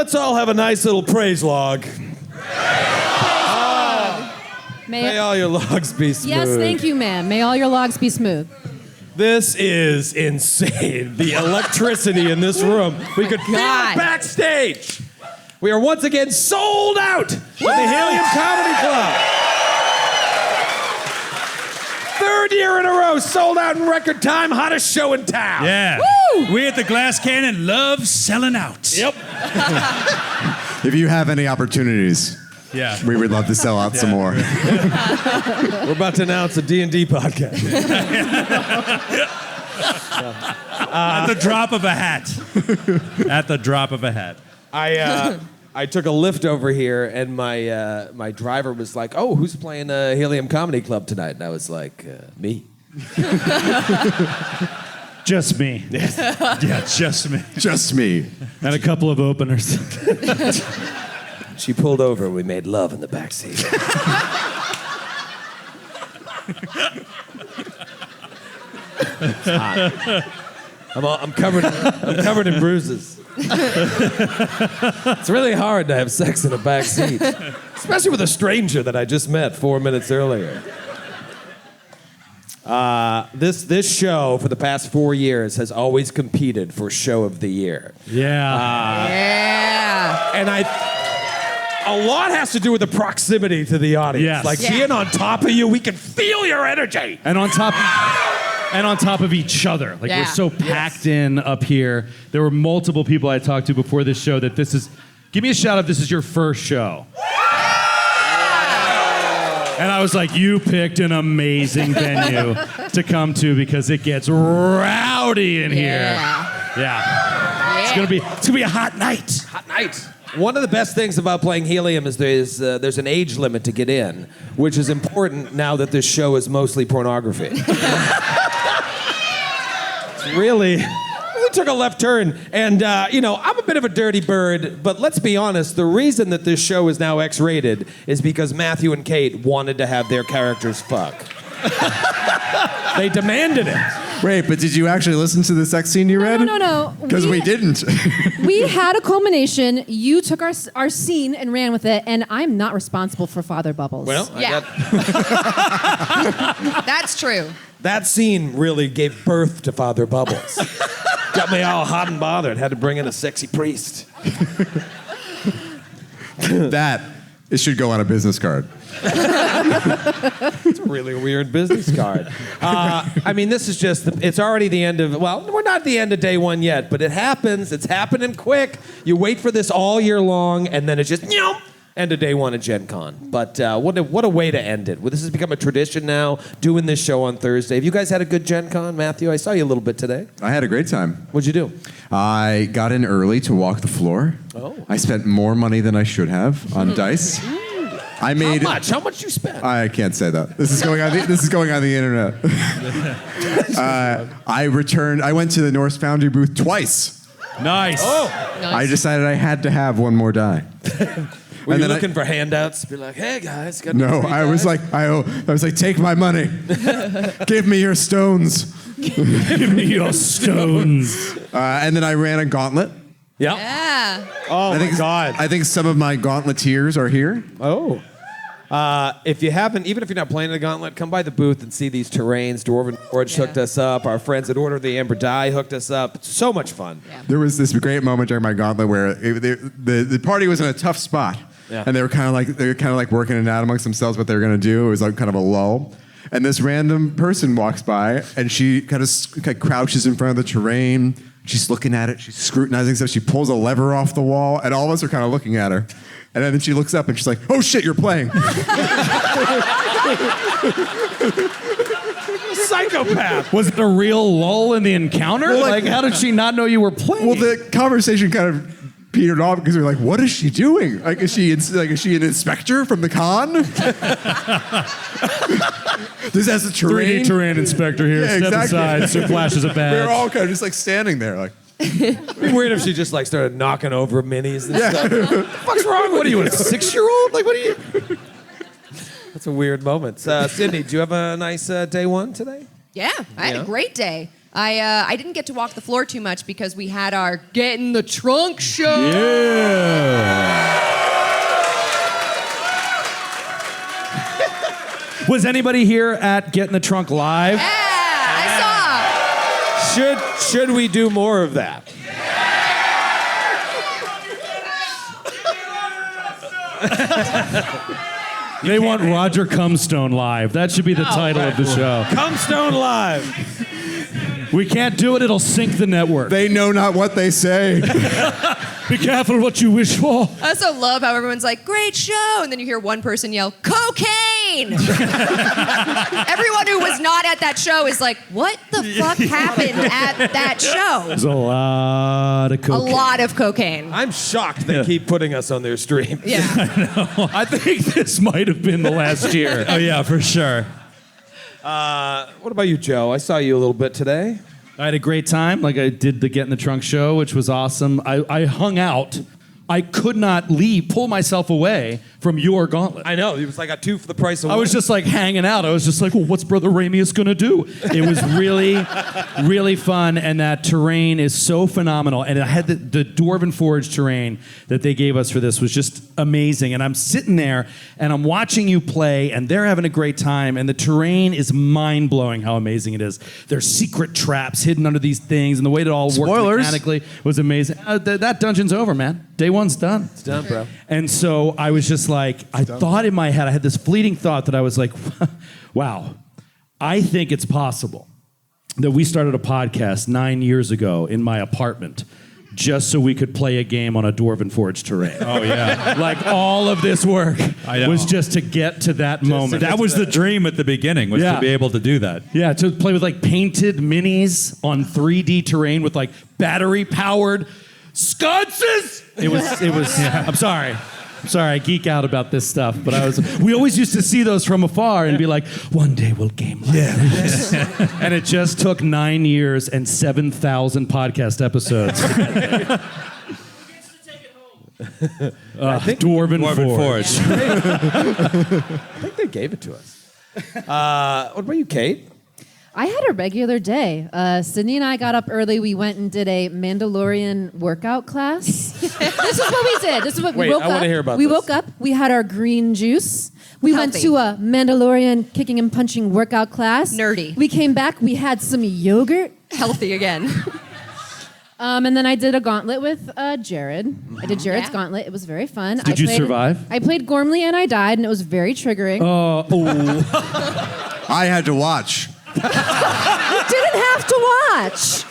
let's all have a nice little praise log. May all your logs be smooth. Yes, thank you, ma'am. May all your logs be smooth. This is insane. The electricity in this room. We could feel it backstage. We are once again sold out at the Helium Comedy Club. Third year in a row, sold out in record time, hottest show in town. Yeah. Woo! We at the Glass Cannon love selling out. Yep. If you have any opportunities, we would love to sell out some more. We're about to announce a D&D podcast. At the drop of a hat. At the drop of a hat. I took a lift over here, and my driver was like, "Oh, who's playing Helium Comedy Club tonight?" And I was like, "Me." Just me. Yeah, just me. Just me. And a couple of openers. She pulled over, and we made love in the backseat. I'm covered in bruises. It's really hard to have sex in a back seat, especially with a stranger that I just met 4 minutes earlier. This show for the past 4 years has always competed for Show of the Year. And a lot has to do with the proximity to the audience. Yes. Like being on top of you, we can feel your energy. And on top of each other. Like we're so packed in up here. There were multiple people I talked to before this show that give me a shout if this is your first show. And I was like, you picked an amazing venue to come to because it gets rowdy in here. Yeah. It's gonna be a hot night. Hot night. One of the best things about playing Helium is there's an age limit to get in, which is important now that this show is mostly pornography. Really took a left turn, and I'm a bit of a dirty bird, but let's be honest, the reason that this show is now X-rated is because Matthew and Kate wanted to have their characters fuck. They demanded it. Wait, but did you actually listen to the sex scene you read? No. Because we didn't. We had a culmination. You took our scene and ran with it, and I'm not responsible for Father Bubbles. Well, That's true. That scene really gave birth to Father Bubbles. Got me all hot and bothered. Had to bring in a sexy priest. It should go on a business card. It's a really weird business card. This is it's already the end of, we're not at the end of day one yet, but it happens. It's happening quick. You wait for this all year long, and then it's just, end of day one of Gen Con. But what a way to end it. Well, this has become a tradition now, doing this show on Thursday. Have you guys had a good Gen Con, Matthew? I saw you a little bit today. I had a great time. What'd you do? I got in early to walk the floor. Oh. I spent more money than I should have on dice. I made How much you spent? I can't say that. This is going on the internet. I went to the Norse Foundry booth twice. Nice. Oh. Nice. I decided I had to have one more die. Were you looking for handouts? Be like, hey guys, got No, I was like, take my money. Give me your stones. Give me your stones. And then I ran a gauntlet. Yep. Yeah. Oh my God. I think some of my gauntleteers are here. Oh. If you haven't, even if you're not playing the gauntlet, come by the booth and see these terrains. Dwarven Forge hooked us up. Our friends at Order of the Amber Die hooked us up. It's so much fun. Yeah. There was this great moment during my gauntlet where the party was in a tough spot. Yeah. And they were kind of like working it out amongst themselves what they were going to do. It was like kind of a lull. And this random person walks by, and she kind of crouches in front of the terrain. She's looking at it. She's scrutinizing stuff. She pulls a lever off the wall, and all of us are kind of looking at her. And then she looks up, and she's like, "Oh shit, you're playing." Psychopath. Was it a real lull in the encounter? Well, how did she not know you were playing? Well, the conversation kind of petered off because we were like, "What is she doing? Like, is she an inspector from the con?" This has a terrain. 3D terrain inspector here. Yeah, Step exactly. aside. So flashes a badge. We were all kind of just like standing there, like. It'd be weird if she just started knocking over minis and stuff. What the fuck's wrong with you? A 6-year-old? Like, what are you? That's a weird moment. Sydney, do you have a nice day one today? Yeah, I had a great day. I didn't get to walk the floor too much because we had our Get in the Trunk show. Yeah. Was anybody here at Get in the Trunk live? Yeah, I saw. Should we do more of that? They want Roger Cumstone live. That should be the title of the show. Cumstone Live. We can't do it, it'll sink the network. They know not what they say. Be careful what you wish for. I also love how everyone's like, great show. And then you hear one person yell, cocaine. Everyone who was not at that show is like, what the fuck happened at that show? There's a lot of cocaine. A lot of cocaine. I'm shocked they keep putting us on their stream. Yeah. I think this might have been the last year. Oh yeah, for sure. What about you, Joe? I saw you a little bit today. I had a great time. Like I did the Get in the Trunk show, which was awesome. I hung out. I could not pull myself away from your gauntlet. I know. It was like a 2 for the price of I one. was just like hanging out. I was just like, well, what's Brother Ramius gonna do? It was really, really fun, and that terrain is so phenomenal. And I had the Dwarven Forge terrain that they gave us for this was just amazing. And I'm sitting there, and I'm watching you play, and they're having a great time, and the terrain is mind-blowing how amazing it is. There's secret traps hidden under these things, and the way it all worked Spoilers. mechanically was amazing. That dungeon's over, man. Day one's done. It's done, bro. And so I was just like, I thought in my head, I had this fleeting thought that I was like, wow, I think it's possible that we started a podcast 9 years ago in my apartment just so we could play a game on a Dwarven Forge terrain. Oh yeah. Like all of this work I know. was just to get to that moment. That was the dream at the beginning, was Yeah. to be able to do that. Yeah, to play with like painted minis on 3D terrain with like battery powered sconces. It was, yeah. I'm sorry, I geek out about this stuff, but we always used to see those from afar and be like, one day we'll game like this. And it just took 9 years and 7,000 podcast episodes. Dwarven Forge. I think they gave it to us. What about you, Kate? I had a regular day. Sydney and I got up early. We went and did a Mandalorian workout class. This is what we did. This is what Wait, we woke I up. wanna hear about we this. woke up. We had our green juice. We went Healthy. to a Mandalorian kicking and punching workout class. Nerdy. We came back. We had some yogurt. Healthy again. And then I did a gauntlet with Jared. I did Jared's Yeah. gauntlet. It was very fun. Did you survive? I played Gormley and I died, and it was very triggering. I had to watch. You didn't have to watch.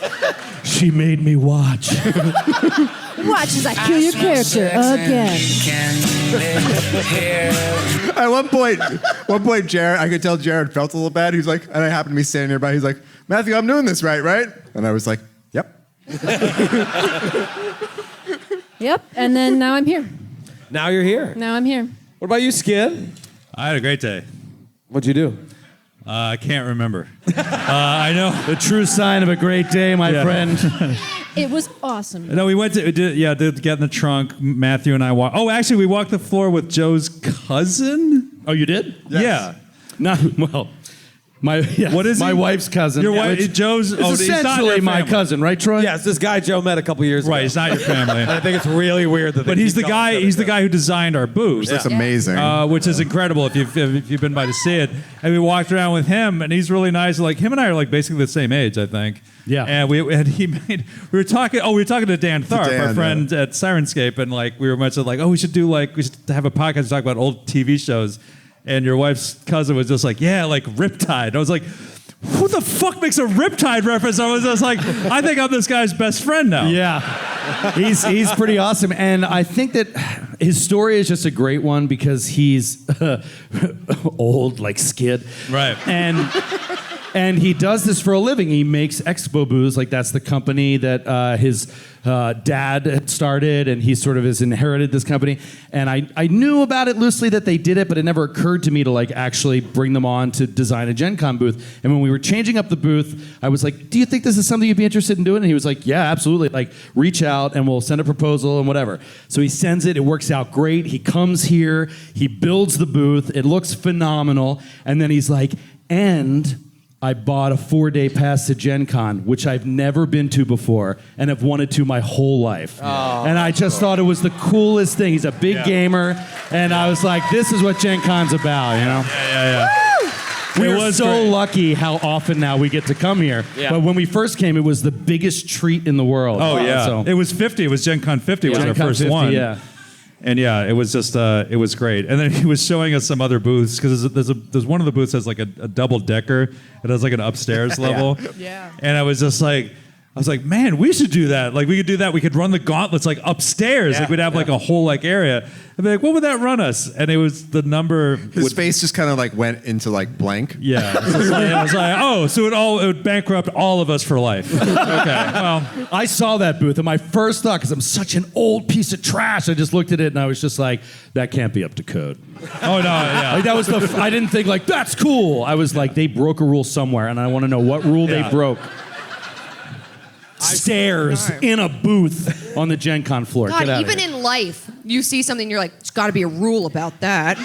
She made me watch. Watch as I kill your character again. At one point, Jared, I could tell Jared felt a little bad. He's like, and I happened to be standing nearby. He's like, Matthew, I'm doing this right? And I was like, yep. Yep. And then now I'm here. Now you're here. Now I'm here. What about you, Skid? I had a great day. What'd you do? I can't remember. I know. The true sign of a great day, my friend. It was awesome. No, we did Get in the Trunk. Matthew and I walked. Oh, actually, we walked the floor with Joe's cousin. Oh, you did? Yeah. Not well. What is my he? wife's cousin? Your wife, which Joe's. is He's not essentially your my family. cousin, right, Troy? Yeah, it's this guy Joe met a couple years ago. Right, it's not your family. And I think it's really weird that. But he's the guy. He's the guy who designed our booth. It's amazing. Which is incredible if you've been by to see it. And we walked around with him, and he's really nice. Like him and I are like basically the same age, I think. Yeah. And we were talking to Dan Tharp, Dan, our friend at Sirenscape, and like we were mentioning like, oh, we should have a podcast to talk about old TV shows. And your wife's cousin was just like, yeah, like Riptide. I was like, who the fuck makes a Riptide reference? I was just like, I think I'm this guy's best friend now. Yeah. He's pretty awesome. And I think that his story is just a great one because he's old like Skid. Right. And he does this for a living. He makes Expo Booze, like that's the company that his dad had started, and he sort of has inherited this company. And I knew about it loosely that they did it, but it never occurred to me to like actually bring them on to design a Gen Con booth. And when we were changing up the booth, I was like, do you think this is something you'd be interested in doing? And he was like, yeah, absolutely. Like, reach out and we'll send a proposal and whatever. So he sends it. It works out great. He comes here. He builds the booth. It looks phenomenal. And then he's like, and I bought a 4-day pass to Gen Con, which I've never been to before and have wanted to my whole life. And I just thought it was the coolest thing. He's a big gamer, and I was like, this is what Gen Con's about, you know? We were so lucky how often now we get to come here. Yeah. But when we first came, it was the biggest treat in the world. Oh, yeah. So, it was 50. It was Gen Con 50 was Gen our Con first 50, one. Yeah. And yeah, it was just, it was great. And then he was showing us some other booths, because there's one of the booths has like a double decker. It has like an upstairs level. Yeah. And I was like, man, we should do that. Like, we could do that. We could run the gauntlets like upstairs. Like, we'd have like a whole like area. I'd be like, what would that run us? And it was the number. His face just kind of like went into like blank. Yeah. I was like, oh, so it would bankrupt all of us for life. Okay. Well, I saw that booth, and my first thought, because I'm such an old piece of trash, I just looked at it and I was just like, that can't be up to code. oh no, yeah. Like, that was I didn't think like, that's cool. I was like, they broke a rule somewhere, and I want to know what rule they broke. Stairs in a booth on the Gen Con floor. God, Get out even of here. in life, you see something, you're like, there's got to be a rule about that.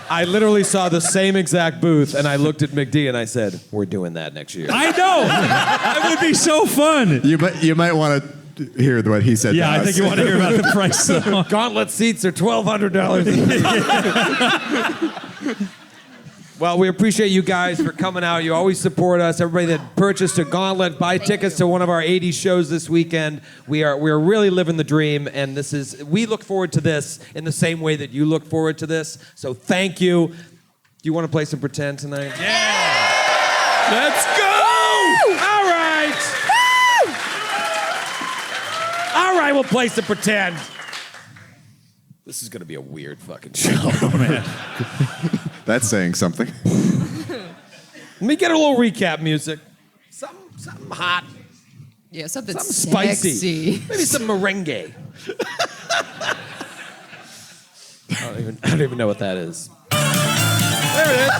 I literally saw the same exact booth, and I looked at McD and I said, we're doing that next year. I know. That would be so fun. You might want to hear what he said. Yeah, to I us. think you want to hear about the price. Though. Gauntlet seats are $1,200. Well, we appreciate you guys for coming out. You always support us. Everybody that purchased a Gauntlet, buy tickets to one of our 80 shows this weekend. We're really living the dream, and we look forward to this in the same way that you look forward to this. So thank you. Do you want to play some pretend tonight? Yeah. Let's go! All right. All right, we'll play some pretend. This is going to be a weird fucking show. Oh, man. That's saying something. Let me get a little recap music. Something hot. Yeah, something Spicy. sexy. Maybe some merengue. I don't even know what that is. There it is.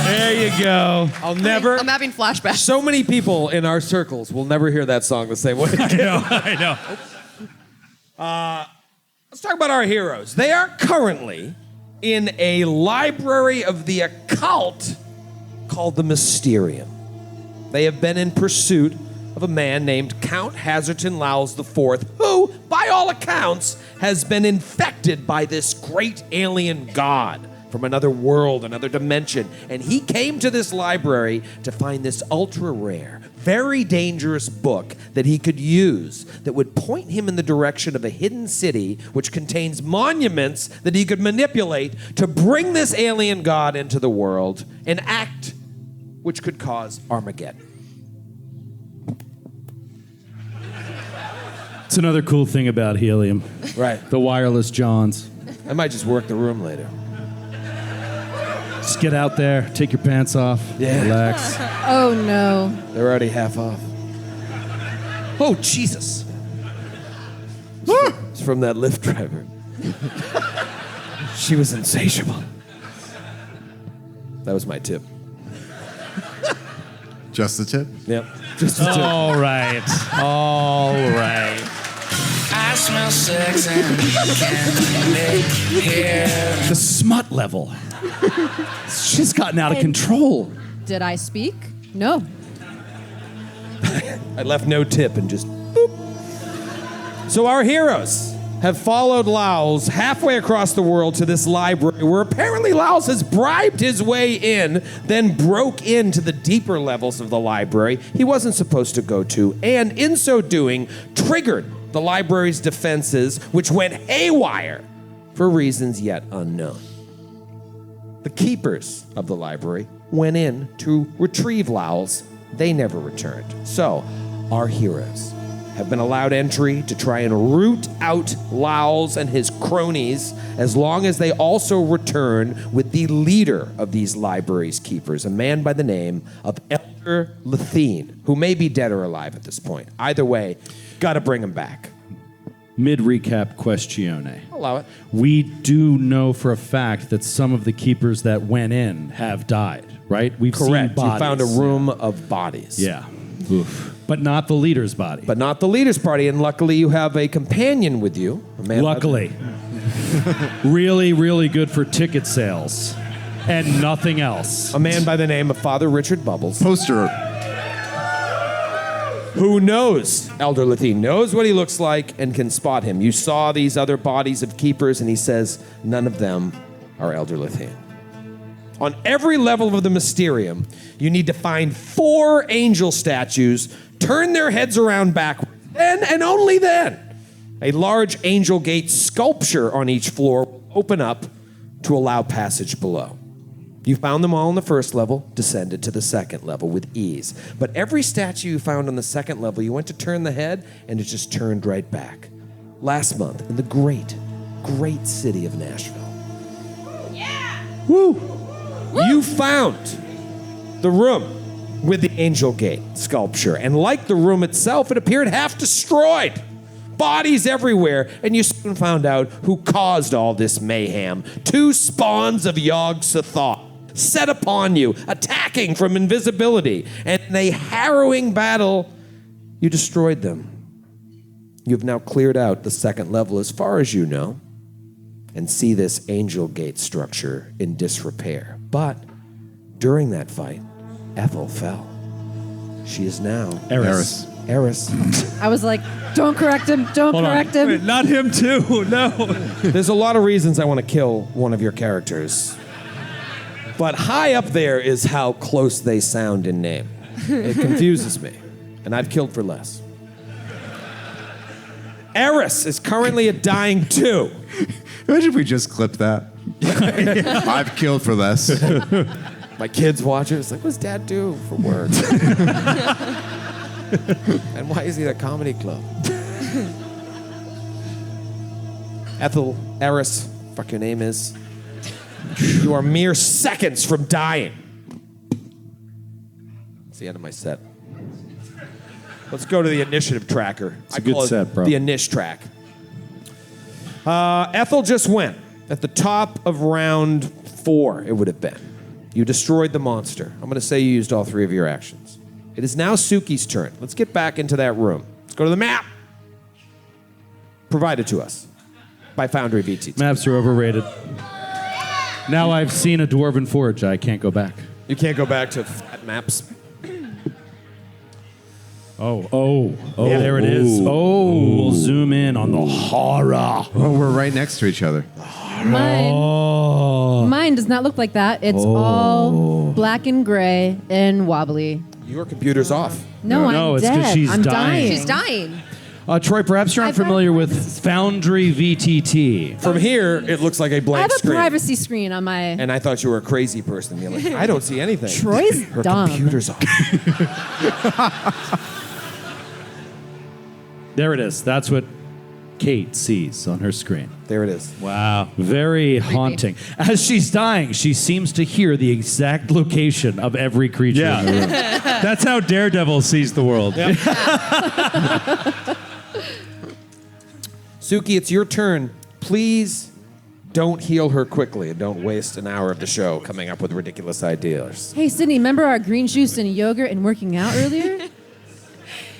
There you go. I'm having flashbacks. So many people in our circles will never hear that song the same way. I know. Let's talk about our heroes. They are currently in a library of the occult called the Mysterium. They have been in pursuit of a man named Count Hazerton Lowles IV, who, by all accounts, has been infected by this great alien god from another world, another dimension. And he came to this library to find this ultra-rare, very dangerous book that he could use that would point him in the direction of a hidden city which contains monuments that he could manipulate to bring this alien god into the world, an act which could cause Armageddon. It's another cool thing about helium. Right. The wireless Johns. I might just work the room later. Just get out there, take your pants off, relax. Oh, no. They're already half off. Oh, Jesus. It's from that Lyft driver. She was insatiable. That was my tip. Just the tip? Yep. Just a tip. All right. All right. I smell sex and can't hear. The smut level. It's just gotten out of control. Did I speak? No. I left no tip and just boop. So our heroes have followed Lowles halfway across the world to this library where apparently Lowles has bribed his way in, then broke into the deeper levels of the library he wasn't supposed to go to, and in so doing, triggered the library's defenses, which went haywire for reasons yet unknown. The keepers of the library went in to retrieve Lowles. They never returned. So, our heroes have been allowed entry to try and root out Lowles and his cronies, as long as they also return with the leader of these library's keepers, a man by the name of Elder Lethene, who may be dead or alive at this point. Either way, gotta bring him back. Mid-recap questione. Allow it. We do know for a fact that some of the keepers that went in have died, right? We've seen Correct. bodies. You found a room of bodies. Yeah. Oof. But not the leader's body. But not the leader's party, and luckily you have a companion with you. A man Luckily. Really, really good for ticket sales and nothing else. A man by the name of Father Richard Bubbles, Poster. who knows Elder Lethine, knows what he looks like and can spot him. You saw these other bodies of keepers, and he says none of them are Elder Lethine. On every level of the Mysterium, you need to find 4 angel statues, turn their heads around backwards. Then and only then, a large angel gate sculpture on each floor will open up to allow passage below. You found them all on the first level, descended to the second level with ease. But every statue you found on the second level, you went to turn the head, and it just turned right back. Last month, in the great, great city of Nashville. Yeah! Woo! You found the room with the angel gate sculpture, and like the room itself, it appeared half destroyed. Bodies everywhere, and you soon found out who caused all this mayhem. 2 spawns of Yog-Sothoth set upon you, attacking from invisibility, and in a harrowing battle, you destroyed them. You've now cleared out the second level as far as you know, and see this angel gate structure in disrepair. But during that fight, Ethel fell. She is now Eris. Eris. I was like, don't correct him. Don't correct him. Wait, not him too. No. There's a lot of reasons I want to kill one of your characters. But high up there is how close they sound in name. It confuses me. And I've killed for less. Eris is currently a dying 2. Imagine if we just clipped that. I've killed for less. My kids watch it. It's like, what's Dad do for work? And why is he at a comedy club? Ethel, Eris, fuck your name is. You are mere seconds from dying. It's the end of my set. Let's go to the initiative tracker. It's a good set, bro. The Inish track. Ethel just went at the top of round 4, it would have been. You destroyed the monster. I'm going to say you used all 3 of your actions. It is now Suki's turn. Let's get back into that room. Let's go to the map. Provided to us by Foundry VTT. Maps are overrated. Now I've seen a Dwarven Forge. I can't go back. You can't go back to fat maps. Oh, there it is. Oh, we'll zoom in on the horror. Oh, we're right next to each other. Mine does not look like that. It's all black and gray and wobbly. Your computer's off. No, I'm it's dead. 'cause she's I'm dying. She's dying. Troy, perhaps you're I've got- unfamiliar with Foundry VTT. From here, it looks like a I blank have a screen. privacy screen on my. And I thought you were a crazy person. You're like, I don't see anything. Troy's Her dumb. computer's off. There it is. That's what Kate sees on her screen. There it is. Wow. Very haunting. As she's dying, she seems to hear the exact location of every creature in the room. That's how Daredevil sees the world. Suki, it's your turn. Please don't heal her quickly and don't waste an hour of the show coming up with ridiculous ideas. Hey, Sydney, remember our green juice and yogurt and working out earlier?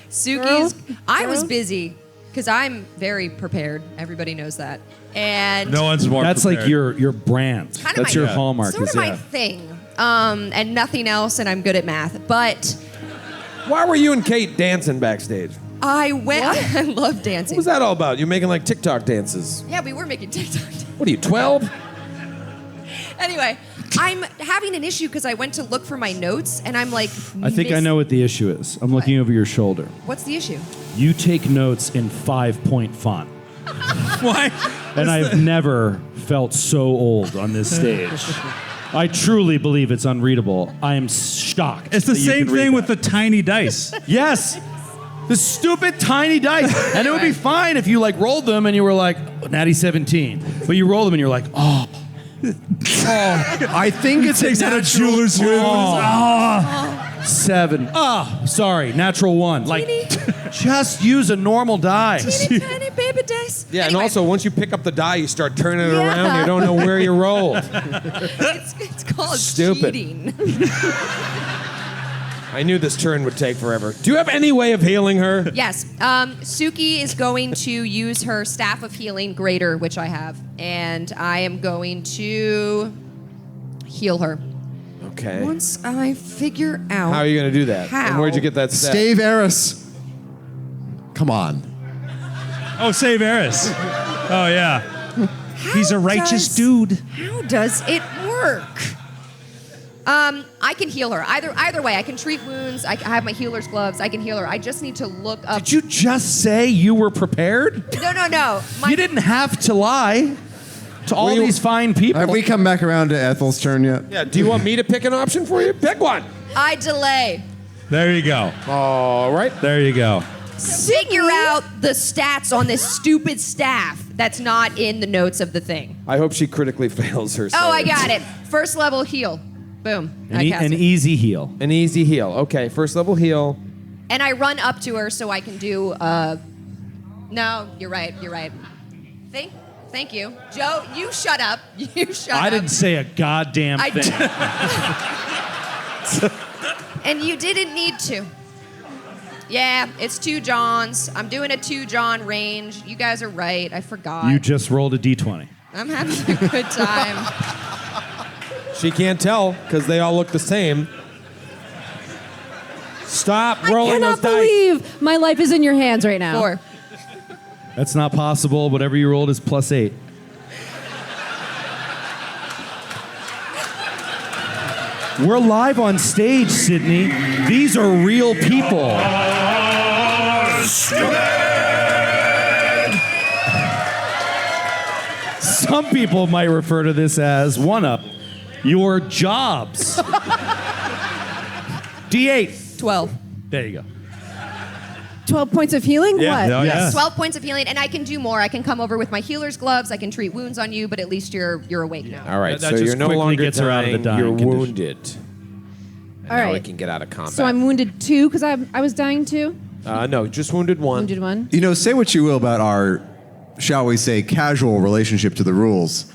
Suki's. I was Girl? busy because I'm very prepared. Everybody knows that. And No one's more That's prepared. like your brand. Kind of That's my- your hallmark. sort is of my that. thing. And nothing else, and I'm good at math. But Why were you and Kate dancing backstage? I went. I love What dancing. was that all about? You making like TikTok dances? Yeah, we were making TikTok. What are you, 12? Anyway, I'm having an issue because I went to look for my notes, and I'm like, I think I know what the issue is. I'm looking over your shoulder. What's the issue? You take notes in 5-point font. Why? And I've never felt so old on this stage. I truly believe it's unreadable. I am shocked. It's the that you same can read thing with that. the tiny dice. Yes. The stupid tiny dice. And it would be fine if you like rolled them and you were like, oh, natty 17. But you roll them and you're like, oh. I think it's Takes out a jeweler's room. 7. Oh, sorry. Natural 1. Like, just use a normal die. Teeny tiny baby dice. Yeah, and Anyway, also once you pick up the die, you start turning it Yeah. around. You don't know where you rolled. it's called Stupid. cheating. I knew this turn would take forever. Do you have any way of healing her? Yes. Suki is going to use her Staff of Healing Greater, which I have, and I am going to heal her. Okay. Once I figure out How are you going to do that? How? And where'd you get that stat? Stave Eris. Come on. Oh, save Eris. Oh, yeah. He's a righteous dude. How does it work? I can heal her. Either way, I can treat wounds. I have my healer's gloves. I can heal her. I just need to look up. Did you just say you were prepared? No. You didn't have to lie to all these fine people. Have we come back around to Ethel's turn yet? Yeah, do you want me to pick an option for you? Pick one. I delay. There you go. All right. There you go. Figure out the stats on this stupid staff that's not in the notes of the thing. I hope she critically fails her. Oh, I save. got it. First level heal. Boom. I cast An it. easy heal. An easy heal. Okay, first level heal. And I run up to her so I can do. No, you're right. Thank you, Joe. You shut up. You shut up. I didn't say a goddamn I thing. And you didn't need to. Yeah, it's 2 Johns. I'm doing a 2 John range. You guys are right. I forgot. You just rolled a d20. I'm having a good time. She can't tell because they all look the same. Stop rolling I those cannot dice. believe my life is in your hands right now. 4. That's not possible. Whatever you rolled is +8. We're live on stage, Sydney. These are real people. Some people might refer to this as one-up. Your jobs. D8. 12. There you go. 12 points of healing? Yeah. What? Oh, yeah. 12 points of healing, and I can do more. I can come over with my healer's gloves. I can treat wounds on you, but at least you're awake now. All right, That so just you're no quickly longer gets her out of the dying. dying You're condition. wounded. And All now we right. can get out of combat. So I'm wounded 2 because I was dying 2? No, just wounded 1. Wounded 1? You know, say what you will about our, shall we say, casual relationship to the rules,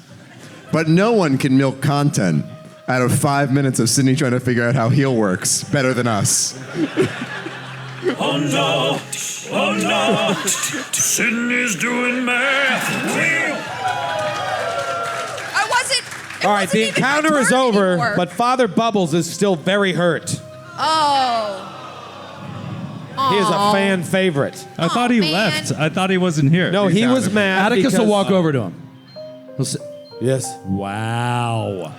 but no one can milk content out of 5 minutes of Sydney trying to figure out how heal works better than us. Oh no! Oh no! Sydney's doing math. I wasn't. it All right, wasn't the even my encounter is turn over, anymore. but Father Bubbles is still very hurt. Oh. He is a fan favorite. I thought he man. left. I thought he wasn't here. No, he was mad. Atticus will because- walk over to him. He'll say, Yes. wow.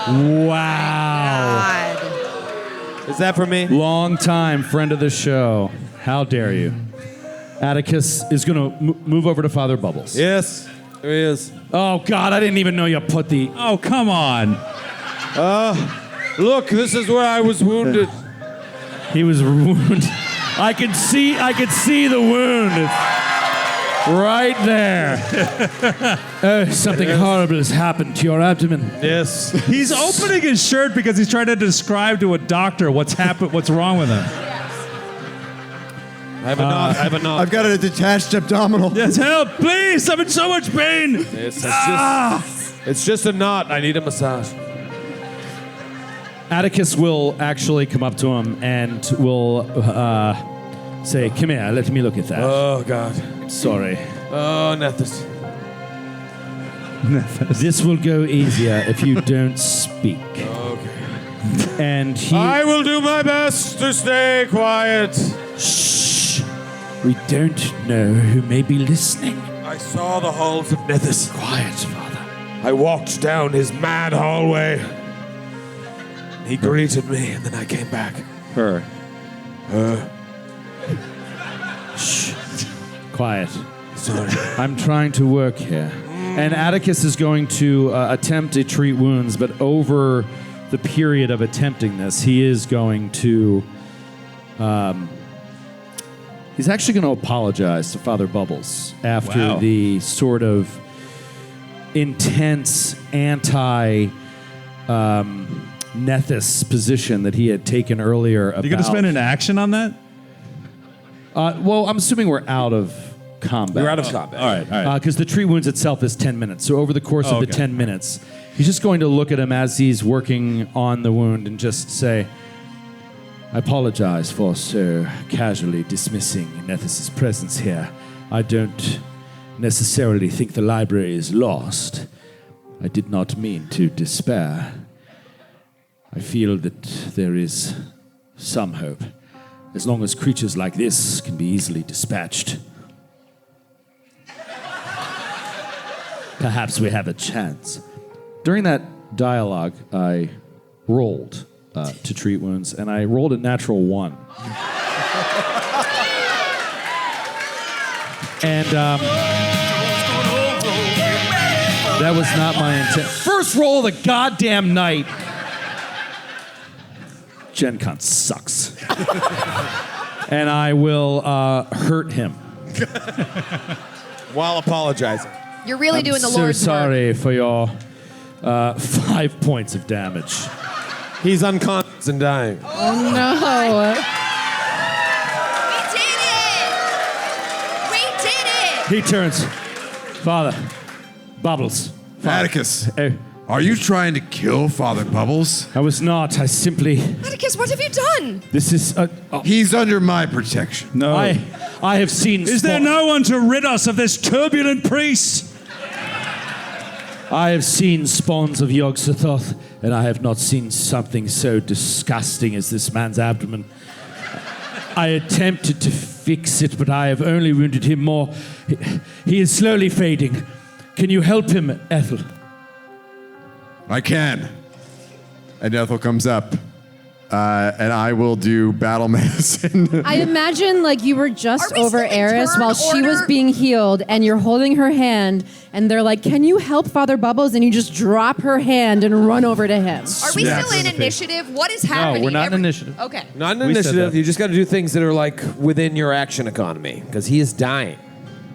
Oh, Wow. God. Is that for me? Long time friend of the show. How dare you? Atticus is going to move over to Father Bubbles. Yes. There he is. Oh, God, I didn't even know you put the... Oh, come on. Look, this is where I was wounded. He was wounded. I could see the wound. Right there. Something horrible has happened to your abdomen. Yes. He's opening his shirt because he's trying to describe to a doctor what's happened, what's wrong with him. I have a knot. I have a knot. I've got a detached abdominal. Yes, help, please! I'm in so much pain. It's just a knot. I need a massage. Atticus will actually come up to him and will say, "Come here, let me look at that." Oh, God. Sorry. Oh, Nethys. This will go easier if you don't speak. Okay. And he... I will do my best to stay quiet. Shh. We don't know who may be listening. I saw the halls of Nethys. Quiet, Father. I walked down his mad hallway. He greeted me, and then I came back. Her. Shh. Quiet. Sorry. I'm trying to work here. And Atticus is going to attempt to treat wounds, but over the period of attempting this, he is going to... he's actually going to apologize to Father Bubbles after Wow. the sort of intense anti-Nethys position that he had taken earlier about... You going to spend an action on that? well, I'm assuming we're out of combat. You're out of combat. All right, all right. Because the treat wounds itself is 10 minutes. So over the course of the okay. 10 minutes, he's just going to look at him as he's working on the wound and just say, I apologize for so casually dismissing Nethys' presence here. I don't necessarily think the library is lost. I did not mean to despair. I feel that there is some hope, as long as creatures like this can be easily dispatched. Perhaps we have a chance. During that dialogue, I rolled to treat wounds, and I rolled a natural 1. And that was not my intent. First roll of the goddamn night. Gen Con sucks. And I will hurt him. While apologizing. You're really doing the so Lord's work. sorry for your 5 points of damage. He's unconscious and dying. Oh no. We did it! We did it! He turns. Father, Bubbles. Atticus, Hey, are you trying to kill Father Bubbles? I was not. I simply. Atticus, what have you done? This is. He's under my protection. No. I have seen. Is there no one to rid us of this turbulent priest? I have seen spawns of Yog-Sothoth, and I have not seen something so disgusting as this man's abdomen. I attempted to fix it, but I have only wounded him more. He is slowly fading. Can you help him, Ethel? I can. And Ethel comes up, and I will do battle medicine. I imagine like you were just Are we over still in Eris turn while she was order? being healed, and you're holding her hand, and they're like, "Can you help Father Bubbles?" And you just drop her hand and run over to him. Are we Yes. still in initiative? What is happening? we're not in initiative. Okay. Not an We said initiative. that. You just got to do things that are like within your action economy because he is dying.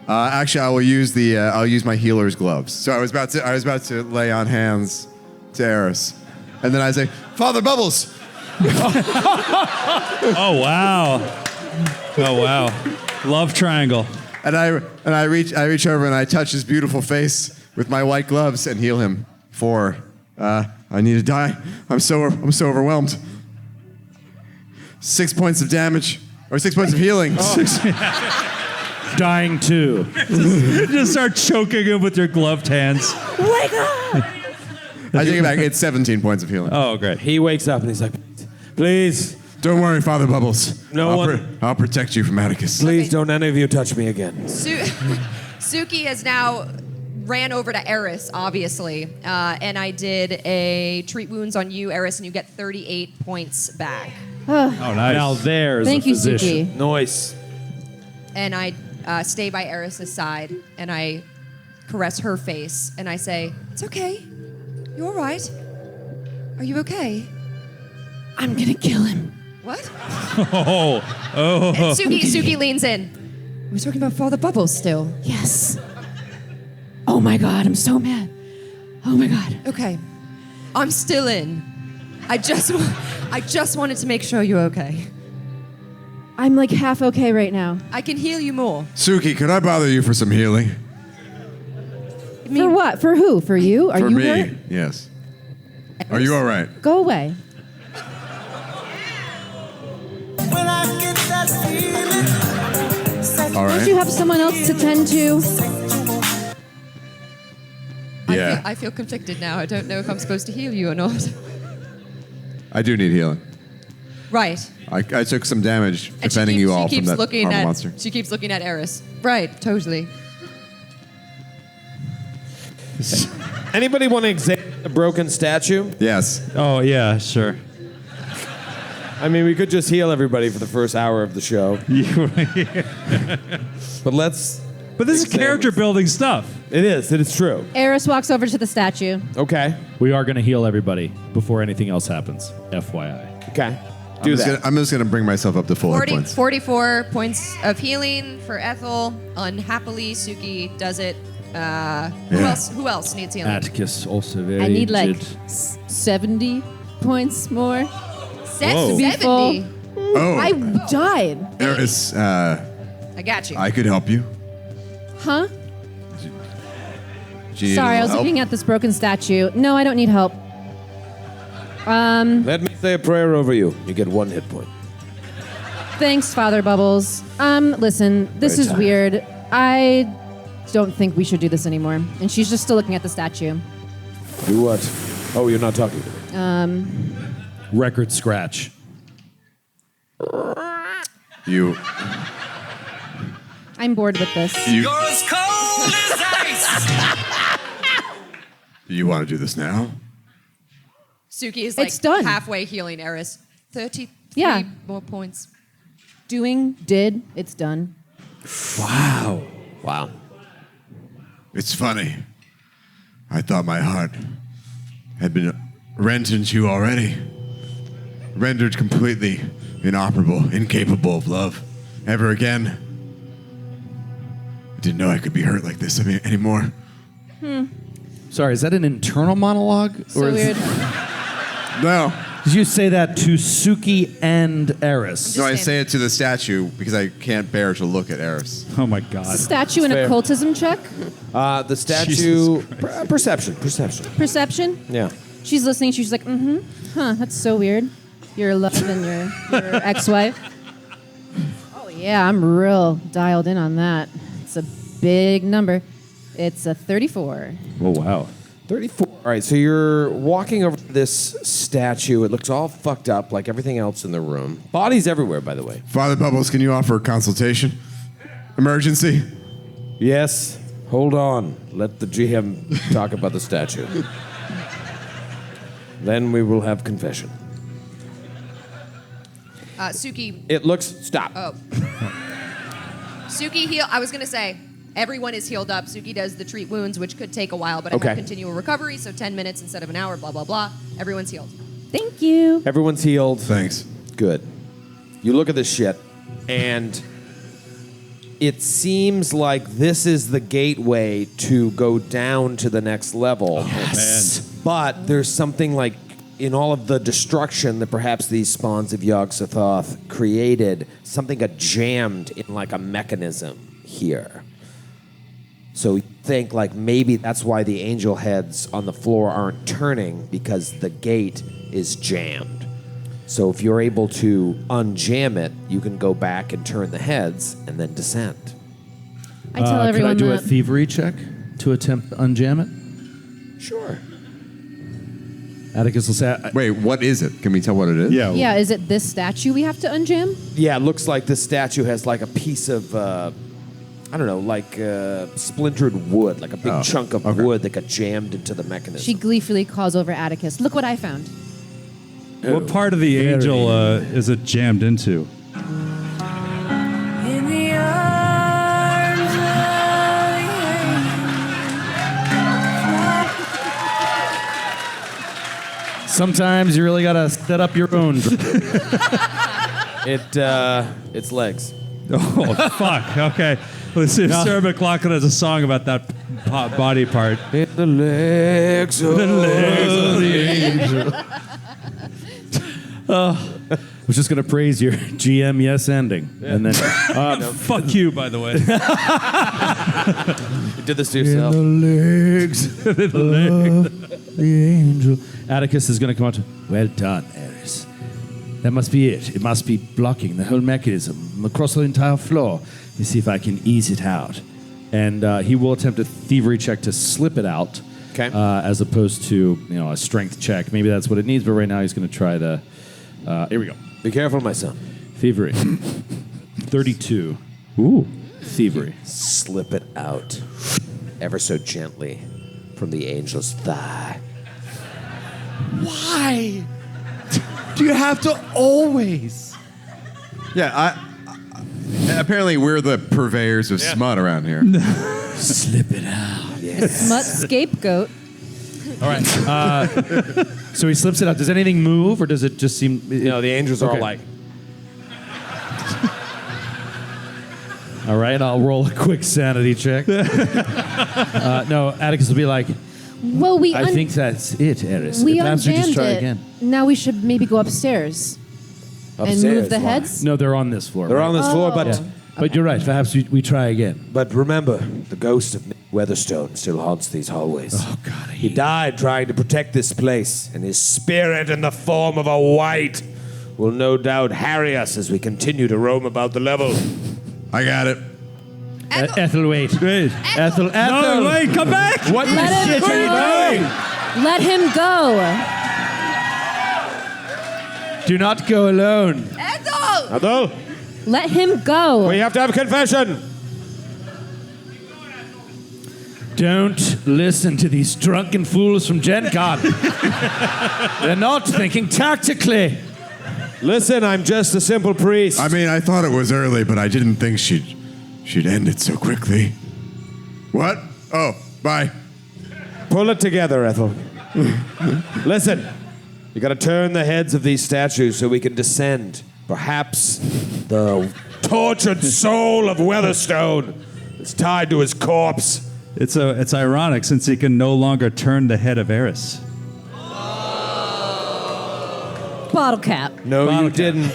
Actually, I will use I'll use my healer's gloves. So I was about to lay on hands to Eris, and then I say, Father Bubbles. Oh, wow. Oh, wow. Love triangle. And I reach over and I touch his beautiful face with my white gloves and heal him. For I need to die. I'm so overwhelmed. 6 points of damage, or 6 points of healing. Dying too. Just start choking him with your gloved hands. I take it back. It's 17 points of healing. Oh, great. He wakes up and he's like, "Please, Don't worry, Father Bubbles. No one- I'll protect you from Atticus. please don't any of you touch me again." Suki has now ran over to Eris, obviously, and I did a treat wounds on you, Eris, and you get 38 points back. Oh, nice. Now there's Thank a you, physician. Suki. Noise. And I stay by Eris's side, and I caress her face, and I say, "It's okay. You all right? Are you okay?" I'm gonna kill him. What? Oh. And Suki leans in. We're talking about Father Bubbles still. Yes. Oh my God, I'm so mad. Oh my God. Okay. I'm still in. I just wanted to make sure you're okay. I'm like half okay right now. I can heal you more. Suki, could I bother you for some healing? For what? For who? For you? Are For you me, hurt? yes. Are you all right? Go away. All Don't right. you have someone else to tend to? Yeah. I feel conflicted now. I don't know if I'm supposed to heal you or not. I do need healing. Right. I took some damage And defending you all she from keeps that looking horrible at monster. She keeps looking at Eris. Right, totally. Anybody want to examine the broken statue? Yes. Oh, yeah, sure. I mean, we could just heal everybody for the first hour of the show, but let's. But this is Examine. character building stuff. It is. It is true. Eris walks over to the statue. Okay. We are going to heal everybody before anything else happens. FYI. Okay. Do that. I'm just gonna bring myself up to full hit 40, points. 44 points of healing for Ethel. Unhappily, Suki does it. Who else needs healing? Atticus also very I need like injured. 70 points more. 70. Full. Oh, I died. Eris, I got you. I could help you. Huh? Do you need Sorry, a I was little looking help? at this broken statue. No, I don't need help. Let me say a prayer over you. You get 1 hit point. Thanks, Father Bubbles. Listen, this Very is tired. weird. I don't think we should do this anymore. And she's just still looking at the statue. Do what? Oh, you're not talking to me. Record scratch. You I'm bored with this. You're as cold as ice. you want to do this now? Suki is like It's done. halfway healing Eris. 33 Yeah. more points. It's done. Wow. It's funny. I thought my heart had been rent in two already. Rendered completely inoperable, incapable of love ever again. I didn't know I could be hurt like this anymore. Sorry, is that an internal monologue? So weird. No. Did you say that to Suki and Eris? No, I saying. say it to the statue because I can't bear to look at Eris. Oh my God. Statue and Fair. occultism check? The statue. Jesus Perception. Perception? Yeah. She's listening. She's like, Huh, that's so weird. Your love and your ex-wife. Oh, yeah, I'm real dialed in on that. It's a big number. It's a 34. Oh wow. 34. All right, so you're walking over this statue. It looks all fucked up like everything else in the room. Bodies everywhere, by the way. Father Bubbles, can you offer a consultation? Emergency? Yes. Hold on. Let the GM talk about the statue. Then we will have confession. Suki. It looks. Stop. Oh. Suki heal. I was gonna say everyone is healed up. Suki does the treat wounds, which could take a while, but I Okay. have continual recovery, so 10 minutes instead of an hour. Blah blah blah. Everyone's healed. Thank you. Everyone's healed. Thanks. Good. You look at this shit, and it seems like this is the gateway to go down to the next level. Yes. But there's something like in all of the destruction that perhaps these spawns of Yog-Sothoth created, something got jammed in like a mechanism here. So you think like maybe that's why the angel heads on the floor aren't turning, because the gate is jammed. So if you're able to unjam it, you can go back and turn the heads and then descend. I tell everyone Could I do that. a thievery check to attempt to unjam it? Sure. Atticus will say, Wait, what is it? Can we tell what it is? Yeah, is it this statue we have to unjam? Yeah, it looks like this statue has like a piece of, I don't know, like splintered wood, like a big chunk of wood that got jammed into the mechanism. She gleefully calls over Atticus. Look what I found. What part of the angel is it jammed into? In the arms of sometimes you really gotta set up your own. It's legs. Oh fuck. Okay. Let's see if Sarah McLachlan has a song about that body part. In the legs of the angel. I was just gonna praise your GM yes ending, and then Fuck you, by the way. You did this to yourself. legs of the angel. Atticus is gonna come out to. Well done, Eris. That must be it. It must be blocking the whole mechanism across the entire floor. Let me see if I can ease it out. And he will attempt a thievery check to slip it out, Okay. as opposed to a strength check. Maybe that's what it needs, but right now he's going to try the. Here we go. Be careful, my son. Thievery. 32. Ooh. Thievery. Slip it out ever so gently from the angel's thigh. Why do you have to always? Yeah, apparently we're the purveyors of smut around here. Slip it out. Smut scapegoat. All right. So he slips it out. Does anything move, or does it just seem? The angels are all Okay. like, All right. I'll roll a quick sanity check. No, Atticus will be like, Well, I think that's it, Eris. we Perhaps we just unjammed try it. again. Now we should maybe go upstairs and upstairs. move the Why? heads. No, they're on this floor. They're right? on this floor, but Yeah. But you're right. Perhaps we try again. but remember, the ghost of Weatherstone still haunts these hallways. Oh, God. He died trying to protect this place, and his spirit in the form of a white will no doubt harry us as we continue to roam about the level. I got it. Ethel, wait. Wait. Ethel. No, wait, come back! What the Let him shit are you doing? Let him go. Do not go alone. Ethel! Ethel, Let him go. we have to have a confession. Don't listen to these drunken fools from Gen Con. They're not thinking tactically. Listen, I'm just a simple priest. I mean, I thought it was early, but I didn't think she'd end it so quickly. What? Oh, bye. Pull it together, Ethel. Listen, you gotta turn the heads of these statues so we can descend. Perhaps the tortured soul of Weatherstone is tied to his corpse. It's ironic since he can no longer turn the head of Eris. Bottle cap. No, you didn't.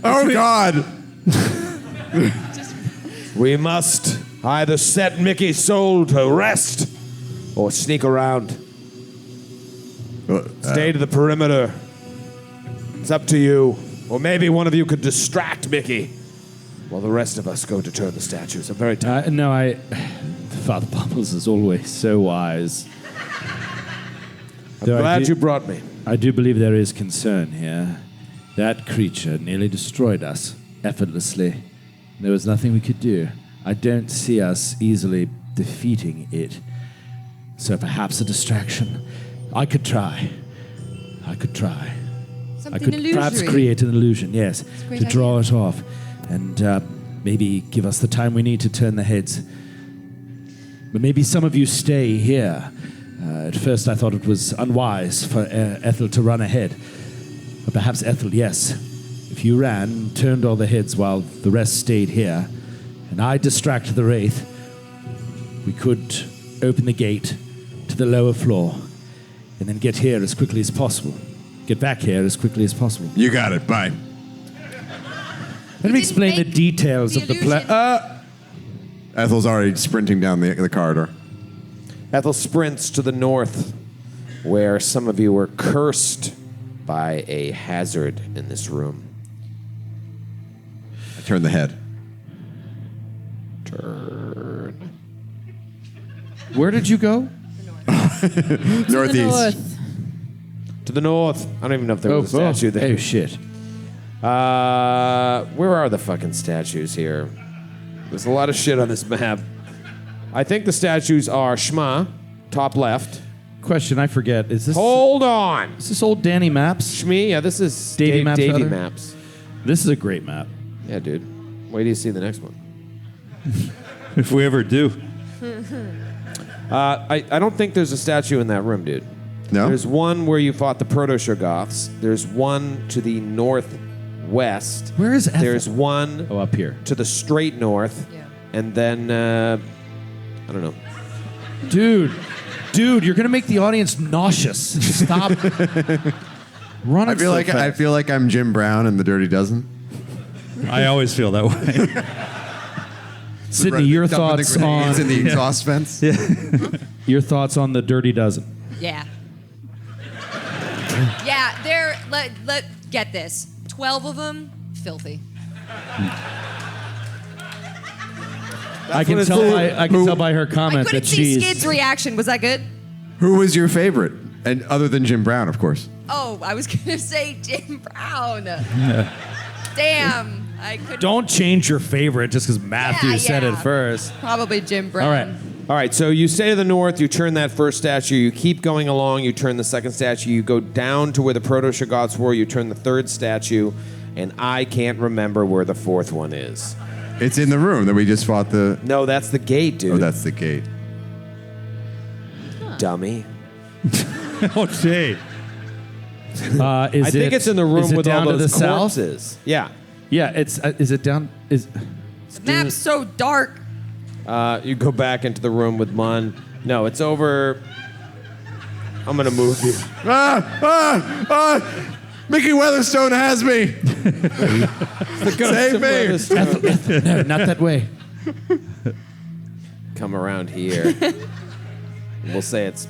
Oh, God. We must either set Mickey's soul to rest or sneak around. Stay to the perimeter. It's up to you. Or maybe one of you could distract Mickey while the rest of us go to turn the statues. I'm very tired. Father Bubbles is always so wise. I'm glad you brought me. I do believe there is concern here. That creature nearly destroyed us effortlessly. There was nothing we could do. I don't see us easily defeating it. So perhaps a distraction. I could try. Something I could perhaps illusory. create an illusion, yes, a great to draw it off. And maybe give us the time we need to turn the heads. But maybe some of you stay here. At first I thought it was unwise for Ethel to run ahead. But perhaps Ethel, yes. If you ran, turned all the heads while the rest stayed here, and I distract the Wraith, we could open the gate to the lower floor and then get here as quickly as possible. Get back here as quickly as possible. You got it. Bye. Let me explain the make details the of the plan. Ethel's already sprinting down the corridor. Ethel sprints to the north, where some of you were cursed by a hazard in this room. I turn the head. Turn. Where did you go? Northeast. North. To the north. I don't even know if there was a statue there. Oh, shit. Where are the fucking statues here? There's a lot of shit on this map. I think the statues are Shma, top left. Question, I forget. Is this Hold on. is this old Danny Maps? Shmi, yeah, this is Davey Maps, Davey rather? Maps. This is a great map. Yeah, dude. Wait till you see the next one. If we ever do. I don't think there's a statue in that room, dude. No? There's one where you fought the Proto-Shoggoths. There's one to the northwest. Where is Ethel? There's one Oh, up here. to the straight north. Yeah. And then, I don't know. Dude, you're gonna make the audience nauseous. Stop running. I feel so like fast. I'm Jim Brown in The Dirty Dozen. I always feel that way. Sydney, your Dumping the thoughts grenades in on the exhaust vents. your thoughts on the Dirty Dozen? Yeah. Yeah, let get this. 12 of them, filthy. I can tell by her I comment couldn't that see she's. Skid's reaction. Was that good? Who was your favorite? And other than Jim Brown, of course. Oh, I was gonna say Jim Brown. Damn, I couldn't. Don't change your favorite just because Matthew said it yeah. first. Probably Jim Brown. All right. All right, so you stay to the north, you turn that first statue, you keep going along, you turn the second statue, you go down to where the Proto-Shoggoths were, you turn the third statue, and I can't remember where the fourth one is. It's in the room that we just fought the. No, that's the gate, dude. Oh, that's the gate. Dummy. Oh, gee. I think it's in the room with all down to those the south? corpses. Yeah. Yeah, it's. Is it down? Is The map's so dark. You go back into the room with Mun. No, it's over. I'm gonna move you. Mickey Weatherstone has me. Save me. no, not that way. Come around here. We'll say it's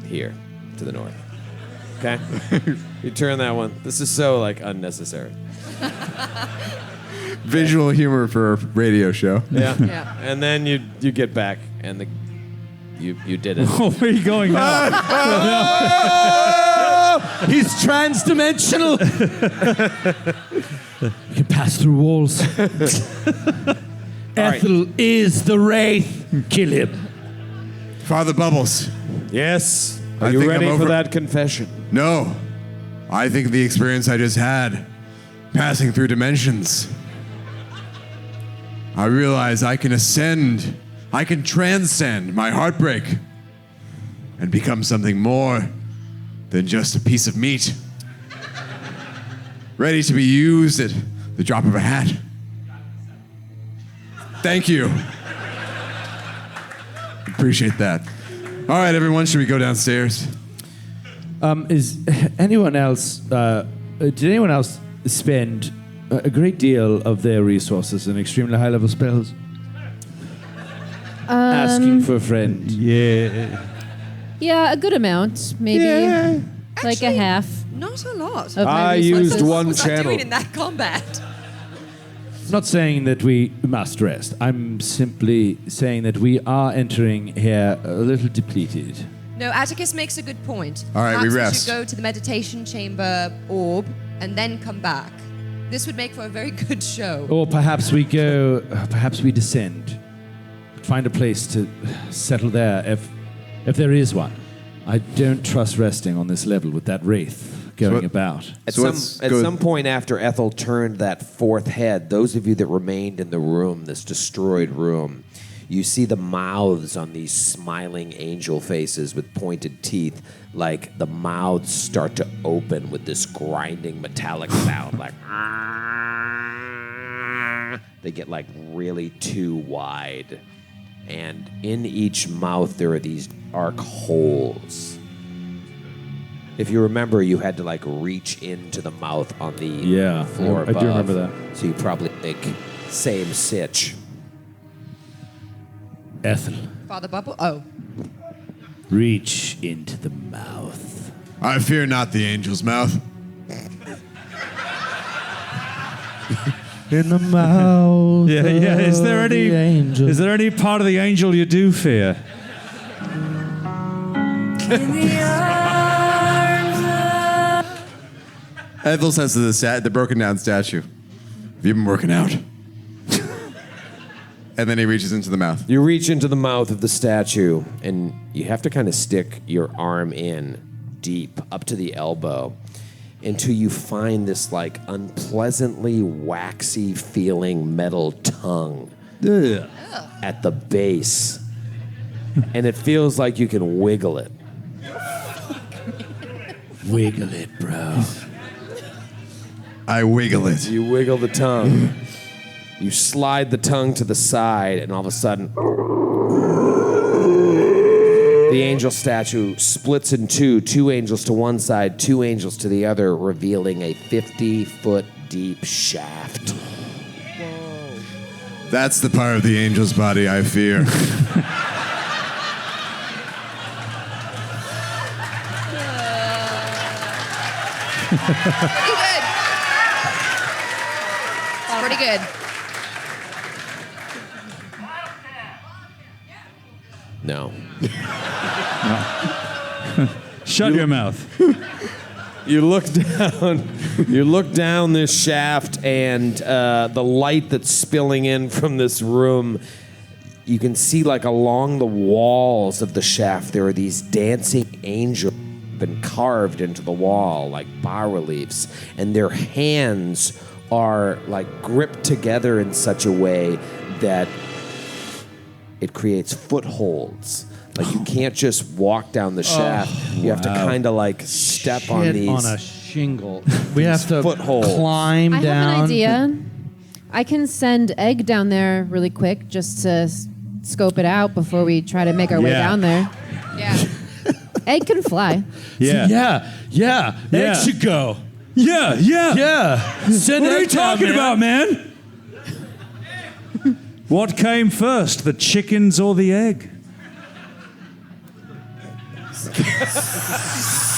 here to the north. Okay? You turn that one. This is so like unnecessary. Visual humor for a radio show. Yeah. Yeah. And then you get back and you did it. Oh, where are you going now? He's trans-dimensional. You can pass through walls. Ethel is the Wraith. Kill him. Father Bubbles. Yes. I Are you think ready I'm for over- that confession? No. I think the experience I just had, passing through dimensions, I realize I can ascend, I can transcend my heartbreak and become something more than just a piece of meat. Ready to be used at the drop of a hat. Thank you. Appreciate that. All right, everyone, should we go downstairs? Is anyone else? Did anyone else spend a great deal of their resources in extremely high-level spells? Asking for a friend. Yeah. Yeah, a good amount, maybe like Actually, a half. Not a lot. Of my I resources. used one What was I channel. doing in that combat? I'm not saying that we must rest. I'm simply saying that we are entering here a little depleted. No, Atticus makes a good point. All right, we Perhaps rest. should go to the meditation chamber orb and then come back. This would make for a very good show. Or perhaps we go. Perhaps we descend. Find a place to settle there, if there is one. I don't trust resting on this level with that wraith going what- about. At, So some, let's at go- some point after Ethel turned that fourth head, those of you that remained in the room, this destroyed room, you see the mouths on these smiling angel faces with pointed teeth, like the mouths start to open with this grinding metallic sound, like they get like really too wide. And in each mouth there are these dark holes. If you remember, you had to like reach into the mouth on the floor I above. do remember that. So you probably think same sitch. Ethel, Father Bubble? Oh. reach into the mouth. I fear not the angel's mouth. In the mouth. Yeah, yeah. Is there of any? the angel. Is there any part of the angel you do fear? Ethel says to the broken down statue, have you been working out? And then he reaches into the mouth. You reach into the mouth of the statue, and you have to kind of stick your arm in deep, up to the elbow, until you find this like unpleasantly waxy feeling metal tongue at the base. And it feels like you can wiggle it. Wiggle it, bro. I wiggle it. You wiggle the tongue. You slide the tongue to the side, and all of a sudden, the angel statue splits in two angels to one side, two angels to the other, revealing a 50-foot deep shaft. That's the part of the angel's body I fear. Pretty good. It's pretty good. No. Shut your mouth. You look down. You look down this shaft, and the light that's spilling in from this room. You can see, like along the walls of the shaft, there are these dancing angels been carved into the wall like bas-reliefs, and their hands are like gripped together in such a way that it creates footholds. Like you can't just walk down the shaft. You have to kind of like step on Shit these. on a shingle. We have to footholds. climb I down. have an idea. I can send Egg down there really quick just to scope it out before we try to make our way Yeah. down there. Yeah. Egg can fly. Yeah. Yeah. Egg should go. Yeah. Yeah. Send What are you Egg down, talking about, man? What came first, the chickens or the egg?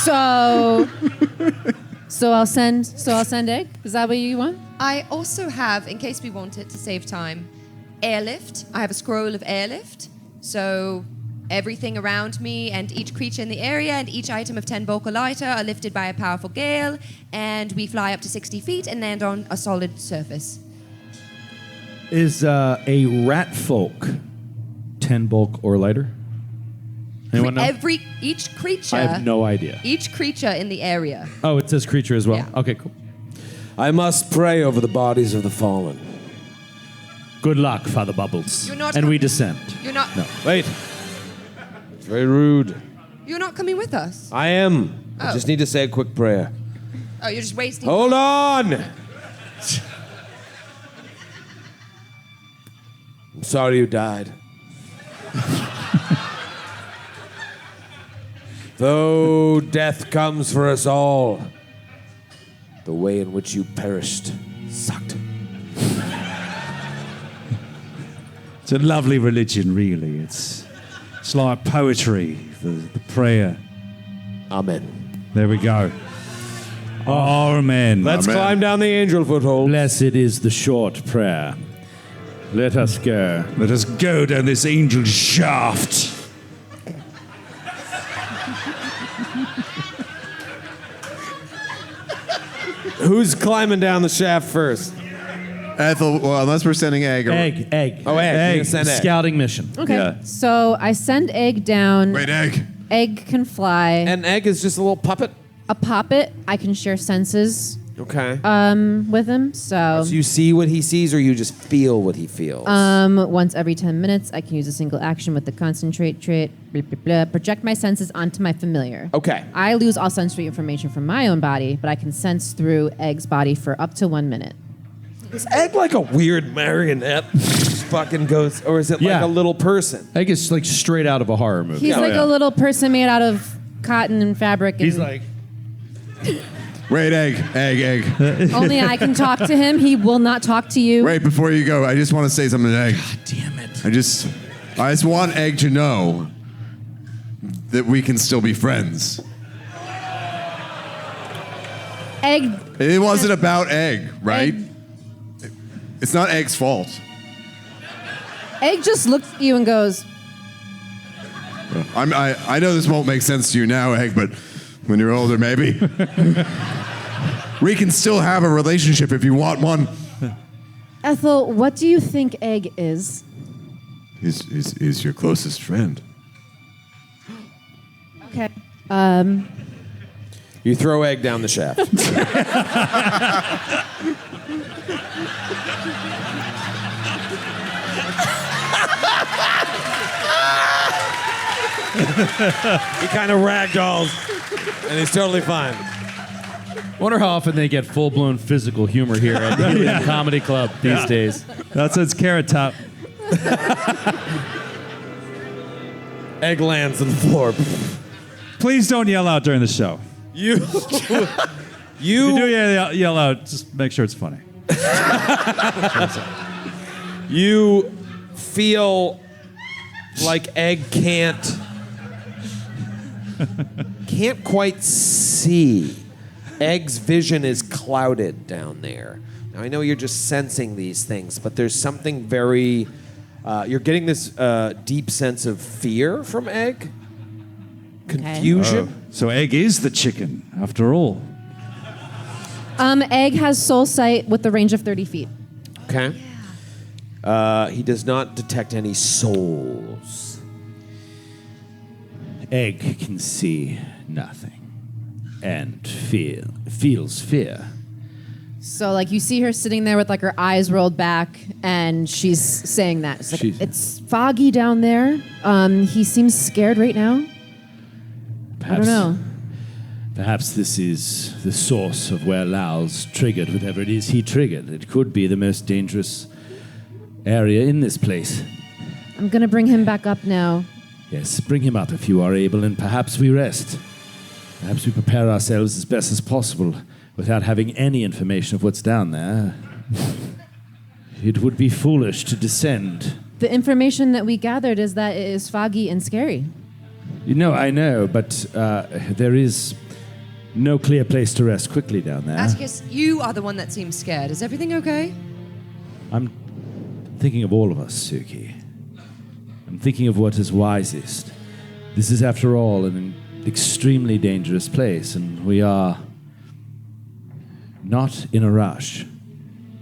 So So I'll send egg. Is that what you want? I also have, in case we want it to save time, airlift. I have a scroll of airlift. So everything around me and each creature in the area and each item of 10 bulk or lighter are lifted by a powerful gale, and we fly up to 60 feet and land on a solid surface. Is a rat folk 10 bulk or lighter? Anyone know? Each creature. I have no idea. Each creature in the area. Oh, it says creature as well. Yeah. Okay, cool. I must pray over the bodies of the fallen. Good luck, Father Bubbles. You're not and com- we descend. You're not. No. Wait. It's very rude. You're not coming with us. I am. I Oh. just need to say a quick prayer. Oh, you're just wasting. Hold on! I'm sorry you died. Though death comes for us all, the way in which you perished sucked. It's a lovely religion, really. It's like poetry, the prayer. Amen. There we go. Amen. Let's Amen. climb down the angel foothold. Blessed is the short prayer. Let us go. Let us go down this angel shaft. Who's climbing down the shaft first? Ethel, well, unless we're sending egg. Egg. Oh, egg. Egg. You're gonna send egg. Scouting mission. Okay. Yeah. So I send egg down. Wait, egg. Egg can fly. And egg is just a little puppet? a poppet, I can share senses Okay. with him. So So you see what he sees, or you just feel what he feels? once every 10 minutes, I can use a single action with the concentrate trait. Blah, blah, blah, project my senses onto my familiar. Okay. I lose all sensory information from my own body, but I can sense through Egg's body for up to 1 minute. Is Egg like a weird marionette? Fucking goes, or is it like Yeah. a little person? I guess like straight out of a horror movie. He's like a little person made out of cotton and fabric. And He's like, Wait, egg. only I can talk to him. He will not talk to you. Wait, before you go, I just want to say something to egg. damn it. I just want egg to know that we can still be friends. Egg. It wasn't about egg, right? Egg. It's not egg's fault. Egg just looks at you and goes, I know this won't make sense to you now, egg, but when you're older, maybe. We can still have a relationship if you want one. Ethel, what do you think Egg is? He's your closest friend. Okay. You throw Egg down the shaft. He kind of ragdolls, and he's totally fine. Wonder how often they get full-blown physical humor here at the Helium Comedy Club these days. That's its Carrot Top. Egg lands on the floor. Please don't yell out during the show. You, If you do yell out, just make sure it's funny. you feel like Egg can't quite see. Egg's vision is clouded down there. Now, I know you're just sensing these things, but there's something very... you're getting this deep sense of fear from Egg. Confusion. So Egg is the chicken, after all. Egg has soul sight with the range of 30 feet. Okay. He does not detect any souls. Egg can see nothing and feels fear. So, like, you see her sitting there with, like, her eyes rolled back, and she's saying that. It's, like, it's foggy down there. He seems scared right now. I don't know. Perhaps this is the source of where Lao's triggered whatever it is he triggered. It could be the most dangerous area in this place. I'm going to bring him back up now. Yes, bring him up if you are able, and perhaps we rest. Perhaps we prepare ourselves as best as possible without having any information of what's down there. It would be foolish to descend. The information that we gathered is that it is foggy and scary. You know, I know, but there is No clear place to rest quickly down there. Atticus, you are the one that seems scared. Is everything okay? I'm thinking of all of us, Suki. I'm thinking of what is wisest. This is, after all, an extremely dangerous place, and we are not in a rush.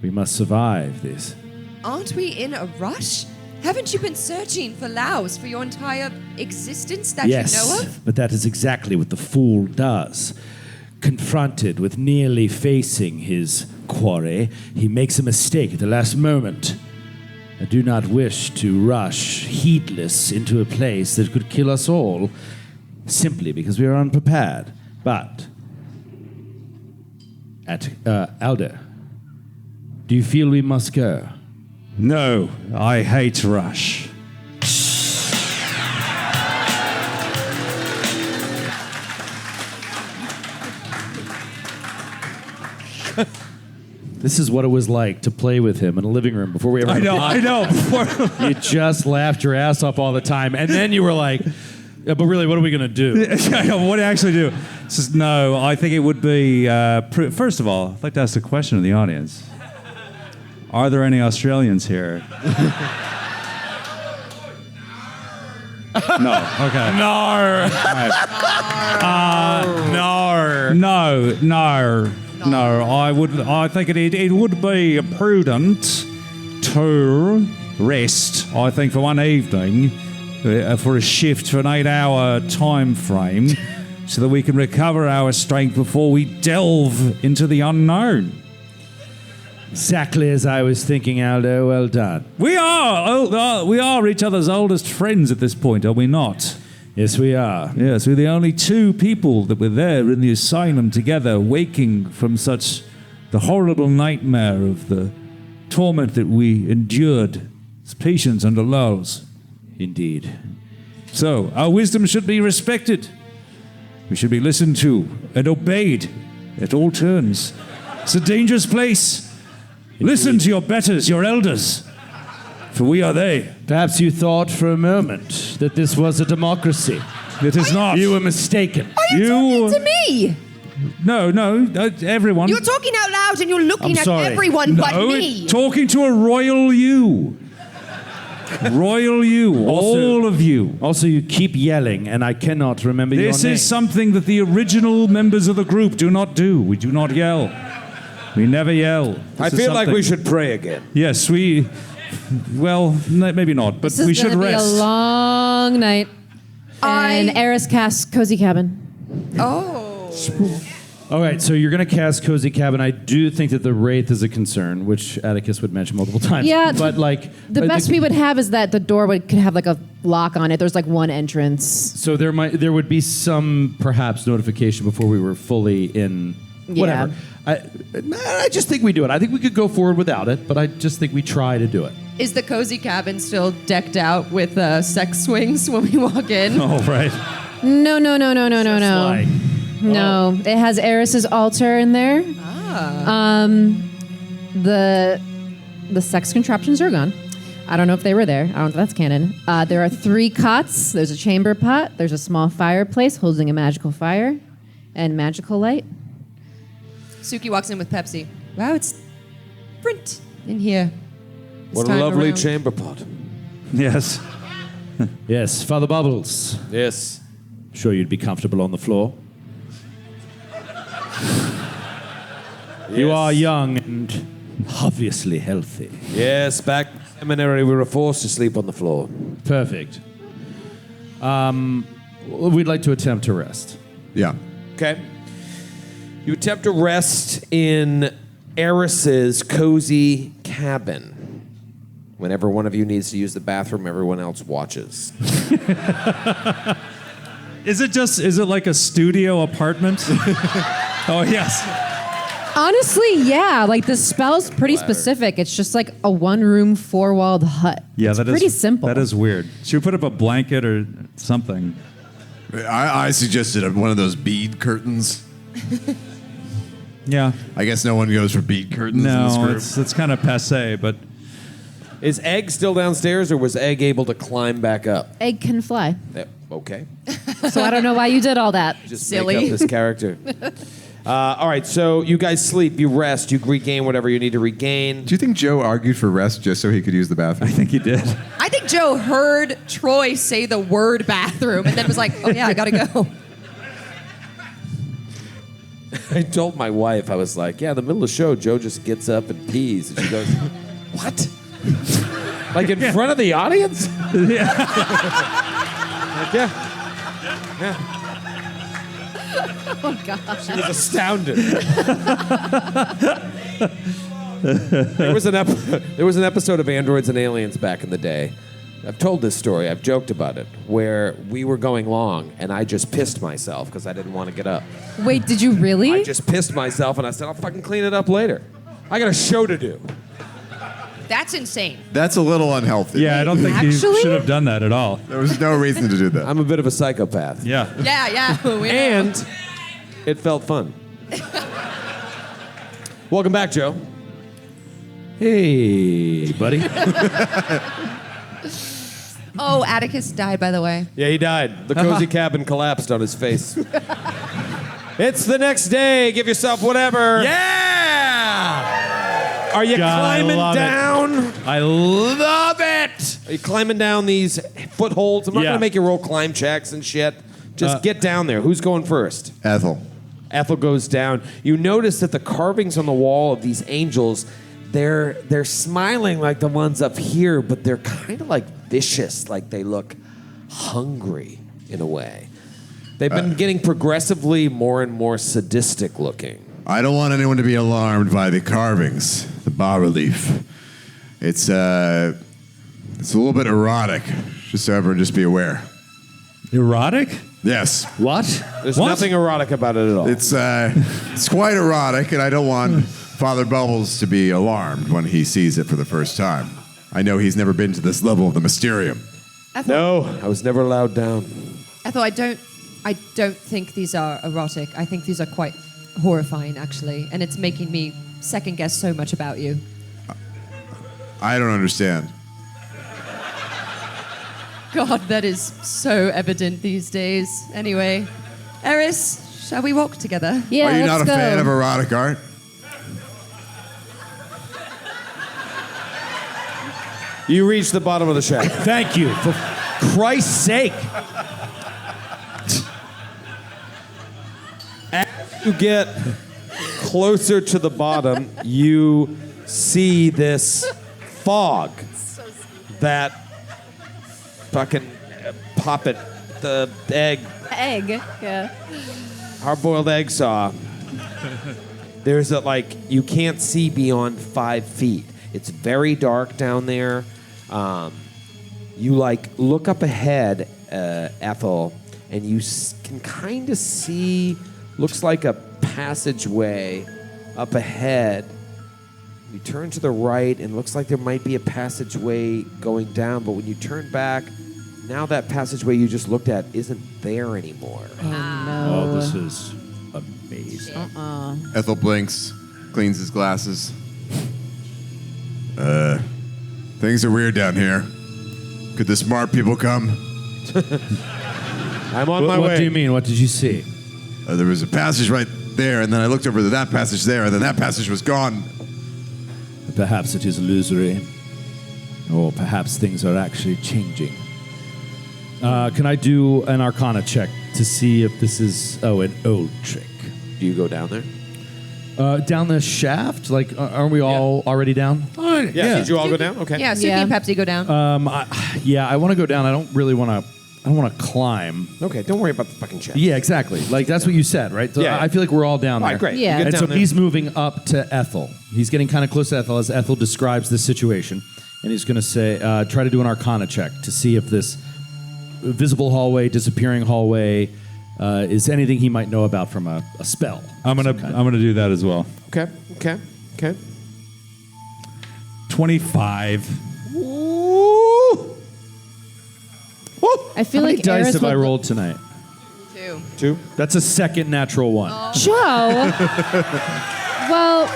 We must survive this. Aren't we in a rush? Haven't you been searching for Laos for your entire existence that you know of? But that is exactly what the fool does. Confronted with nearly facing his quarry, he makes a mistake at the last moment. I do not wish to rush heedless into a place that could kill us all simply because we are unprepared. But, Aldo, do you feel we must go? No, I hate rush. This is what it was like to play with him in a living room before we ever. I know. Before You just laughed your ass off all the time, and then you were like, yeah, "But really, what are we gonna do?" what do you actually do? Says no. I think it would be. First of all, I'd like to ask a question of the audience. Are there any Australians here? No. Okay. No. No. I think it would be prudent to rest. I think for one evening, for a shift for an 8-hour time frame, so that we can recover our strength before we delve into the unknown. Exactly as I was thinking, Aldo. Well done. We are each other's oldest friends at this point, are we not? Yes, we are. Yes, we're the only two people that were there in the asylum together, waking from the horrible nightmare of the torment that we endured as patients under Laos. Indeed. So, our wisdom should be respected. We should be listened to and obeyed at all turns. It's a dangerous place. Listen to your betters, your elders, for we are they. Perhaps you thought for a moment that this was a democracy. It is not. You were mistaken. Are you talking to me? No, everyone. You're talking out loud and you're looking I'm at sorry. everyone but me. Talking to a royal you. Royal you, all of you. Also, you keep yelling, and I cannot remember your name. This is something that the original members of the group do not do. We do not yell. We never yell. I feel like we should pray again. Yes, maybe not, but we should This is rest. gonna be a long night. And Eris casts Cozy Cabin. Oh. All right, so you're going to cast Cozy Cabin. I do think that the Wraith is a concern, which Atticus would mention multiple times. Yeah, but the best we would have is that the door could have like a lock on it. There's like one entrance. So there would be some perhaps notification before we were fully in. Whatever. I just think we do it. I think we could go forward without it, but I just think we try to do it. Is the cozy cabin still decked out with sex swings when we walk in? Oh, right. No. Like, No, it has Eris's altar in there. The sex contraptions are gone. I don't know if they were there. I don't know if that's canon. There are 3 cots. There's a chamber pot. There's a small fireplace holding a magical fire and magical light. Suki walks in with Pepsi. Wow, it's different in here. What a lovely chamber pot. Yes. yes, Father Bubbles. Yes. Sure you'd be comfortable on the floor. You are young and obviously healthy. Yes, back in seminary we were forced to sleep on the floor. Perfect. We'd like to attempt to rest. Yeah. Okay. You attempt to rest in Eris's cozy cabin. Whenever one of you needs to use the bathroom, everyone else watches. Is it like a studio apartment? Oh, yes. Honestly, yeah. Like the spell's pretty specific. It's just like a 1-room, 4-walled hut. Yeah, it's that is pretty simple. That is weird. Should we put up a blanket or something? I suggested one of those bead curtains. Yeah. I guess no one goes for bead curtains in this No, group. it's kind of passé, but Is Egg still downstairs, or was Egg able to climb back up? Egg can fly. Okay. So I don't know why you did all that. Just Silly. make up this character. All right, so you guys sleep, you rest, you regain whatever you need to regain. Do you think Joe argued for rest just so he could use the bathroom? I think he did. I think Joe heard Troy say the word bathroom and then was like, oh yeah, I gotta go. I told my wife, I was like, yeah, in the middle of the show, Joe just gets up and pees. And she goes, what? Like in front of the audience? Yeah. Like, yeah. Oh gosh. She was astounded. There was an episode of Androids and Aliens back in the day. I've told this story. I've joked about it, where we were going long, and I just pissed myself because I didn't want to get up. Wait, did you really? I just pissed myself, and I said, I'll fucking clean it up later. I got a show to do. That's insane. That's a little unhealthy. Yeah, I don't think you Actually? should have done that at all. There was no reason to do that. I'm a bit of a psychopath. Yeah. Yeah. We know. And it felt fun. Welcome back, Joe. Hey, buddy. Oh, Atticus died, by the way. Yeah, he died. The cozy cabin collapsed on his face. It's the next day. Give yourself whatever. Yeah! Are you God, I climbing love it. down? I love it! Are you climbing down these footholds? I'm not Yeah. going to make you roll climb checks and shit. Just get down there. Who's going first? Ethel. Ethel goes down. You notice that the carvings on the wall of these angels, they're smiling like the ones up here, but they're kind of like vicious, like they look hungry in a way. They've been getting progressively more and more sadistic looking. I don't want anyone to be alarmed by the carvings, the bas relief. It's a little bit erotic, just so everyone just be aware. Erotic? Yes, What? There's What? nothing erotic about it at all. it's quite erotic, and I don't want Father Bubbles to be alarmed when he sees it for the first time. I know he's never been to this level of the Mysterium. No, I was never allowed down. Ethel, I don't think these are erotic. I think these are quite horrifying, actually, and it's making me second guess so much about you. I don't understand. God, that is so evident these days. Anyway, Eris, shall we walk together? Yeah, Are you let's not a go. fan of erotic art? You reach the bottom of the shaft. Thank you. For Christ's sake. As you get closer to the bottom, you see this fog that fucking Poppet, the egg, Egg. Yeah. hard-boiled egg saw. There's you can't see beyond 5 feet. It's very dark down there. You look up ahead, Ethel, and you can kind of see, looks like a passageway up ahead. You turn to the right, and it looks like there might be a passageway going down, but when you turn back, now that passageway you just looked at isn't there anymore. Oh, this is amazing. Ethel blinks, cleans his glasses. Things are weird down here. Could the smart people come? I'm on my way. What do you mean? What did you see? There was a passage right there, and then I looked over to that passage there, and then that passage was gone. Perhaps it is illusory. Or perhaps things are actually changing. Can I do an Arcana check to see if this is, an old trick? Do you go down there? Down the shaft? Aren't we all already down? Yeah. Did you all go down? Okay. Yeah, Suki Yeah. and Pepsi go down. I want to go down. I don't want to climb. Okay, don't worry about the fucking chest. Yeah, exactly. That's what you said, right? So Yeah. I feel like we're all down All there. right, great. Yeah. You get And down so there. he's moving up to Ethel. He's getting kind of close to Ethel as Ethel describes this situation. And he's going to say, try to do an Arcana check to see if this visible hallway, disappearing hallway, is anything he might know about from a spell. I'm gonna do that as well. Okay. 25. I feel How many like dice Eris have I would- rolled tonight? 2. 2. That's a second natural one. Joe. Well,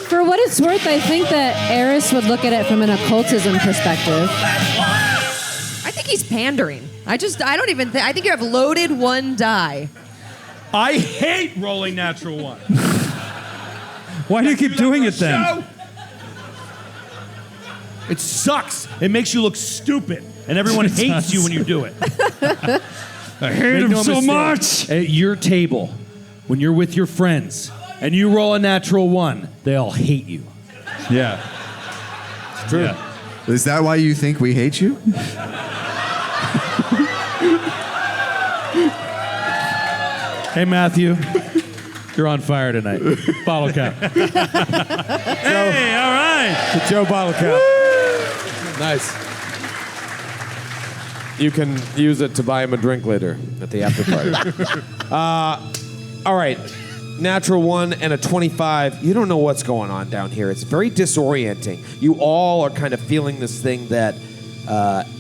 for what it's worth, I think that Eris would look at it from an occultism perspective. I think he's pandering. I don't even think. I think you have loaded one die. I hate rolling natural one. Why do you keep doing it then? Show. It sucks. It makes you look stupid, and everyone hates you when you do it. I hate him so much. At your table, when you're with your friends, and you roll a natural one, they all hate you. Yeah. It's true. Yeah. Is that why you think we hate you? Hey, Matthew, you're on fire tonight. Bottle cap. Hey, all right. The Joe bottle cap. Nice. You can use it to buy him a drink later at the after party. All right. Natural 1 and a 25. You don't know what's going on down here. It's very disorienting. You all are kind of feeling this thing that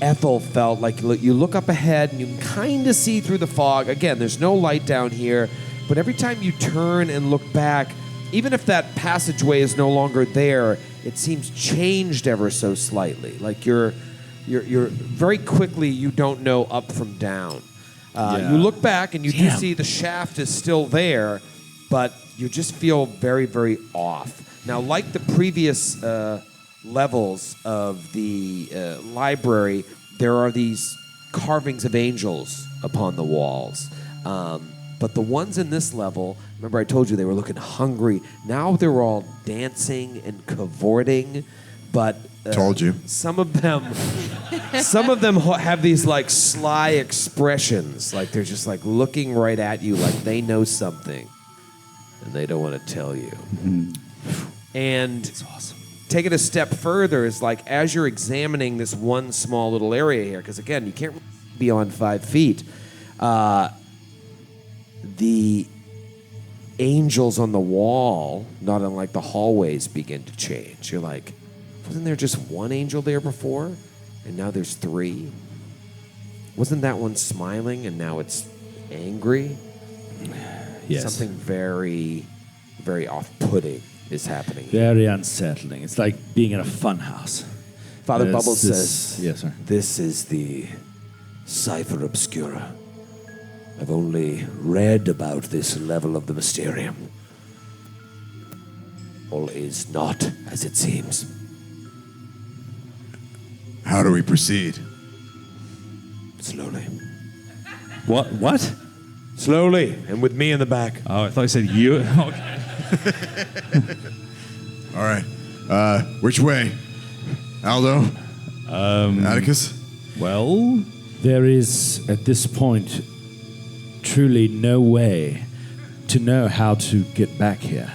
Ethel felt. Like you look up ahead and you can kind of see through the fog. Again, there's no light down here. But every time you turn and look back, even if that passageway is no longer there, it seems changed ever so slightly. Like you're very quickly, you don't know up from down. You look back and you do see the shaft is still there, but you just feel very, very off. Now, like the previous levels of the library, there are these carvings of angels upon the walls. But the ones in this level, remember I told you they were looking hungry. Now they're all dancing and cavorting, but Told you. Some of them have these like sly expressions, like they're just like looking right at you, like they know something, and they don't want to tell you. Mm-hmm. And it's awesome. Take it a step further is like as you're examining this one small little area here, because again you can't be on 5 feet. The angels on the wall, not unlike the hallways, begin to change. You're like, wasn't there just one angel there before? And now there's 3? Wasn't that one smiling and now it's angry? Yes. Something very, very off-putting is happening. Very unsettling. It's like being in a fun house. Father Bubbles says, yes, sir. This is the Cipher Obscura. I've only read about this level of the Mysterium. All is not as it seems. How do we proceed? Slowly. What? Slowly, and with me in the back. Oh, I thought you said you. Okay. All right. Which way? Aldo? Atticus? Well, there is, at this point, truly no way to know how to get back here.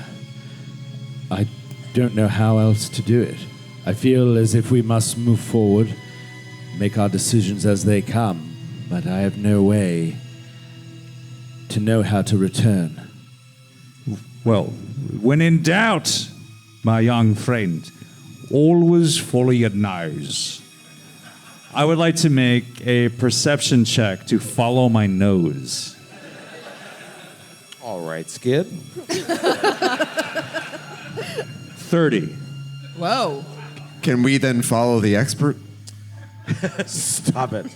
I don't know how else to do it. I feel as if we must move forward, make our decisions as they come, but I have no way to know how to return. Well, when in doubt, my young friend, always follow your nose. I would like to make a perception check to follow my nose. All right, Skid. 30. Whoa. Can we then follow the expert? Stop it.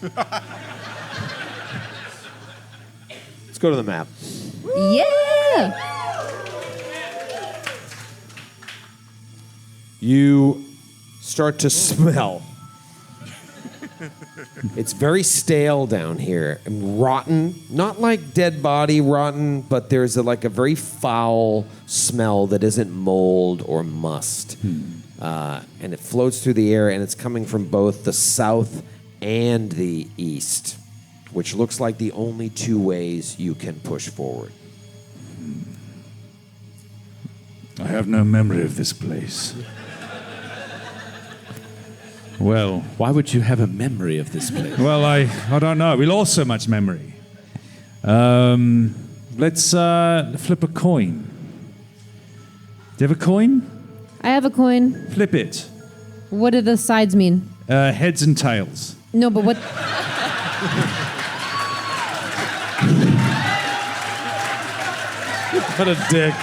Let's go to the map. Yeah! You start to smell. It's very stale down here and rotten. Not like dead body rotten, but there's a very foul smell that isn't mold or must. And it floats through the air, and it's coming from both the south and the east, which looks like the only 2 ways you can push forward. I have no memory of this place. Well, Why would you have a memory of this place? well, I don't know. We lost so much memory. Let's flip a coin. Do you have a coin? I have a coin. Flip it. What do the sides mean? Heads and tails. No, but what? What a dick.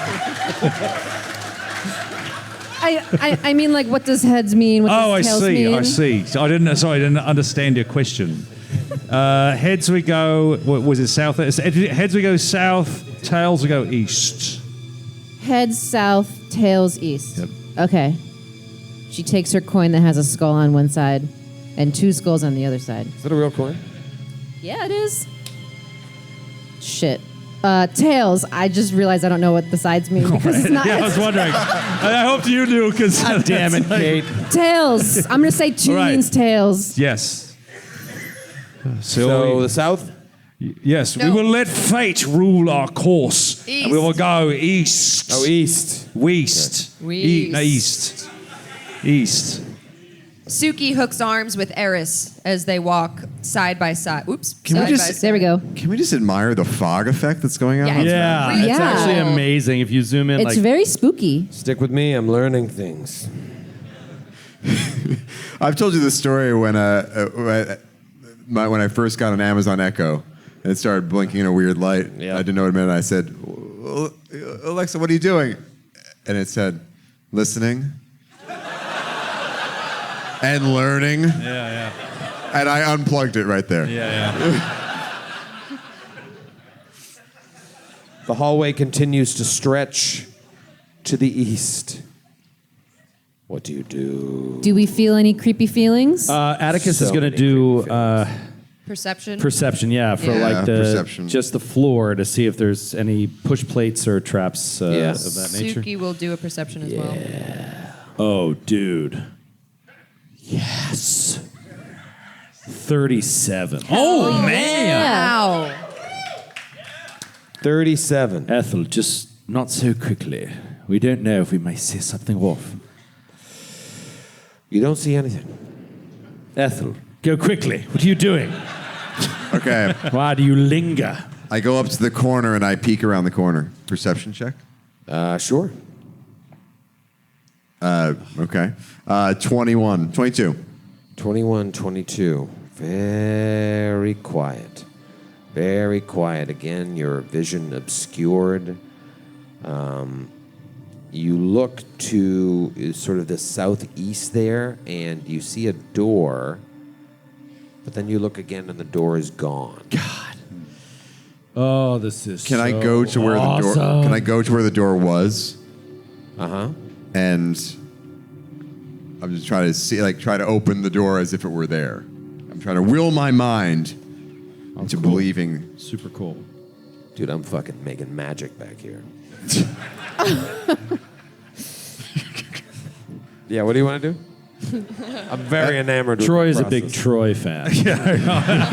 I mean, like, what does heads mean? What does tails mean? I see. So I didn't understand your question. Heads we go. What was it? South. Heads we go south. Tails we go east. Heads south, tails east. Yep. Okay. She takes her coin that has a skull on one side and 2 skulls on the other side. Is that a real coin? Yeah, it is. Shit. Tails. I just realized I don't know what the sides mean because it's not. Yeah, I was wondering. I hoped you knew because. Damn it, Kate. Tails. I'm gonna say 2 Right. means tails. Yes. So the south? Yes, we No. will let fate rule our course. East. And we will go east. Oh, east. West. West. East. Suki hooks arms with Eris as they walk side by side. Oops. Can we side just- by side. There we go. Can we just admire the fog effect that's going on? Yeah, it's Yeah, really it's Yeah. actually amazing if you zoom in. It's very spooky. Stick with me. I'm learning things. I've told you the story when I first got an Amazon Echo and it started blinking in a weird light. Yeah. I didn't know what it meant. I said, Alexa, what are you doing? And it said, listening and learning. Yeah. And I unplugged it right there. Yeah. The hallway continues to stretch to the east. What do you do? Do we feel any creepy feelings? Atticus So is going to many do Perception. perception, yeah, for Yeah. like the Perception. just the floor to see if there's any push plates or traps of that nature. Suki will do a perception as well. Oh, dude. Yes. 37. Oh, man. Wow. 37. Ethel, just not so quickly. We don't know if we may see something off. You don't see anything. Ethel, go quickly. What are you doing? Okay. Why do you linger? I go up to the corner and I peek around the corner. Perception check? Sure. Okay. 21. 22. 21, 22. Very quiet. Very quiet. Again, your vision obscured. You look to sort of the southeast there, and you see a door, but then you look again, and the door is gone. God. Oh, this is Can I go to where the door? Can I go to where the door was? Uh-huh. And I'm just trying to see, try to open the door as if it were there. I'm trying to will my mind into believing. Super cool. Dude, I'm fucking making magic back here. Yeah, what do you want to do? I'm very enamored with Troy the is a big process. Troy fan.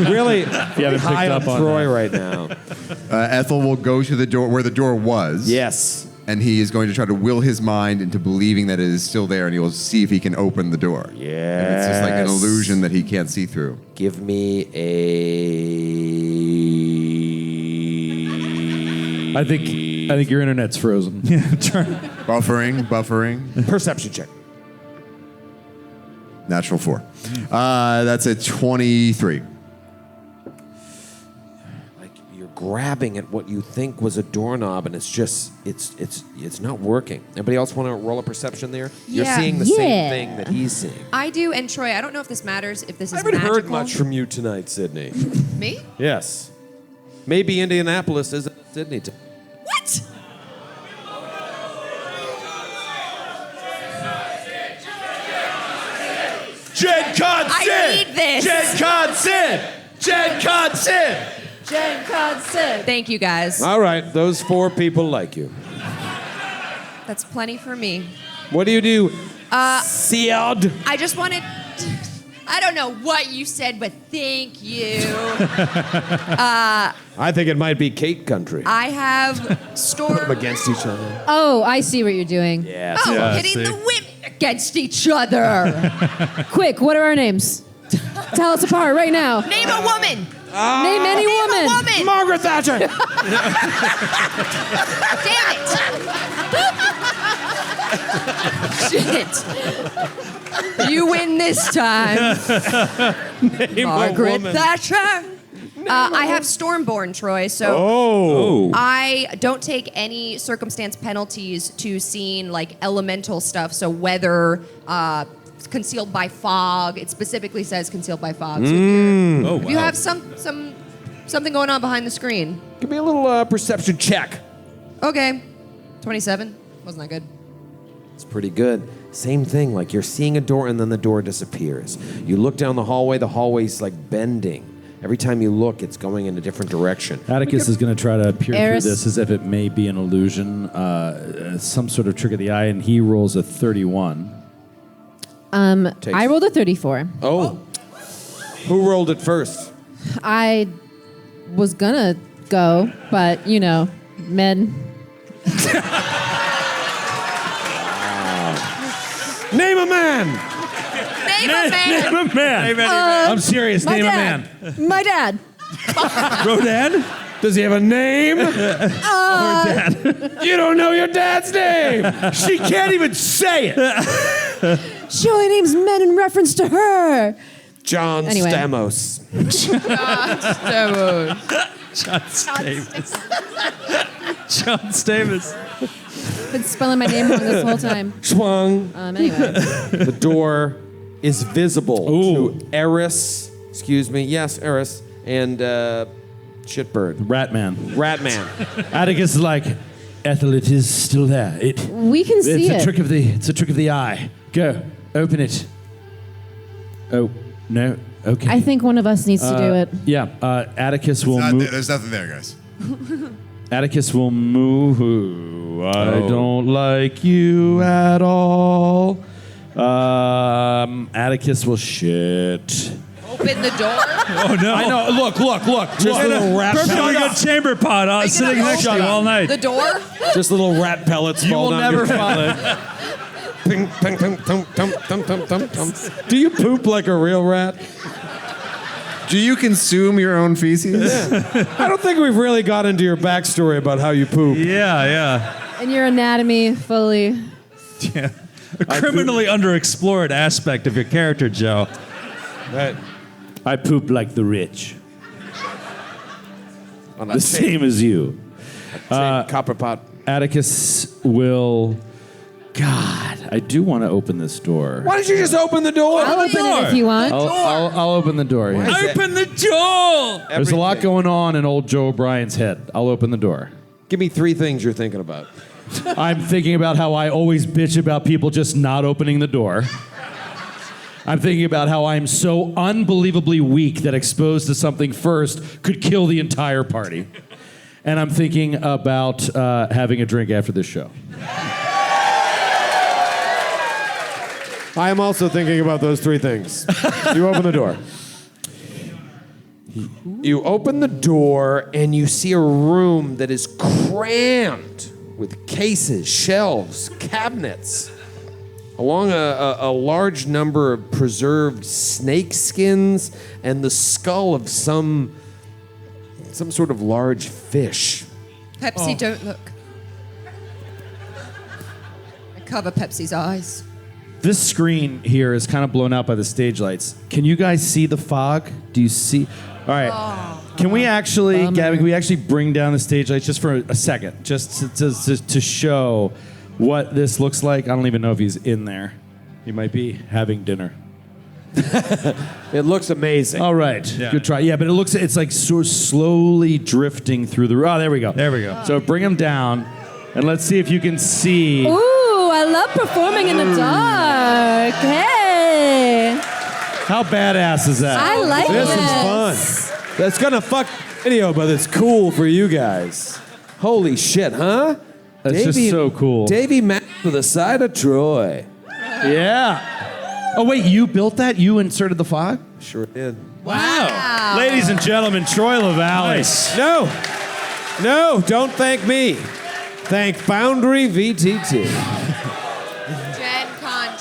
Really haven't high picked on up on Troy that. right now. Ethel will go to the door where the door was. Yes. And he is going to try to will his mind into believing that it is still there, and he will see if he can open the door. And it's just like an Yes. illusion that he can't see through. Give me a I think your internet's frozen. Buffering. perception check. Natural 4. That's a 23. Like you're grabbing at what you think was a doorknob, and it's just it's not working. Anybody else want to roll a perception there? You're Yeah. seeing the Yeah. same thing that he's seeing. I do, and Troy, I don't know if this matters, if this is I haven't magical. heard much from you tonight, Sydney. Me? Yes. Maybe Indianapolis isn't Sydney. What? Gen Con I need this. Gen Con Sid! Gen Con Sid! Jen Codson. Thank you, guys. All right, those 4 people like you. That's plenty for me. What do you do? Sid? I just wanted... I don't know what you said, but thank you. I think it might be Kate country. I have Them Storm... against each other. Oh, I see what you're doing. Yes. Oh, Yeah, hitting see. the whip against each other. Quick, what are our names? Tell us apart right now. Name a woman. Name any Name woman. a woman. Margaret Thatcher! Damn it. Shit. You win this time. Name a Margaret woman. Thatcher. I have Stormborn, Troy, so Oh. I don't take any circumstance penalties to seeing like elemental stuff. So weather, concealed by fog. It specifically says concealed by fog. So if you have something going on behind the screen. Give me a little perception check. Okay, 27. Wasn't that good? It's pretty good. Same thing, like you're seeing a door and then the door disappears. You look down the hallway's like bending. Every time you look, it's going in a different direction. Atticus is going to try to peer Eris- through this as if it may be an illusion, some sort of trick of the eye, and he rolls a 31. I rolled a 34. Oh. Who rolled it first? I was gonna go, but men. Name a man! Name a man! Man. I'm serious. My Name dad. a man. My dad. Rodan? Does he have a name? You don't know your dad's name! She can't even say it. She only names men in reference to her. John Anyway. Stamos. John Stamos. John Stamos. Been spelling my name wrong this whole time. Schwung. Anyway, The door is visible Ooh. to Eris. Excuse me. Yes, Eris. And Shitbird. Ratman. Ratman. Atticus is like, Ethel, it is still there. we can see It's it. a trick of the eye. Go, open it. Oh, no. Okay. I think one of us needs to do it. Yeah, Atticus will move. There's nothing there, guys. Atticus will move. I don't like you at all. Atticus will shit. Open the door. Oh, no. I know. Look. Just a little rat Perfectly pellet. good chamber pot sitting gonna next to you all night. The door. Just little rat pellets You fall will down never your find. Ping, ping, ping, tum, tum, tum, tum, tum, tum. Do you poop like a real rat? Do you consume your own feces? I don't think we've really got into your backstory about how you poop. Yeah. And your anatomy fully. A criminally underexplored aspect of your character, Joe. Right. I poop like the rich. On The same as you. copper pot. Atticus will. God, I do want to open this door. Why don't you just open the door? I'll open it if you want. I'll open the door. Yeah. Open the door! There's a lot going on in old Joe O'Brien's head. I'll open the door. Give me 3 things you're thinking about. I'm thinking about how I always bitch about people just not opening the door. I'm thinking about how I'm so unbelievably weak that exposed to something first could kill the entire party. And I'm thinking about having a drink after this show. I am also thinking about those 3 things. You open the door. You open the door and you see a room that is crammed with cases, shelves, cabinets, along a large number of preserved snake skins and the skull of some sort of large fish. Pepsi, don't look. I cover Pepsi's eyes. This screen here is kind of blown out by the stage lights. Can you guys see the fog? Do you see? All right. Can we actually, Gavin, can we actually bring down the stage lights just for a second? Just to show what this looks like. I don't even know if he's in there. He might be having dinner. It looks amazing. All right. Good try. Yeah, but it's like sort of slowly drifting through the... Oh, there we go. There we go. So bring him down, and let's see if you can see... Ooh, I love performing in the dark. Hey. How badass is that? I like This this. is fun. That's gonna fuck video, but it's cool for you guys. Holy shit, huh? That's just so cool. Davey Mack with a side of Troy. Yeah. Oh, wait, you built that? You inserted the fog? Sure did. Wow. Ladies and gentlemen, Troy Lavallee. Nice. No, don't thank me. Thank Foundry VTT. Gen Con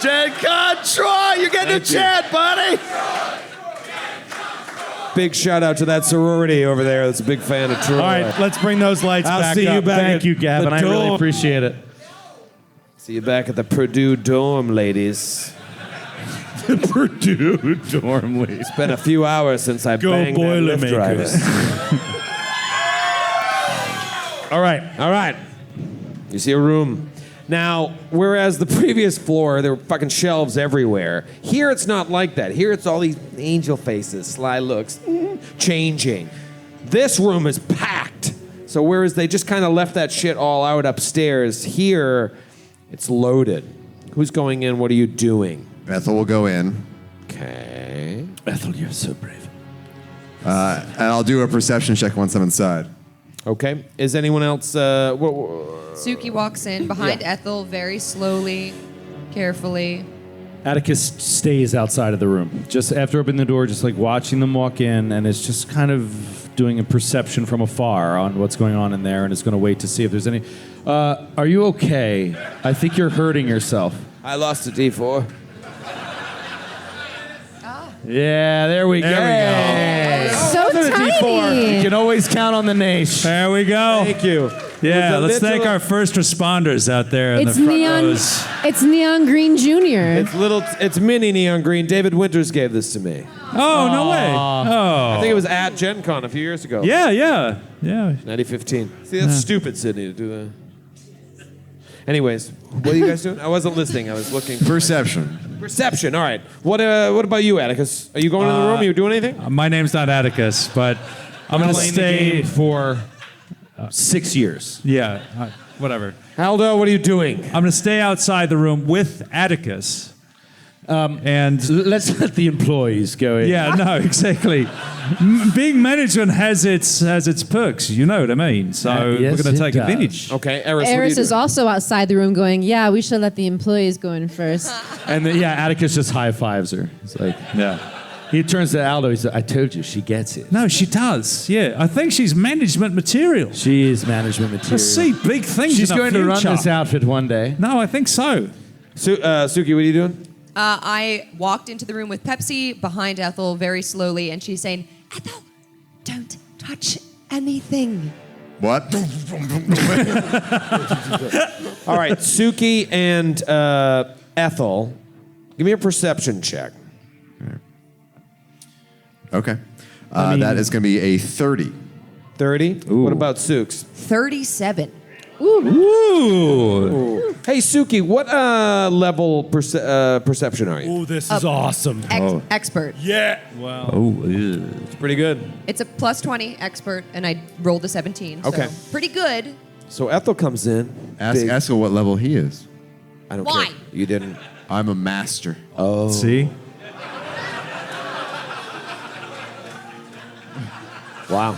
Gen Con Troy, you're getting a chat, buddy. Big shout out to that sorority over there that's a big fan of Troy. All right, let's bring those lights I'll back see up. you back Thank at you, Gavin. the I really dorm. appreciate it. See you back at the Purdue dorm, ladies. Purdue dorm lease. It's been a few hours since I Go banged that Lyft driver. Boilermakers. All right. You see a room. Now, whereas the previous floor, there were fucking shelves everywhere. Here, it's not like that. Here, it's all these angel faces, sly looks, changing. This room is packed. So whereas they just kind of left that shit all out upstairs, here, it's loaded. Who's going in? What are you doing? Ethel will go in, Okay. Ethel, you're so brave. and I'll do a perception check once I'm inside. Okay. Is anyone else? Suki walks in behind Ethel very slowly, carefully. Atticus stays outside of the room. Just after opening the door, just like watching them walk in, and is just kind of doing a perception from afar on what's going on in there, and is going to wait to see if there's any. Are you okay? I think you're hurting yourself. I lost a D4. Yeah, there we go. So tiny. You can always count on the Naish. There we go. Thank you. Yeah, It was a let's thank little- our first responders out there in It's the front neon. rows. It's neon green junior. It's mini neon green. David Winters gave this to me. Oh, no way. I Oh. think it was at Gen Con a few years ago. Yeah. 2015. See, that's stupid, Sydney, to do that. Anyways, what are you guys doing? I wasn't listening. I was looking. Perception. Perception. All right. What about you, Atticus? Are you going in the room? Are you doing anything? My name's not Atticus, but I'm going to Playing the stay. game for 6 years. Yeah, whatever. Aldo, what are you doing? I'm going to stay outside the room with Atticus. And Let's let the employees go in. yeah, no, exactly. Being management has its perks. You know what I mean. So Yes, we're going it to take does. advantage. Okay, Eris, what are you Eris is doing? also outside the room going, yeah, we should let the employees go in first. And then, Atticus just high fives her. It's like, Yeah. he turns to Aldo. He says, "I told you, she gets it. No, she does. Yeah, I think she's management material. She is management material. I see big things. She's in the going to run future. this outfit one day." No, I think so. Suki, what are you doing? I walked into the room with Pepsi behind Ethel very slowly, and she's saying, Ethel, don't touch anything. What? All right, Suki and Ethel, give me a perception check. Okay. That is going to be a 30. 30? What about Sukes? 37. Ooh. Hey, Suki, what level perception are you? Oh, this is awesome. Expert. It's pretty good. It's a plus 20 expert, and I rolled a 17. Okay. So pretty good. So Ethel comes in. Ask big- Ethel what level he is. I don't Why? care. You didn't. I'm a master. See? Wow.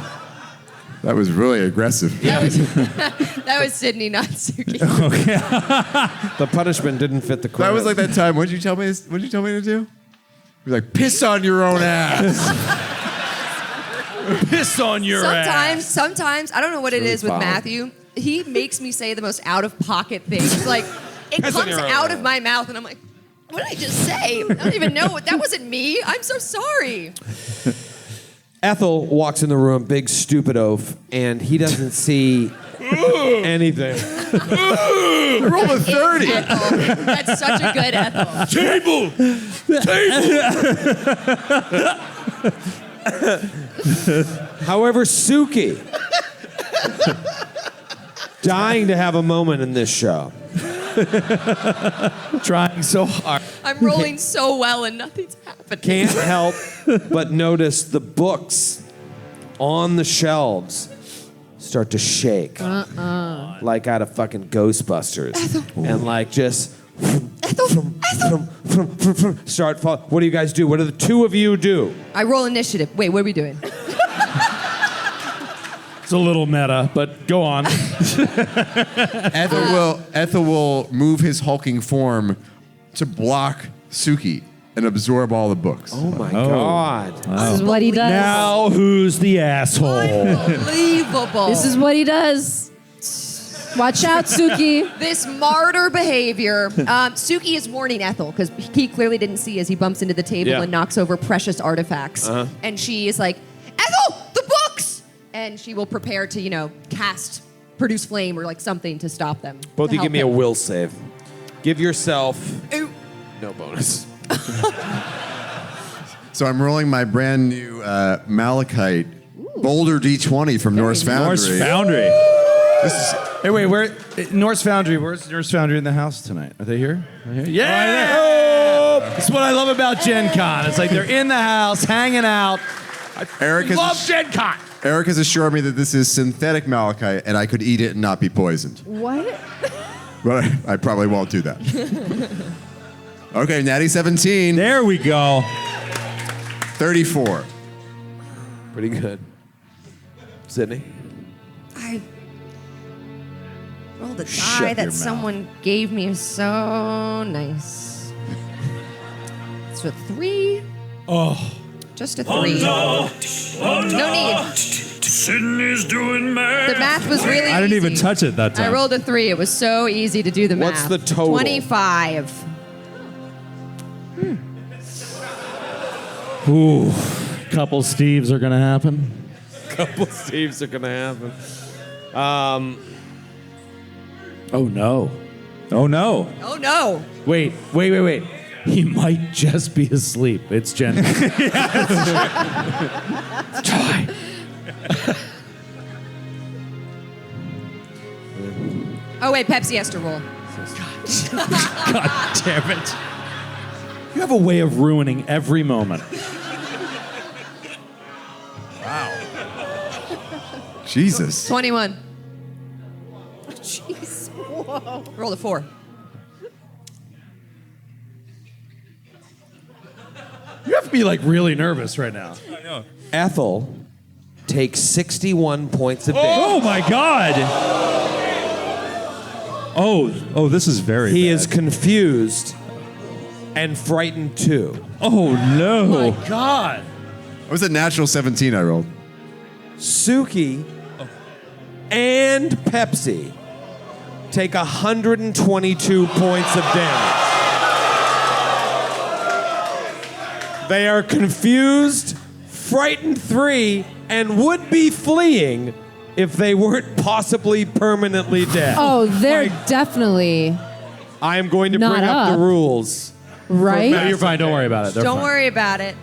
That was really aggressive. That was Sydney, not Suki. The punishment didn't fit the crowd. That was like that time. What did you tell me? What did you tell me to do? You were like, piss on your own ass. Piss on your Sometimes, I don't know what it is with foul. Matthew. He makes me say the most out-of-pocket things. Like, it Piss on comes your own out ass. of my mouth, and I'm like, what did I just say? I don't even know. That wasn't me. I'm so sorry. Ethel walks in the room, big stupid oaf, and he doesn't see anything. I rolled a 30. Ethel. That's such a good Ethel. However, Suki, dying to have a moment in this show. Trying so hard. I'm rolling so well, and nothing's happening. Can't help but notice the books on the shelves start to shake. Like out of fucking Ghostbusters. And like just start falling. What do you guys do? What do the two of you do? I roll initiative. Wait, what are we doing? It's a little meta, but go on. Ethel will move his hulking form to block Suki and absorb all the books. Oh my God. This is what he does. Now who's the asshole? Unbelievable. This is what he does. Watch out, Suki. This martyr behavior. Suki is warning Ethel because he clearly didn't see as he bumps into the table Yeah. and knocks over precious artifacts. And she is like, Ethel, the books! And she will prepare to, produce flame or like something to stop them. Both to you give help me a him. will save. Give yourself Ooh. no bonus. So I'm rolling my brand new Malachite Boulder D20 from Norse Foundry. Norse Foundry. Hey, wait, where? Norse Foundry. Where's Norse Foundry in the house tonight? Are they here? Yeah! That's what I love about Gen Con. It's like they're in the house, hanging out. Eric Love Gen Con. Eric has assured me that this is synthetic malachite and I could eat it and not be poisoned. What? But I probably won't do that. Okay, natty 17. There we go. 34. Pretty good. Sydney? I rolled a Shut die your that mouth. someone gave me so nice. It's a 3. Oh. Just a 3. No need. Sydney's doing math. The math was really I didn't even easy. touch it that time. I rolled a 3. It was so easy to do the math. What's the total? 25. Ooh. Couple Steves are gonna happen. Couple Steves are gonna happen. Oh no. Oh no. Oh no. Wait. He might just be asleep. It's Jen. Try. Oh wait, Pepsi has to roll. God damn it. You have a way of ruining every moment. Jesus. 21. Jeez. Whoa. Roll a 4. You have to be like really nervous right now. Ethel takes 61 points of damage. Oh my God. Oh, this is very He bad. is confused and frightened too. Oh no. Oh my God. It was a natural 17 I rolled. Suki and Pepsi take 122 points of damage. They are confused, frightened 3, and would be fleeing if they weren't possibly permanently dead. Oh, they're definitely I am going to Not bring up the up. rules. right. No, you're fine. Don't worry about it. They're Don't fine. worry about it.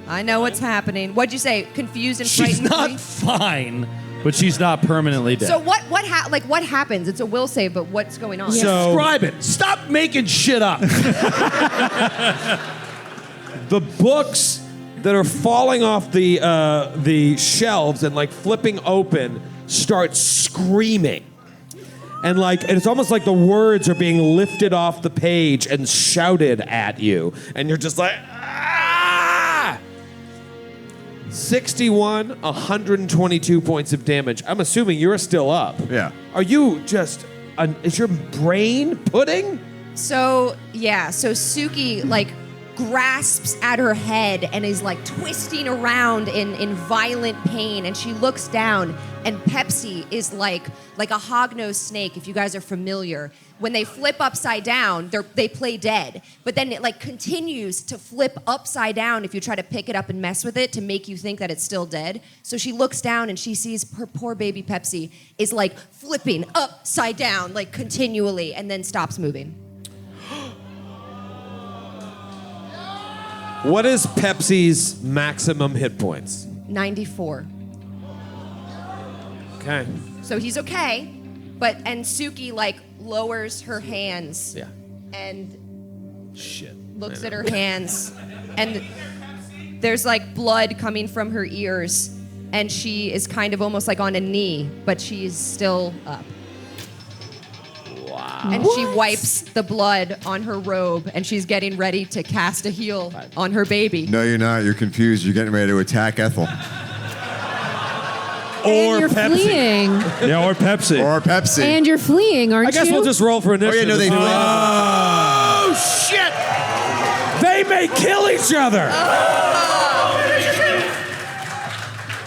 I know what's happening. What'd you say? Confused and She's frightened? not 3? fine, but she's not permanently dead. So what what happens? It's a will save, but what's going on? So Describe it. Stop making shit up. the books that are falling off the shelves and like flipping open start screaming. And like it's almost like the words are being lifted off the page and shouted at you. And you're just like, ah! 61, 122 points of damage. I'm assuming you're still up. Yeah. Are you just, is your brain pudding? So Suki like grasps at her head and is like twisting around in violent pain, and she looks down, and Pepsi is like a hognose snake, if you guys are familiar. When they flip upside down, they play dead, but then it like continues to flip upside down if you try to pick it up and mess with it to make you think that it's still dead. So she looks down and she sees her poor baby Pepsi is like flipping upside down like continually, and then stops moving. What is Pepsi's maximum hit points? 94. Okay. So he's okay, and Suki like lowers her hands Yeah. and Shit. looks at her hands, and there's like blood coming from her ears, and she is kind of almost like on a knee, but she's still up. Wow. And she wipes the blood on her robe, and she's getting ready to cast a heal on her baby. No, you're not. You're confused. You're getting ready to attack Ethel. And you're fleeing. Yeah, or Pepsi. Or Pepsi. And you're fleeing, aren't I guess you? we'll just roll for initiative. no, they do. Oh, shit! They may kill each other!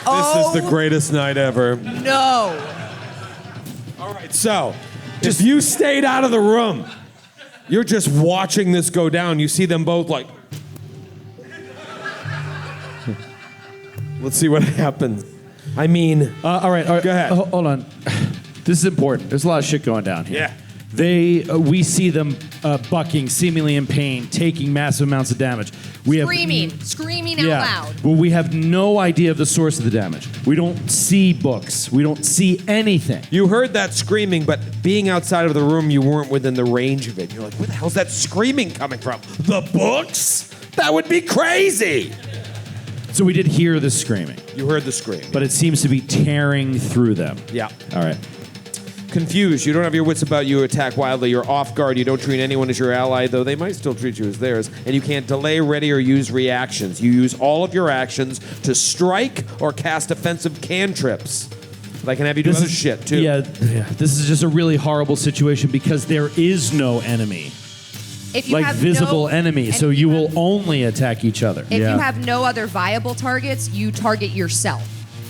This is the greatest night ever. No. All right, so if you stayed out of the room, you're just watching this go down. You see them both like... Let's see what happens. I mean... All right. Go ahead. Hold on. This is important. There's a lot of shit going down here. Yeah. We see them bucking, seemingly in pain, taking massive amounts of damage. Screaming out loud. Well, we have no idea of the source of the damage. We don't see books. We don't see anything. You heard that screaming, but being outside of the room, you weren't within the range of it. You're like, where the hell's that screaming coming from? The books? That would be crazy. So we did hear the screaming. You heard the scream. But it seems to be tearing through them. Yeah. All right. Confused. You don't have your wits about you. Attack wildly. You're off guard. You don't treat anyone as your ally, though they might still treat you as theirs. And you can't delay, ready, or use reactions. You use all of your actions to strike or cast offensive cantrips. But I can have you do other shit, too. Yeah. This is just a really horrible situation because there is no enemy. If you Like have visible no, enemy, and so you will only attack each other. If you have no other viable targets, you target yourself.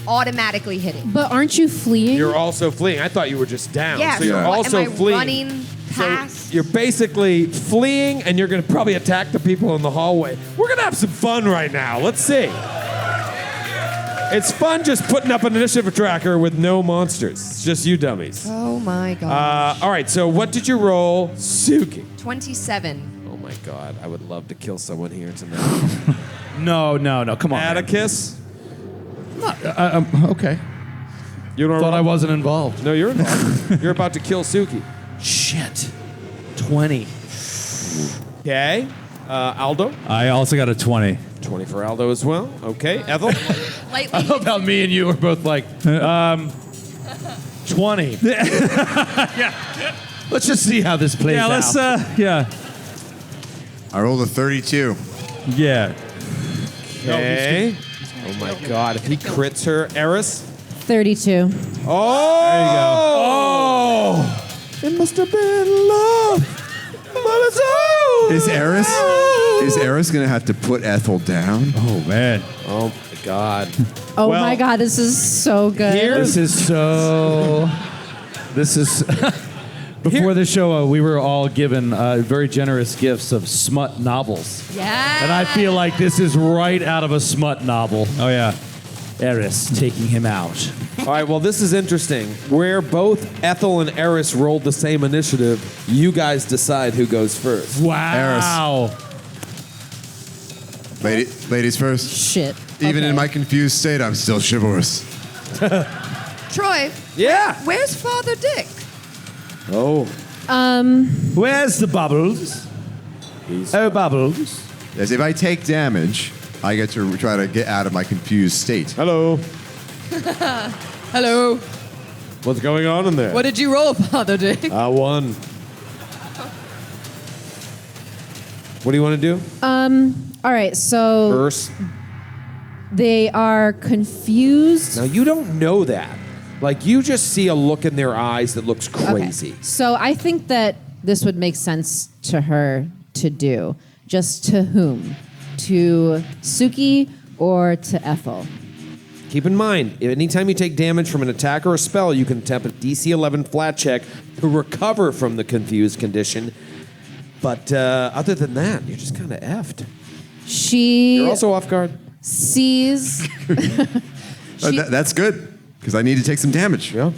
Automatically hitting. But aren't you fleeing? You're also fleeing. I thought you were just down. Yeah, So you're what, also am I fleeing. running past? So you're basically fleeing, and you're going to probably attack the people in the hallway. We're going to have some fun right now. Let's see. It's fun just putting up an initiative tracker with no monsters. It's just you dummies. Oh my god. All right, so what did you roll, Suki? 27. Oh my god, I would love to kill someone here tonight. No, come on. Atticus? Okay. You don't Thought I wasn't involved. No, you're involved. You're about to kill Suki. Shit. 20. Okay. Aldo? I also got a 20. 20 for Aldo as well. Okay. Ethel? Lightly. How about me and you are both like, 20. Let's just see how this plays out. I rolled a 32. Yeah. Okay. Oh my god, if he crits her, Eris? 32. Oh! There you go. Oh! It must have been love, but it's over. Is Eris gonna have to put Ethel down? Oh, man. Oh my god. Oh Well, my god, this is so good. This is before the show, we were all given very generous gifts of smut novels. Yeah. And I feel like this is right out of a smut novel. Oh, yeah. Eris taking him out. All right, well, this is interesting. Where both Ethel and Eris rolled the same initiative, you guys decide who goes first. Wow. Ladies first. Shit. Even Okay. in my confused state, I'm still chivalrous. Troy, Yeah. where's Father Dick? Oh. Where's the bubbles? Oh, bubbles. Yes, if I take damage, I get to try to get out of my confused state. Hello. Hello. What's going on in there? What did you roll, Father Dick? I won. What do you want to do? All right, so Verse. they are confused. Now, you don't know that. Like, you just see a look in their eyes that looks crazy. Okay. So I think that this would make sense to her to do. Just to whom? To Suki or to Ethel? Keep in mind, anytime you take damage from an attack or a spell, you can attempt a DC 11 flat check to recover from the confused condition. But other than that, you're just kind of effed. She You're also off guard. sees. That's good, because I need to take some damage. Yeah.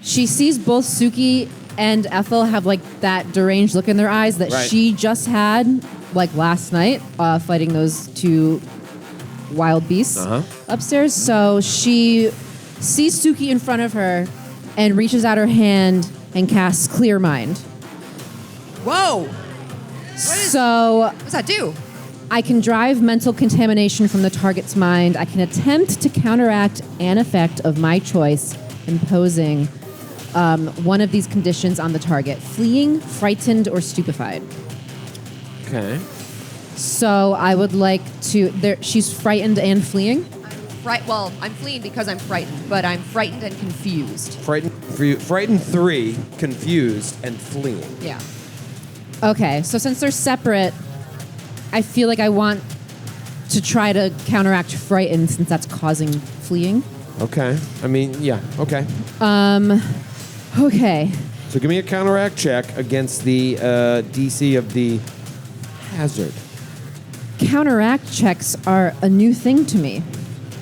She sees both Suki and Ethel have like that deranged look in their eyes that Right. she just had like last night fighting those two wild beasts upstairs. So she sees Suki in front of her and reaches out her hand and casts Clear Mind. Whoa. So What does that do? I can drive mental contamination from the target's mind. I can attempt to counteract an effect of my choice, imposing one of these conditions on the target: fleeing, frightened, or stupefied. Okay. So I would like to. She's frightened and fleeing. Well, I'm fleeing because I'm frightened, but I'm frightened and confused. Frightened 3, confused, and fleeing. Yeah. Okay, so since they're separate, I feel like I want to try to counteract frightened since that's causing fleeing. Okay. I mean, yeah. Okay. Okay. So give me a counteract check against the DC of the hazard. Counteract checks are a new thing to me.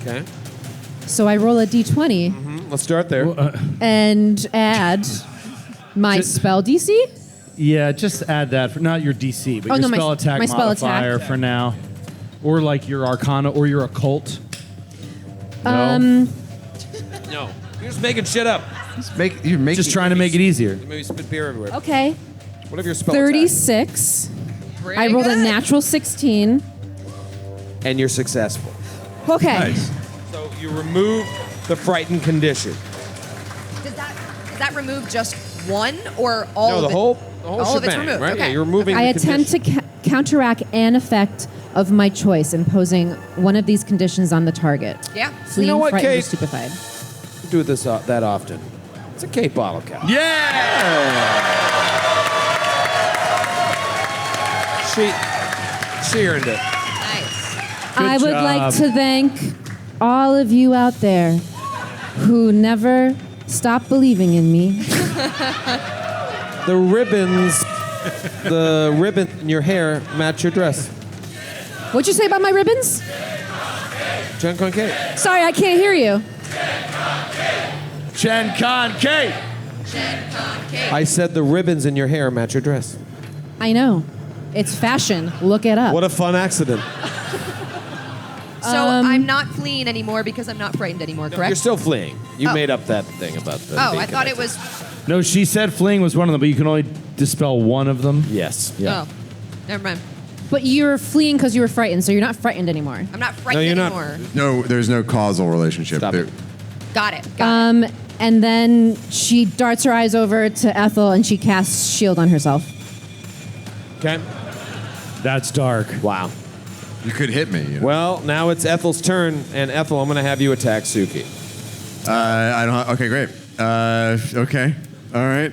Okay. So I roll a d20 Let's start there. and add My spell DC? Yeah, just add that for not your DC, but Oh, your no, my- spell attack my spell modifier attack. for now, or like your Arcana or your Occult. No? No. You're just making shit up. You're making Just trying to make it easier. Maybe spit beer everywhere. Okay. What if your spell attack? 36. Pretty I rolled a good. natural 16. And you're successful. Okay. So you remove the frightened condition. Does that remove just one or all No, of the it? whole All of it's shebang, removed. right? Okay. Yeah, you're removing I the attempt condition. to counteract an effect of my choice, imposing one of these conditions on the target. Yeah. Fleeing, know what, frightened, or Kate? stupefied. Do this that often. It's a Kate bottle cap. Yeah! She earned it. Nice. I would job. like to thank all of you out there who never stop believing in me. The ribbons in your hair match your dress. What'd you say about my ribbons? Gen Con Kate. Sorry, I can't hear you. Chen Con Kate! I said the ribbons in your hair match your dress. I know. It's fashion. Look it up. What a fun accident. So I'm not fleeing anymore because I'm not frightened anymore, correct? You're still fleeing. You Oh. made up that thing about the. Oh, being I thought it connected. was. No, she said fleeing was one of them, but you can only dispel one of them. Yes. Oh, never mind. But you're fleeing because you were frightened, so you're not frightened anymore. I'm not frightened you're not. anymore. No, there's no causal relationship. Stop There- it. Got it. Got it. And then she darts her eyes over to Ethel and she casts shield on herself. Okay. That's dark. Wow. You could hit me. You know? Well, now it's Ethel's turn, and Ethel, I'm going to have you attack Suki. I don't. Okay, great. Okay. All right.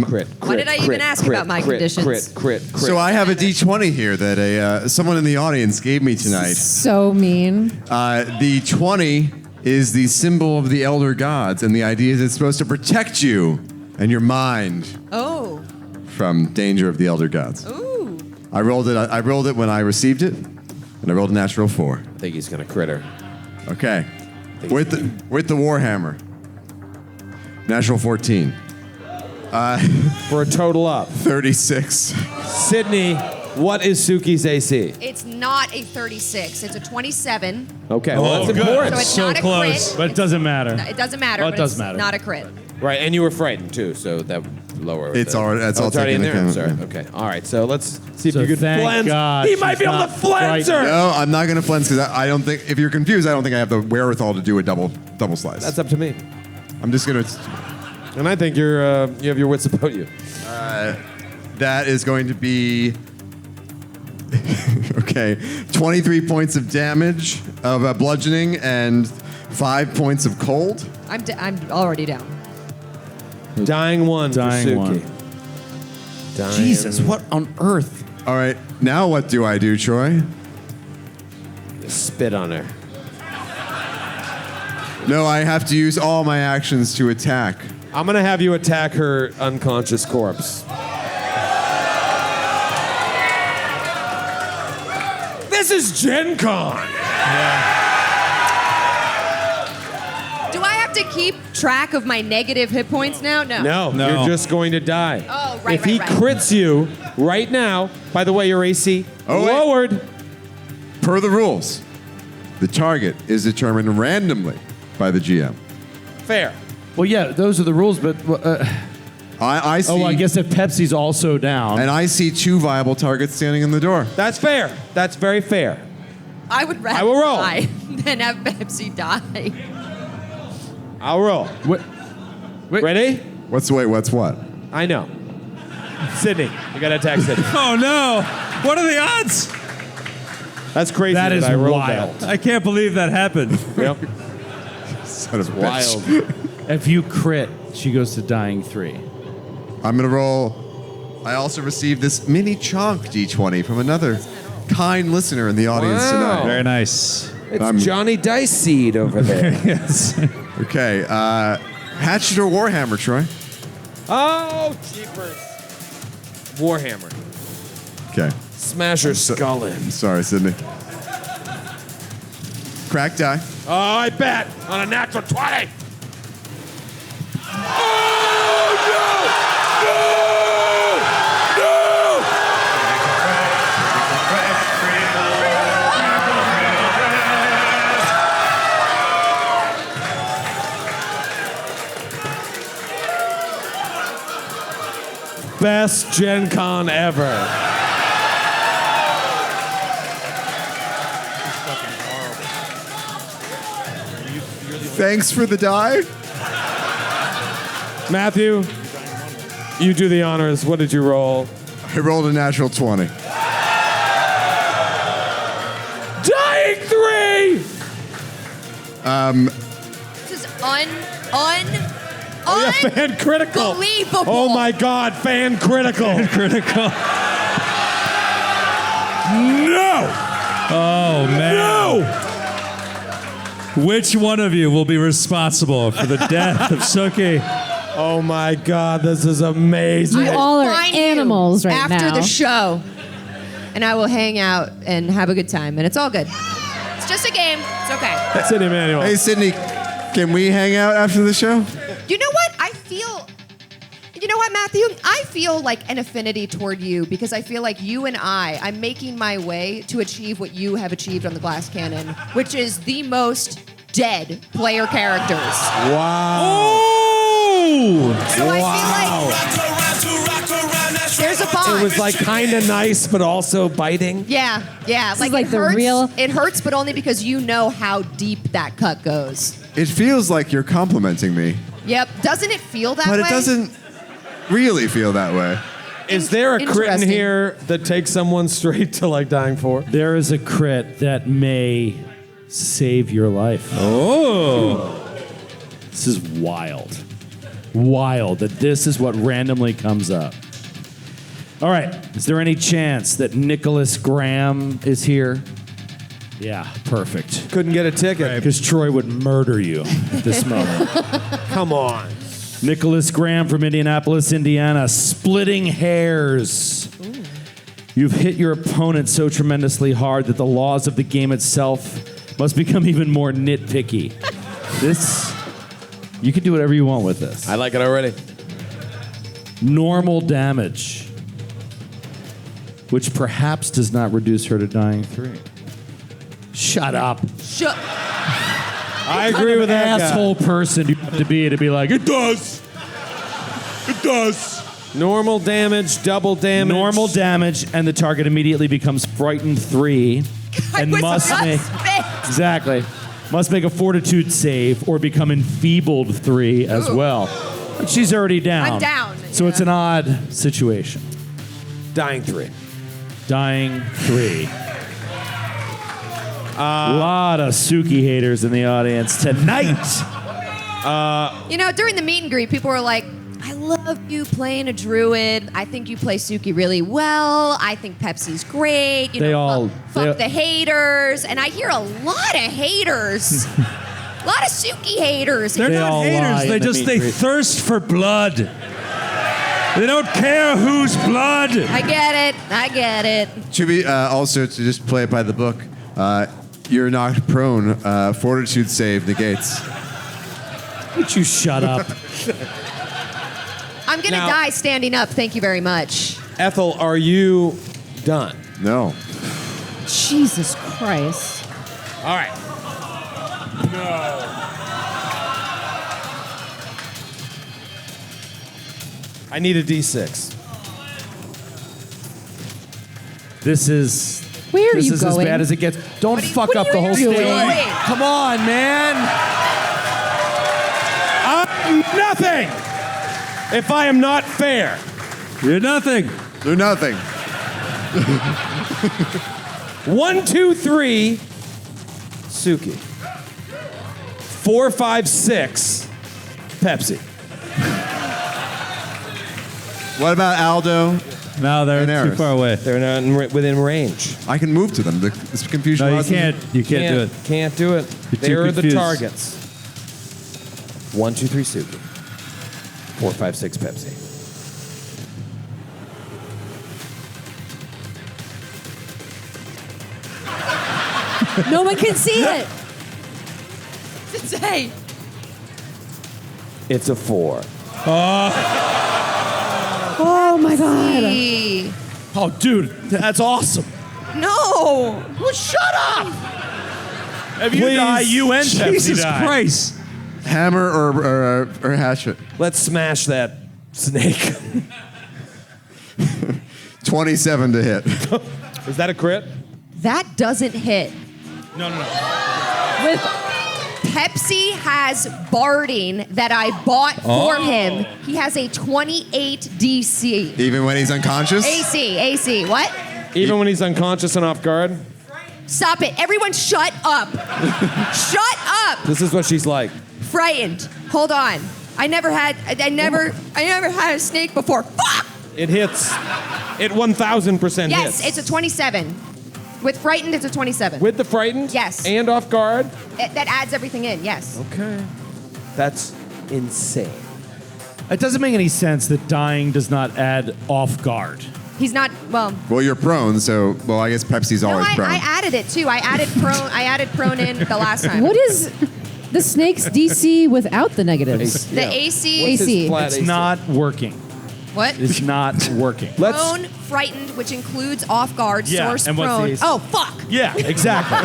Crit. Why did I even ask about my conditions? Crit. So I have a D20 here that someone in the audience gave me tonight. So mean. The 20 is the symbol of the elder gods, and the idea is it's supposed to protect you and your mind Oh. from danger of the elder gods. Ooh. I rolled it when I received it, and I rolled a natural 4. I think he's going to crit her. Okay. With the Warhammer. Natural 14. For a total up. 36. Sydney, what is Suki's AC? It's not a 36. It's a 27. Okay, well, that's good. important. So it's So not a close, crit. But it doesn't matter. It doesn't matter. Oh, it but does it's matter. Not a crit. Right, and you were frightened too, so that lower. It's the- all right, that's oh, all it's already in taken there. I'm into sorry. account. Okay, all right. So let's see if So you can thank flens. God He might she's be able to not flens her. frightened. No, I'm not going to flens because I don't think, if you're confused, I don't think I have the wherewithal to do a double slice. That's up to me. I'm just going to, And I think you have your wits about you. that is going to be, okay, 23 points of damage of bludgeoning and 5 points of cold. I'm already down. Dying one Dying for Suki. one. Dying. Jesus, what on earth? All right, now what do I do, Troy? Spit on her. No, I have to use all my actions to attack. I'm gonna have you attack her unconscious corpse. This is Gen Con. Do I have to keep track of my negative hit points now? No. No, you're just going to die. Oh, right, If he right. crits you right now, by the way, your AC Oh, wait. lowered. Per the rules, the target is determined randomly by the GM. Fair. Well, yeah, those are the rules, but I see. oh, I guess if Pepsi's also down. And I see 2 viable targets standing in the door. That's fair. That's very fair. I would rather I will roll. die than have Pepsi die. I'll roll. Wait. Ready? What's what? I know. Sydney, you gotta attack Sydney. Oh no! What are the odds? That's crazy. That is I rolled wild. that. I can't believe that happened. Yep. Son of a Wild. bitch. If you crit, she goes to dying 3. I'm gonna roll. I also received this mini chonk D20 from another kind listener in the audience Wow. tonight. Very nice. It's Johnny Dice Seed over there. Yes. Okay, hatchet or warhammer, Troy? Oh, jeepers. Warhammer. Okay, Smash her skull in. sorry, Sydney. Crack die. Oh, I bet on a natural 20. Oh, no! best Gen Con ever. Thanks for the die. Matthew, you do the honors. What did you roll? I rolled a natural 20. Dying 3! This is Fan critical. unbelievable. Oh my God, fan critical. Critical. No! Oh, man. No! Which one of you will be responsible for the death of Suki? Oh my God, this is amazing. You all are Find you animals right after now. the show, and I will hang out and have a good time, and it's all good. It's just a game. It's okay. Sydney Amanuel. Hey, Sydney, can we hang out after the show? You know what? You know what, Matthew? I feel like an affinity toward you because I feel like you and I'm making my way to achieve what you have achieved on the Glass Cannon, which is the most dead player characters. Wow. Oh! So I feel like there's a bond. It was like kind of nice, but also biting. Yeah. This is like it the hurts, real- It hurts, but only because you know how deep that cut goes. It feels like you're complimenting me, Yep. Doesn't it feel that but way? it doesn't really feel that way. Is there a crit in Interesting. here that takes someone straight to like dying 4? There is a crit that may save your life. Oh! This is wild. Wild that this is what randomly comes up. All right. Is there any chance that Nicholas Graham is here? Yeah, perfect. Couldn't get a ticket. Because Troy would murder you at this moment. Come on. Nicholas Graham from Indianapolis, Indiana, splitting hairs. You've hit your opponent so tremendously hard that the laws of the game itself must become even more nitpicky. You can do whatever you want with this. I like it already. Normal damage, which perhaps does not reduce her to dying 3. Shut up. I agree with that guy. Asshole person you have to be like, it does. It does. Normal damage, double damage. Normal damage, and the target immediately becomes frightened 3, and was must just make spit. exactly must make a fortitude save or become enfeebled 3 as well. But she's already down. I'm down, So yeah. it's an odd situation. Dying 3. Dying 3. A lot of Suki haters in the audience tonight. You know, during the meet and greet, people were like, I love you playing a druid. I think you play Suki really well. I think Pepsi's great. You They know, all- fuck they- the haters. And I hear a lot of haters. A lot of Suki haters. They're They not all lie haters. in They the just meat they and greet. thirst for blood. They don't care whose blood. I get it. I get it. Should we also, to just play it by the book, you're knocked prone, fortitude save negates. Would you shut up? I'm going to Now- die standing up. Thank you very much. Ethel, are you done? No. Jesus Christ. All right. I need a D6. This is Where are this you is going? as bad as it gets. Don't fuck what up are the you whole doing? stage. Come on, man. I'm nothing. If I am not fair. You're nothing. Do nothing. 1, 2, 3. Suki. 4, 5, 6. Pepsi. What about Aldo? No, they're And too Eris. far away. They're not within range. I can move to them. This confusion. No, you wasn't- can't. You can't do it. Can't do it. You're too They're the confused. targets. 1, 2, 3, Suki. 4, 5, 6, Pepsi. No one can see it. Say. It's a 4. Oh my God. Oh, dude, that's awesome. No. Well, shut up. If you Please. die, you and Pepsi Jesus die. Christ. Hammer or hatchet? Let's smash that snake. 27 to hit. Is that a crit? That doesn't hit. No. With Pepsi has barding that I bought for him. He has a 28 DC. Even when he's unconscious? AC. What? Even when he's unconscious and off guard? Stop it. Everyone shut up. Shut up. This is what she's like. Frightened. Hold on. I never had a snake before. Fuck! It hits. It 1,000% Yes, hits. it's a 27. With frightened, it's a 27. With the frightened? Yes. And off guard? That adds everything in, yes. Okay. That's insane. It doesn't make any sense that dying does not add off guard. He's not, well... Well, you're prone, so, well, I guess Pepsi's No, always prone. I added it too. I added prone in the last time. What is the snake's DC without the negatives? The AC. What's his AC. flat It's AC? not working. What? It's not working. Let's. Prone, frightened, which includes off guard, Yeah, source and what's the prone. AC? Oh, fuck. Yeah, exactly.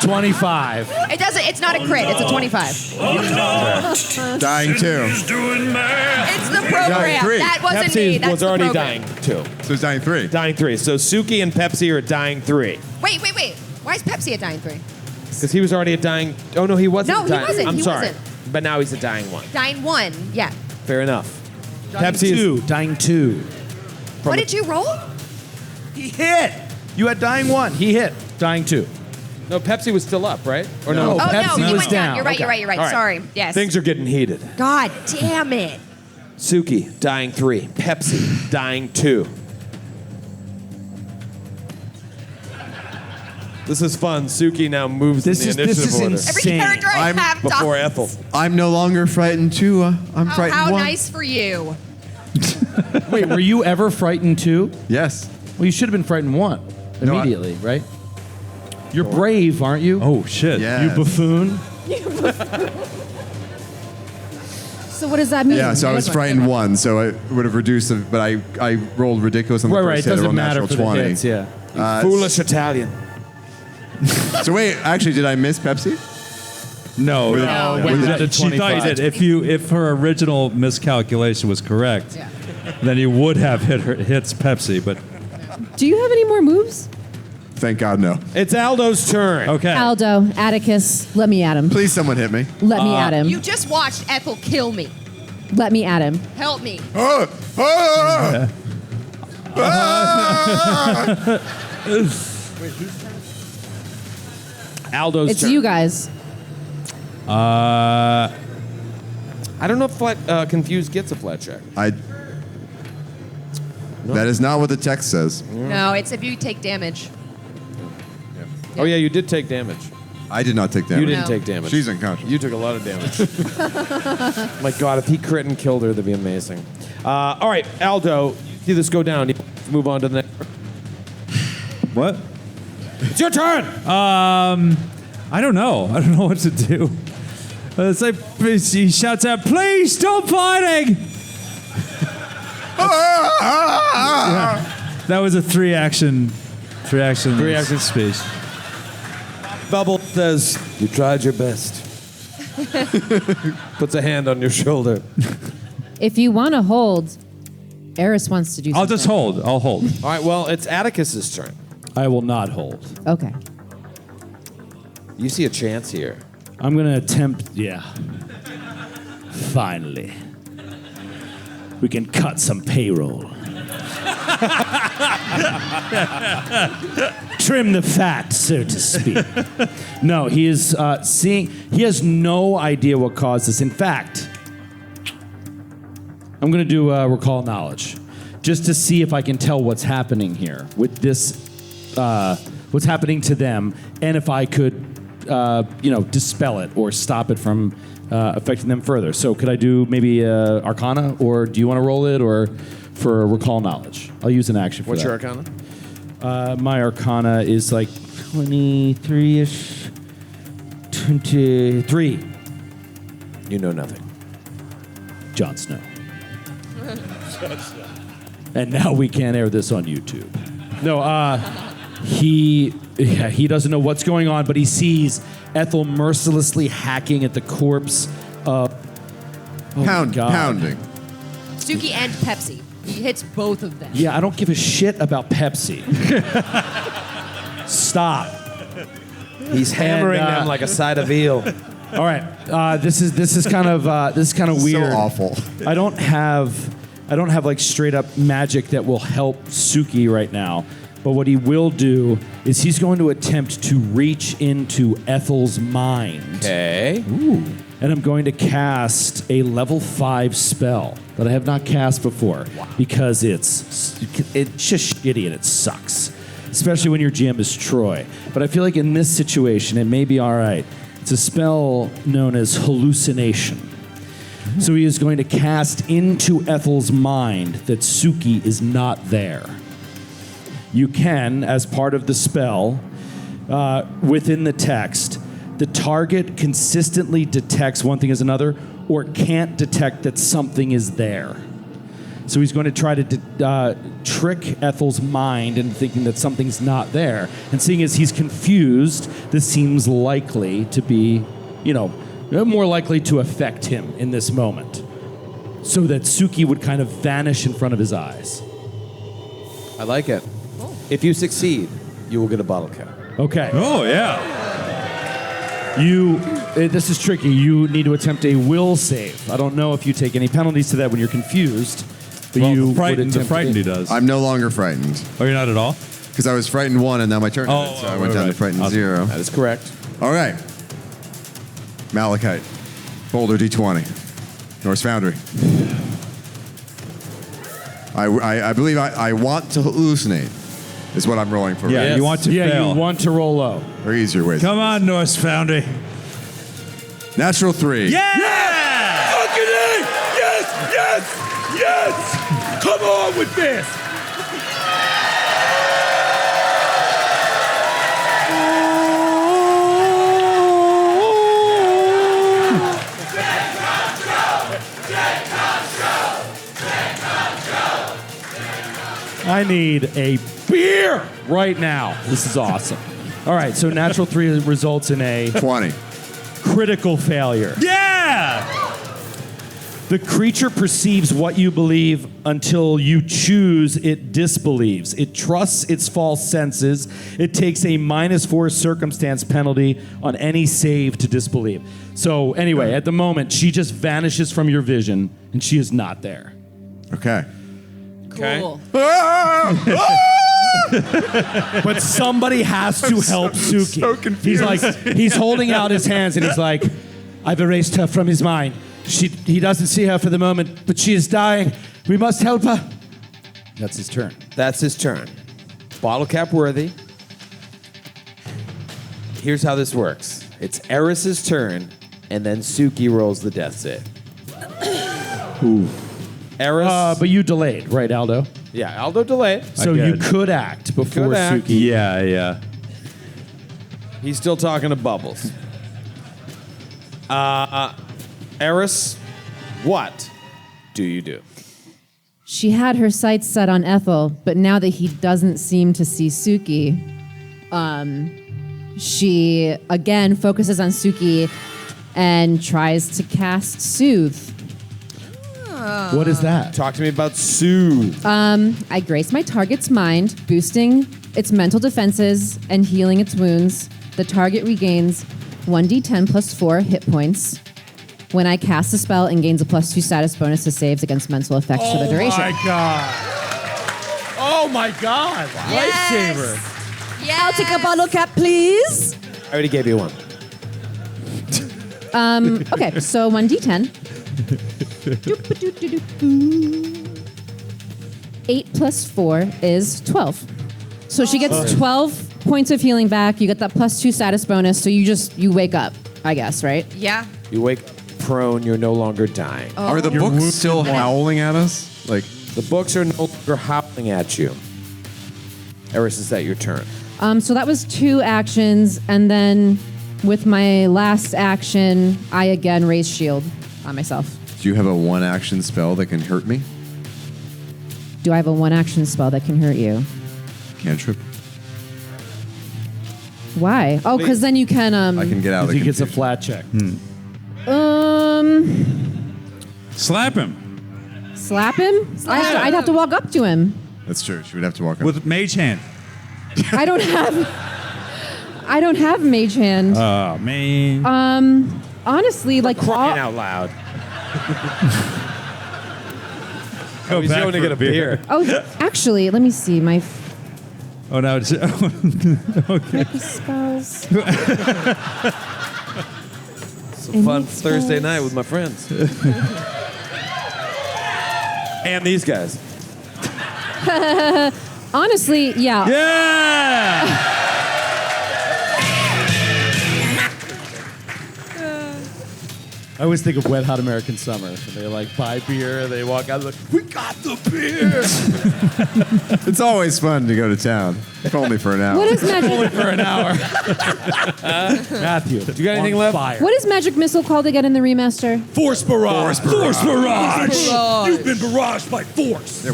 25. It doesn't, it's not a crit, it's a 25. Dying 2. Doing math. It's the program. three. That wasn't Pepsi me. That's was the already program. dying 2. So it's dying 3. Dying 3. So Suki and Pepsi are dying 3. Wait. Why is Pepsi a dying 3? Because he was already a dying. Oh, no, he wasn't. No, he dying. wasn't. I'm He sorry. wasn't. But now he's a dying 1. Dying 1, yeah. Fair enough. Dying Pepsi is. 2. Dying 2. What did you roll? He hit. You had dying 1. He hit. Dying 2. No, Pepsi was still up, right? Or No. Oh, Pepsi no, he was went down. You're right. All right. Sorry. Yes. Things are getting heated. God damn it. Suki, dying 3. Pepsi, dying 2. This is fun. Suki now moves This in is- the this initiative is order. insane. Every Same. character I I'm have Before dies. Ethel. I'm no longer frightened 2. I'm frightened How 1. nice for you. Wait, were you ever frightened 2? Yes. Well, you should have been frightened 1 No, immediately, right? You're brave, aren't you? Oh shit. Yeah. You buffoon. So what does that mean? Yeah, so I was frightened 1, so I would have reduced it, but I rolled ridiculous on the Right. first It hit. I doesn't rolled matter natural for the 20. hits. Yeah. Foolish Italian. So wait, actually, did I miss Pepsi? No. No. With She- the she thought you 25. did. If her original miscalculation was correct, then you would have hits Pepsi. But Do you have any more moves? Thank God, no. It's Aldo's turn. okay. Aldo, Atticus, let me at him. Please, someone hit me. Let me at him. You just watched Ethel kill me. Let me at him. Help me. Aldo's It's turn. you guys. I don't know if confused gets a flat check. That is not what the text says. No, it's if you take damage. Oh yeah, you did take damage. I did not take damage. You didn't No. take damage. She's unconscious. You took a lot of damage. My God, if he crit and killed her, that'd be amazing. All right, Aldo, see this go down. You move on to the next. What? It's your turn. I don't know. I don't know what to do. It's like he shouts out, "Please stop fighting!" Yeah. That was a three action speech. Bubble says, "You tried your best." Puts a hand on your shoulder. If you want to hold, Eris wants to do something. I'll just hold. I'll hold. All right, well, it's Atticus's turn. I will not hold. Okay. You see a chance here. I'm going to attempt, yeah. Finally. We can cut some payroll. Trim the fat, so to speak. No, he is he has no idea what caused this. In fact, I'm going to do recall knowledge just to see if I can tell what's happening here with this, what's happening to them, and if I could, dispel it or stop it from affecting them further. So could I do maybe Arcana, or do you want to roll it, or for recall knowledge? I'll use an action for What's that. your Arcana? My Arcana is like 23-ish. 23. You know nothing. Jon Snow. And now we can't air this on YouTube. No, he doesn't know what's going on, but he sees Ethel mercilessly hacking at the corpse of... Pounding. Suki and Pepsi. He hits both of them. Yeah, I don't give a shit about Pepsi. Stop. He's hammering And, them like a side of veal. All right, this is kind of weird. So awful. I don't have like straight up magic that will help Suki right now. But what he will do is he's going to attempt to reach into Ethel's mind. Okay. And I'm going to cast a level 5 spell that I have not cast before because it's just shitty and it sucks. Especially when your GM is Troy. But I feel like in this situation, it may be all right. It's a spell known as hallucination. So he is going to cast into Ethel's mind that Suki is not there. You can, as part of the spell, within the text, the target consistently detects one thing as another or can't detect that something is there. So he's going to try to trick Ethel's mind into thinking that something's not there. And seeing as he's confused, this seems likely to be, more likely to affect him in this moment. So that Suki would kind of vanish in front of his eyes. I like it. If you succeed, you will get a bottle cap. Okay. Oh, yeah. This is tricky. You need to attempt a will save. I don't know if you take any penalties to that when you're confused. But Well, you the frightened would attempt he it. does. I'm no longer frightened Oh, you're not at all? because I was frightened 1 and now my turn. Oh, so I went down to right. frightened Awesome. 0. That is correct. All right. Malachite. Boulder D20. Norse Foundry. I believe I want to hallucinate is what I'm rolling for. Yeah, you want to fail. You want to roll low. Or easier ways. Come on, Norse Foundry. Natural 3. Yeah! Fucking A! Yes! Yes! Yes! Come on with this! I need a beer right now. This is awesome. All right, so natural 3 results in a 20. critical failure. Yeah! The creature perceives what you believe until you choose it disbelieves. It trusts its false senses. It takes a -4 circumstance penalty on any save to disbelieve. So anyway, at the moment, she just vanishes from your vision, and she is not there. Okay. Cool. But somebody has to help Suki. so confused. He's holding out his hands, and he's like, I've erased her from his mind. He doesn't see her for the moment, but she is dying. We must help her. That's his turn. That's his turn. Bottle cap worthy. Here's how this works. It's Eris's turn, and then Suki rolls the death save. Eris. But you delayed, right, Aldo? Yeah, Aldo delayed. So did. you could act before Could act. Suki. Yeah. He's still talking to Bubbles. Eris, what do you do? She had her sights set on Ethel, but now that he doesn't seem to see Suki, she again focuses on Suki and tries to cast Soothe. What is that? Talk to me about Soothe. I grace my target's mind, boosting its mental defenses and healing its wounds. The target regains 1d10 plus 4 hit points when I cast a spell and gains a +2 status bonus to saves against mental effects for the duration. God. Oh my God. Lifesaver. Yes. I'll take a bottle cap, please. I already gave you one. Okay, so 1d10. 8 plus 4 is 12. So she gets 12 points of healing back. You get that +2 status bonus, so you wake up, I guess, right? Yeah. You wake prone, you're no longer dying. Are the books still howling at us? Like, The books are no longer howling at you. Eris, is that your turn? So that was 2 actions, and then with my last action, I again raise shield on myself. do you have a 1-action spell that can hurt me? Do I have a 1-action spell that can hurt you? Cantrip. Why? Oh, because then you can. I can get out of the He gets a confusion. flat check. Slap him. Slap him? I'd have to walk up to him. That's true. She would have to walk up. With mage hand. I don't have mage hand. Oh, man. Honestly, like Crying out loud. Go He's back going to for get a beer. Oh, actually, let me see my Oh, no. It's, okay. spells. Fun Thursday night with my friends. And these guys. Honestly, yeah. Yeah! I always think of Wet Hot American Summer. They like buy beer, they walk out, like, we got the beer. It's always fun to go to town, if only for an hour. What is magic? For an hour. Matthew, You got anything left? fire. What is magic missile called again in the remaster? Force barrage. Force barrage. You've been barraged by force. Yeah,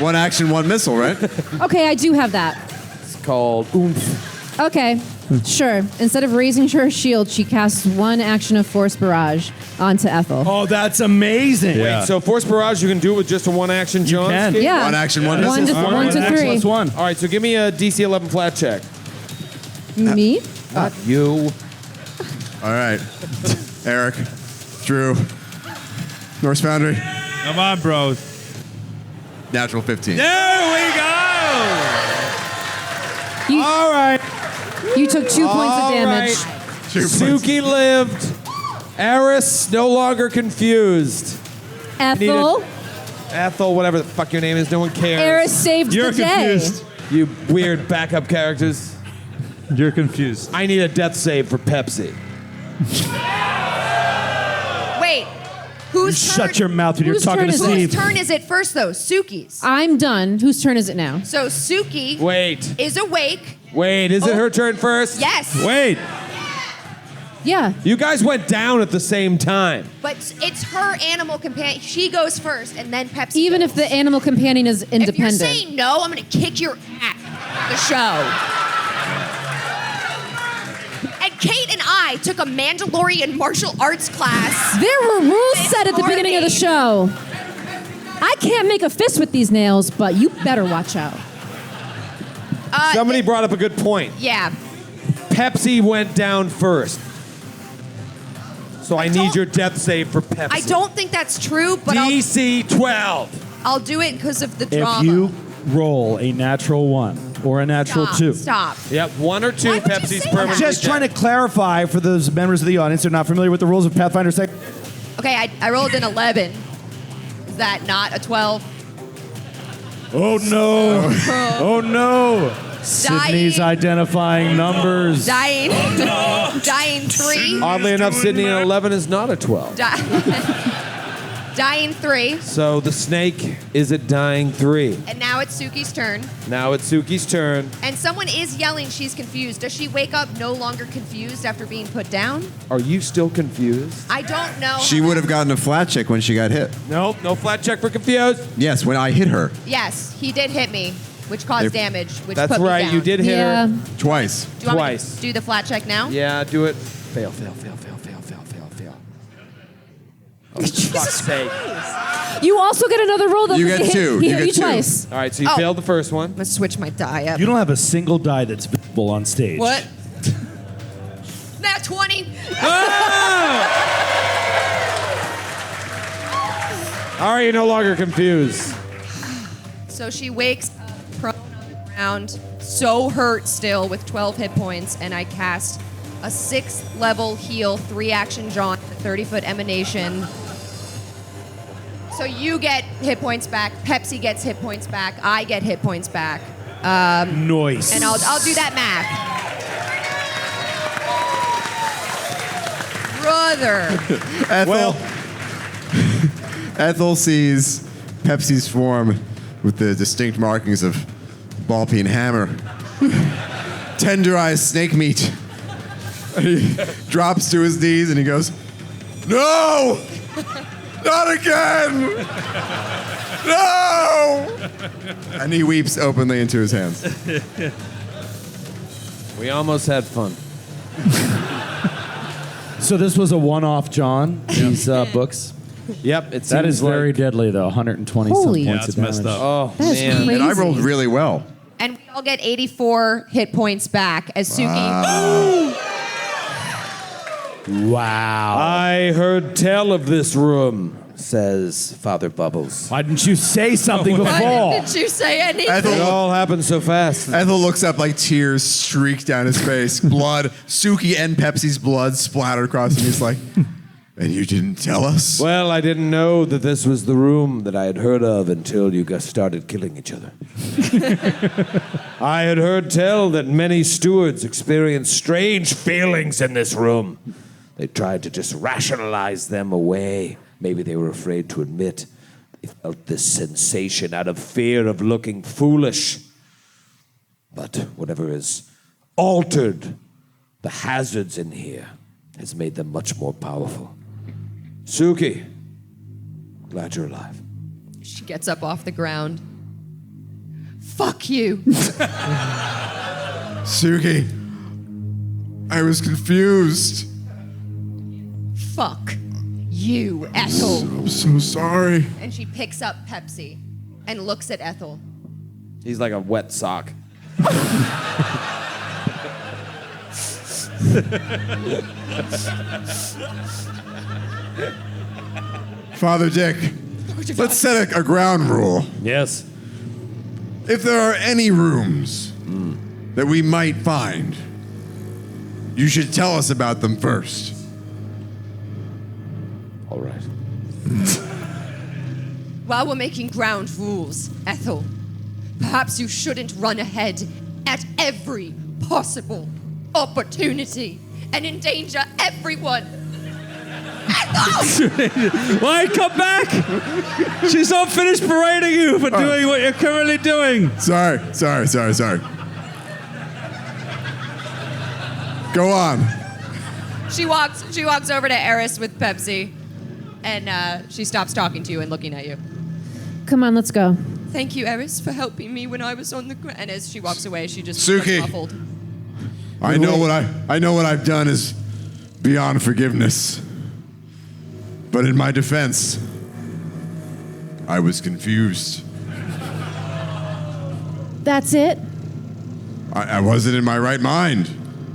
one action, one missile, right? Okay, I do have that. It's called Oomph. Okay, sure. Instead of raising her shield, she casts one action of Force Barrage onto Ethel. Oh, that's amazing. Yeah. So Force Barrage, you can do it with just a one action, John? can. Skate? Yeah. One action, one One missile. to, one to Action three. plus one. All right, so give me a DC 11 flat check. Me? Not you. All right. Eric, Drew, Norse Foundry, Come on, bros. natural 15. There we go. You, All right. you took 2 points of damage. Suki lived. Eris no longer confused. Ethel, Ethel, whatever the fuck your name is, no one cares. Eris saved You're the day. confused. You weird backup characters. You're confused. I need a death save for Pepsi. Wait. Whose turn? Shut your mouth when you're Whose talking turn to is it? Steve. Whose turn is it first, though? Suki's. I'm done. Whose turn is it now? So Suki Wait. is awake. Wait, is it her turn first? Yes. Wait. Yeah. You guys went down at the same time. But it's her animal companion. She goes first, and then Pepsi. Even goes. if the animal companion is If you're independent. saying no, I'm going to kick your ass. The show. And Kate and I took a Mandalorian martial arts class. There were rules This set at the beginning of the show. I can't make a fist with these nails, but you better watch out. Somebody brought up a good point. Yeah. Pepsi went down first. So I need don't- your death save for Pepsi. I don't think that's true, but DC 12. I'll do it because of the If drama. you roll a natural 1 or a natural 2. Stop. Yep, 1 or 2 Why would you Pepsi's say permanently that? Just trying to dead. clarify for those members of the audience who are not familiar with the rules of Pathfinder 2nd. Okay, I rolled an 11. Is that not a 12? Oh no! Oh no! Sydney's identifying numbers. Dying. Dying 3. Oddly enough, Sydney an 11 is not a 12. Dying 3. So the snake is at dying 3. And now it's Suki's turn. Now it's Suki's turn. And someone is yelling she's confused. Does she wake up no longer confused after being put down? Are you still confused? I don't know. She would have gotten a flat check when she got hit. Nope, no flat check for confused. Yes, when I hit her Yes, he did hit me, which caused If- damage, which That's put me right, down. you did hit Yeah. her. twice. Do you want me twice. to do the flat check now? Yeah, do it. Fail, fail, fail, fail, fail, fail, fail, fail. Oh, for fuck's sake. You also get another roll though. You 'cause get two. He You hit get you two. twice. All right, so you Oh. failed the first one. I'm gonna switch my die up. You don't have a single die that's visible on stage. What? Nat 20. All right, you're no longer confused. So she wakes up prone on the ground, so hurt still with 12 hit points, and I cast a 6th level heal, 3 action jaunt, a 30-foot emanation. So you get hit points back, Pepsi gets hit points back, I get hit points back, Noise. and I'll do that math. Brother. Ethel. Ethel sees Pepsi's form with the distinct markings of ball peen hammer. Tenderized snake meat. And he drops to his knees and he goes, "No! Not again! No!" And he weeps openly into his hands. We almost had fun. So this was a one-off, John. These books. Yep, it That is seems very like- deadly, though. 120 some Holy- points Yeah, of it's messed damage. up. Oh That is man. crazy. And I rolled really well. And we all get 84 hit points back as Suki. Wow. I heard tell of this room, says Father Bubbles. Why didn't you say something Why before? didn't you say anything? It all happened so fast. Ethel looks up like tears streak down his face. Blood, Suki and Pepsi's blood splattered across him. He's like, and you didn't tell us? Well, I didn't know that this was the room that I had heard of until you guys started killing each other. I had heard tell that many stewards experienced strange feelings in this room. They tried to just rationalize them away. Maybe they were afraid to admit they felt this sensation out of fear of looking foolish. But whatever has altered the hazards in here has made them much more powerful. Suki, glad you're alive. She gets up off the ground. Fuck you. Suki, I was confused. Fuck you, Ethel. I'm so sorry. And she picks up Pepsi and looks at Ethel. He's like a wet sock. Father Dick, let's set a ground rule. Yes. If there are any rooms that we might find, you should tell us about them first. All right. While we're making ground rules, Ethel, perhaps you shouldn't run ahead at every possible opportunity and endanger everyone. Ethel! Why come back? She's not finished berating you for doing what you're currently doing. Sorry. Go on. She walks over to Eris with Pepsi, and she stops talking to you and looking at you. Come on, let's go. Thank you, Eris, for helping me when I was on the ground. And as she walks away, she just Suki. looks muffled. I know what I've done is beyond forgiveness. But in my defense, I was confused. That's it? I wasn't in my right mind.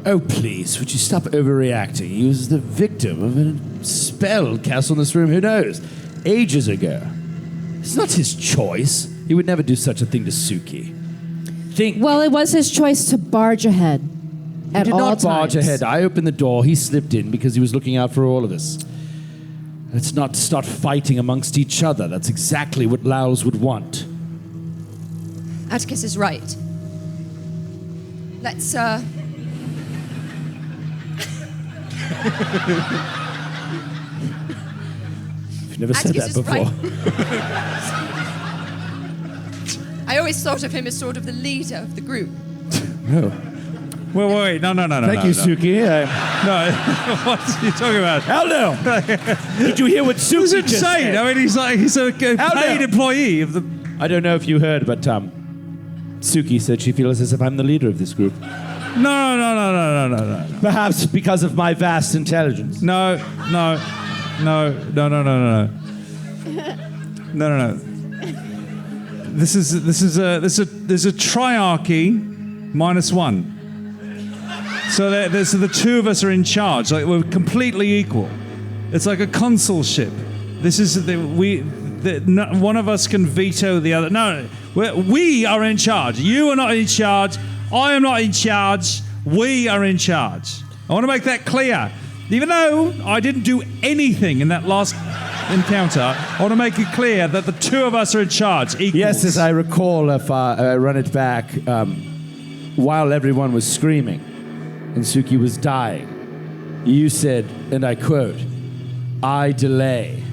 Oh, please, would you stop overreacting? He was the victim of a spell cast on this room, who knows, ages ago. It's not his choice. He would never do such a thing to Suki. Think. Well, it was his choice to barge ahead at He did all not barge times. ahead. I opened the door. He slipped in because he was looking out for all of us. Let's not start fighting amongst each other. That's exactly what Laos would want. Atticus is right. Let's, You've never said Atticus that is before. I always thought of him as sort of the leader of the group. Wait, no. Thank you, Suki. No, what are you talking about? Hell no! Did you hear what He's Suki just insane. said? I mean, he's a paid no. employee of the. I don't know if you heard, but Suki said she feels as if I'm the leader of this group. No. Perhaps because of my vast intelligence. No. This is a triarchy -1. So the two of us are in charge. Like we're completely equal. It's like a consulship. This is one of us can veto the other. No, we are in charge. You are not in charge. I am not in charge. We are in charge. I want to make that clear. Even though I didn't do anything in that last encounter, I want to make it clear that the two of us are in charge. Equals. Yes, as I recall, if I run it back, while everyone was screaming and Suki was dying, you said, and I quote, "I delay."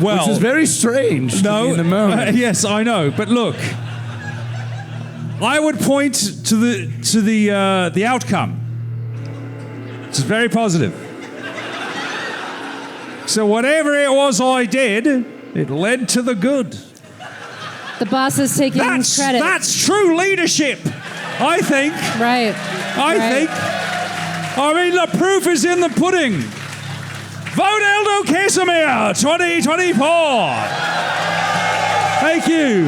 Well, Which is very strange to me in the moment. yes, I know. But look, I would point to the outcome. It's very positive. So whatever it was I did, it led to the good. The boss is taking credit. That's true leadership, I think. Right. I think. I mean, the proof is in the pudding. Vote Eldo Casimir 2024. Thank you.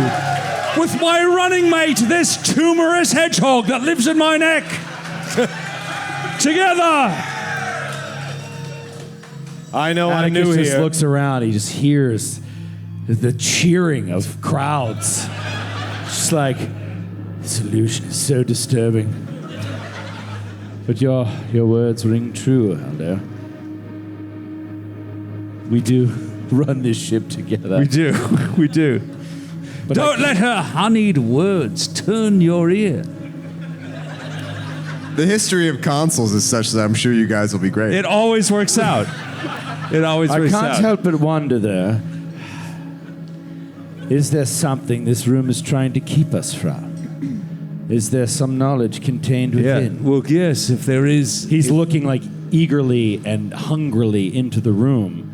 With my running mate, this tumorous hedgehog that lives in my neck. Together. I know I'm Atticus new just here. looks around. He just hears the cheering of crowds. Just like, this illusion is so disturbing. But your words ring true, Aldo. We do run this ship together. We do. We do. But Don't let her honeyed words turn your ear. The history of consoles is such that I'm sure you guys will be great. It always works out. It always I works can't out. help but wonder, though. Is there something this room is trying to keep us from? Is there some knowledge contained Yeah. within? Well, yes, if there is. He's looking like eagerly and hungrily into the room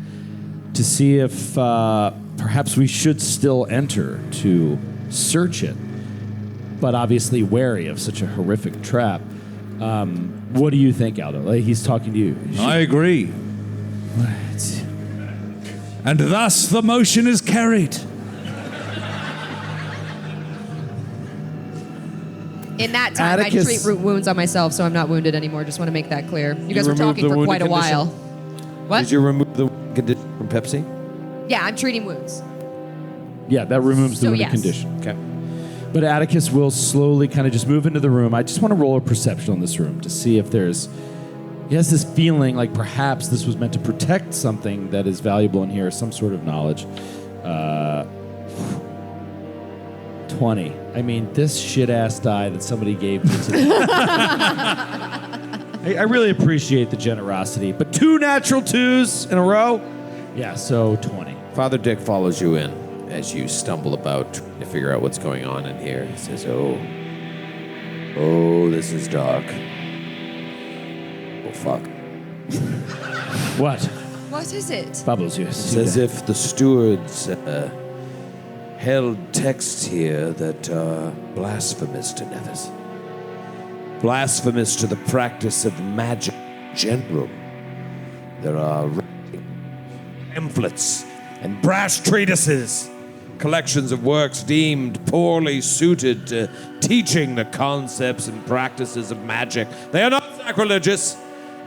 to see if perhaps we should still enter to search it, but obviously wary of such a horrific trap. What do you think, Aldo? Like, he's talking to you. I agree. And thus the motion is carried. In that time, Atticus- I treat root wounds on myself, so I'm not wounded anymore. Just want to make that clear. You guys were removed talking the for quite a wounded while. What? Did you remove the condition from Pepsi? Yeah, I'm treating wounds. Yeah, that removes the So, wounded yes. condition. Okay. But Atticus will slowly kind of just move into the room. I just want to roll a perception on this room to see if there's... He has this feeling like perhaps this was meant to protect something that is valuable in here, some sort of knowledge. 20. I mean, this shit-ass die that somebody gave me today. I really appreciate the generosity, but 2 natural 2s in a row? Yeah, so 20. Father Dick follows you in as you stumble about trying to figure out what's going on in here. He says, oh, this is dark. Oh, fuck. What? What is it? Bubbles, you It's as if the stewards held texts here that are blasphemous to Nevis. Blasphemous to the practice of magic in general. There are pamphlets and brass treatises, collections of works deemed poorly suited to teaching the concepts and practices of magic. They are not sacrilegious,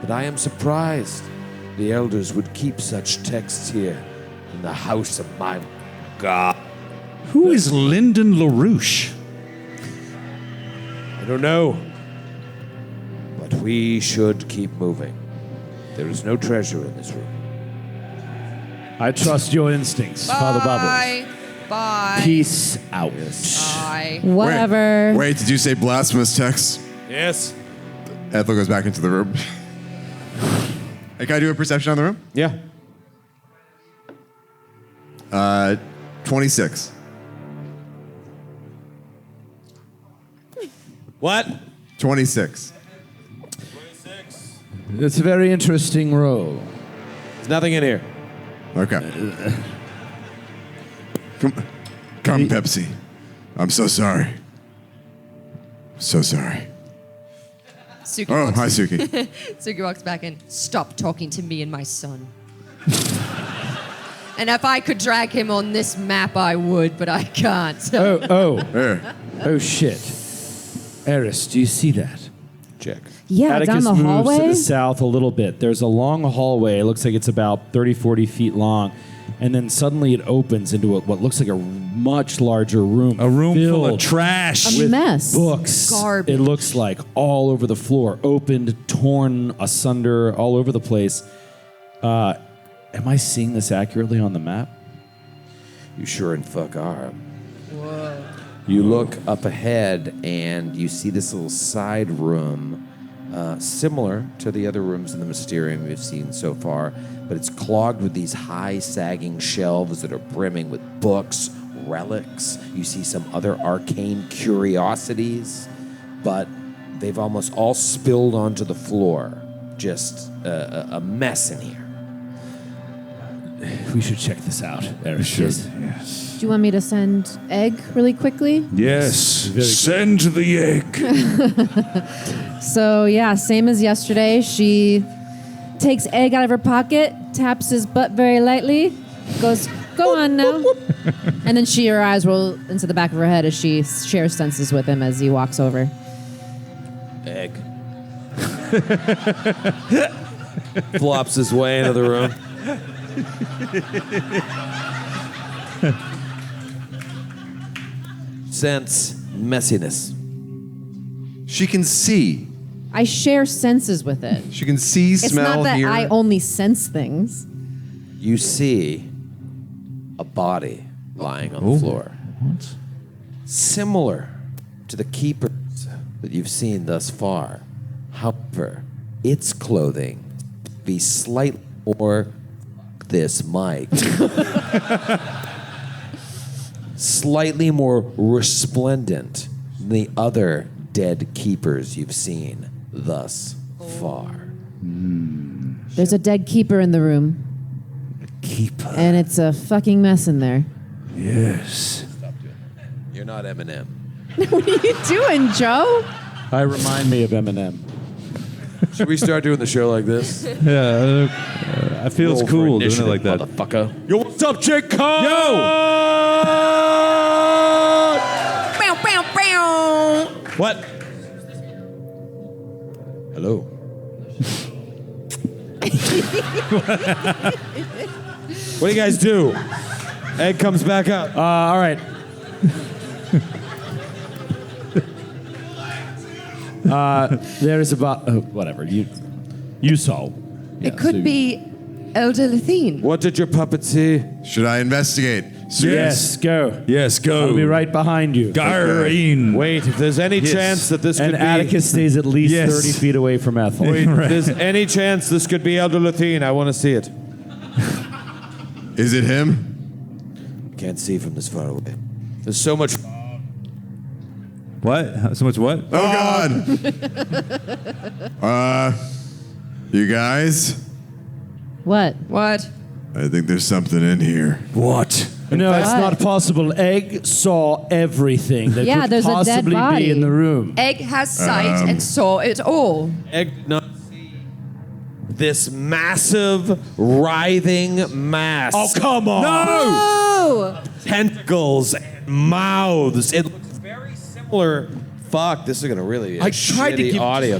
but I am surprised the elders would keep such texts here in the house of my God. Who is Lyndon LaRouche? I don't know, but we should keep moving. There is no treasure in this room. I trust your instincts, Father Bubbles. Bye. Peace out. Bye. Whatever. Wait, did you say blasphemous text? Yes. Ethel goes back into the room. Hey, can I do a perception on the room? Yeah. 26. What? 26. It's a very interesting roll. There's nothing in here. Okay. Come, Pepsi. I'm so sorry. So sorry. Suki Oh, walks, hi, Suki. Suki walks back in. Stop talking to me and my son. And if I could drag him on this map, I would, but I can't. So. Oh, shit. Eris, do you see that? Check. Yeah, Atticus down the moves hallway. to the south a little bit. There's a long hallway. It looks like it's about 30, 40 feet long. And then suddenly it opens into what looks like a much larger room. A room full of filled trash. A mess. books. Garbage. It looks like all over the floor, opened, torn asunder, all over the place. Am I seeing this accurately on the map? You sure and fuck are. Whoa. You look up ahead and you see this little side room, similar to the other rooms in the Mysterium we've seen so far, but it's clogged with these high sagging shelves that are brimming with books, relics. You see some other arcane curiosities, but they've almost all spilled onto the floor. Just a mess in here. We should check this out. Eris. Do you want me to send egg really quickly? Yes. Send the egg. So yeah, same as yesterday. She takes egg out of her pocket, taps his butt very lightly, goes, go on now. And then her eyes roll into the back of her head as she shares senses with him as he walks over. Egg. Flops his way into the room. Sense messiness. She can see. I share senses with it. She can see, It's smell, not that hear. I only sense things. You see a body lying on the floor. What? Similar to the keepers that you've seen thus far. However, its clothing be slightly more this Mike. Slightly more resplendent than the other dead keepers you've seen thus far. There's a dead keeper in the room, Keeper. and it's a fucking mess in there. Yes. You're not Eminem. What are you doing, Joe? I remind me of Eminem. Should we start doing the show like this? Yeah. I feel it's Roll for cool doing it initiative, like that. motherfucker. Yo, what's up, Jake? Yo! Bow, bow, bow. What? Hello. What do you guys do? Egg comes back up. All right. There is about whatever you saw. It could be Elder Lethine. What did your puppet see? Should I investigate? Yes, go. Yes, go. I'll be right behind you. Gareen. Wait, if there's any chance that this And could be... Atticus stays at least Yes. 30 feet away from Ethel. Wait, if there's any chance this could be Elder Lethine, I want to see it. Is it him? Can't see from this far away. There's so much... What? So much what? Oh, God. You guys? What? What? I think there's something in here. What? No, it's What? not possible. Egg saw everything that Yeah, could there's a dead possibly body. be in the room. Egg has sight and saw it all. Egg did not see this massive, writhing mass. Oh, come on. Oh! Tentacles and mouths. It looks very similar. Fuck, this is going to really be a shitty audio.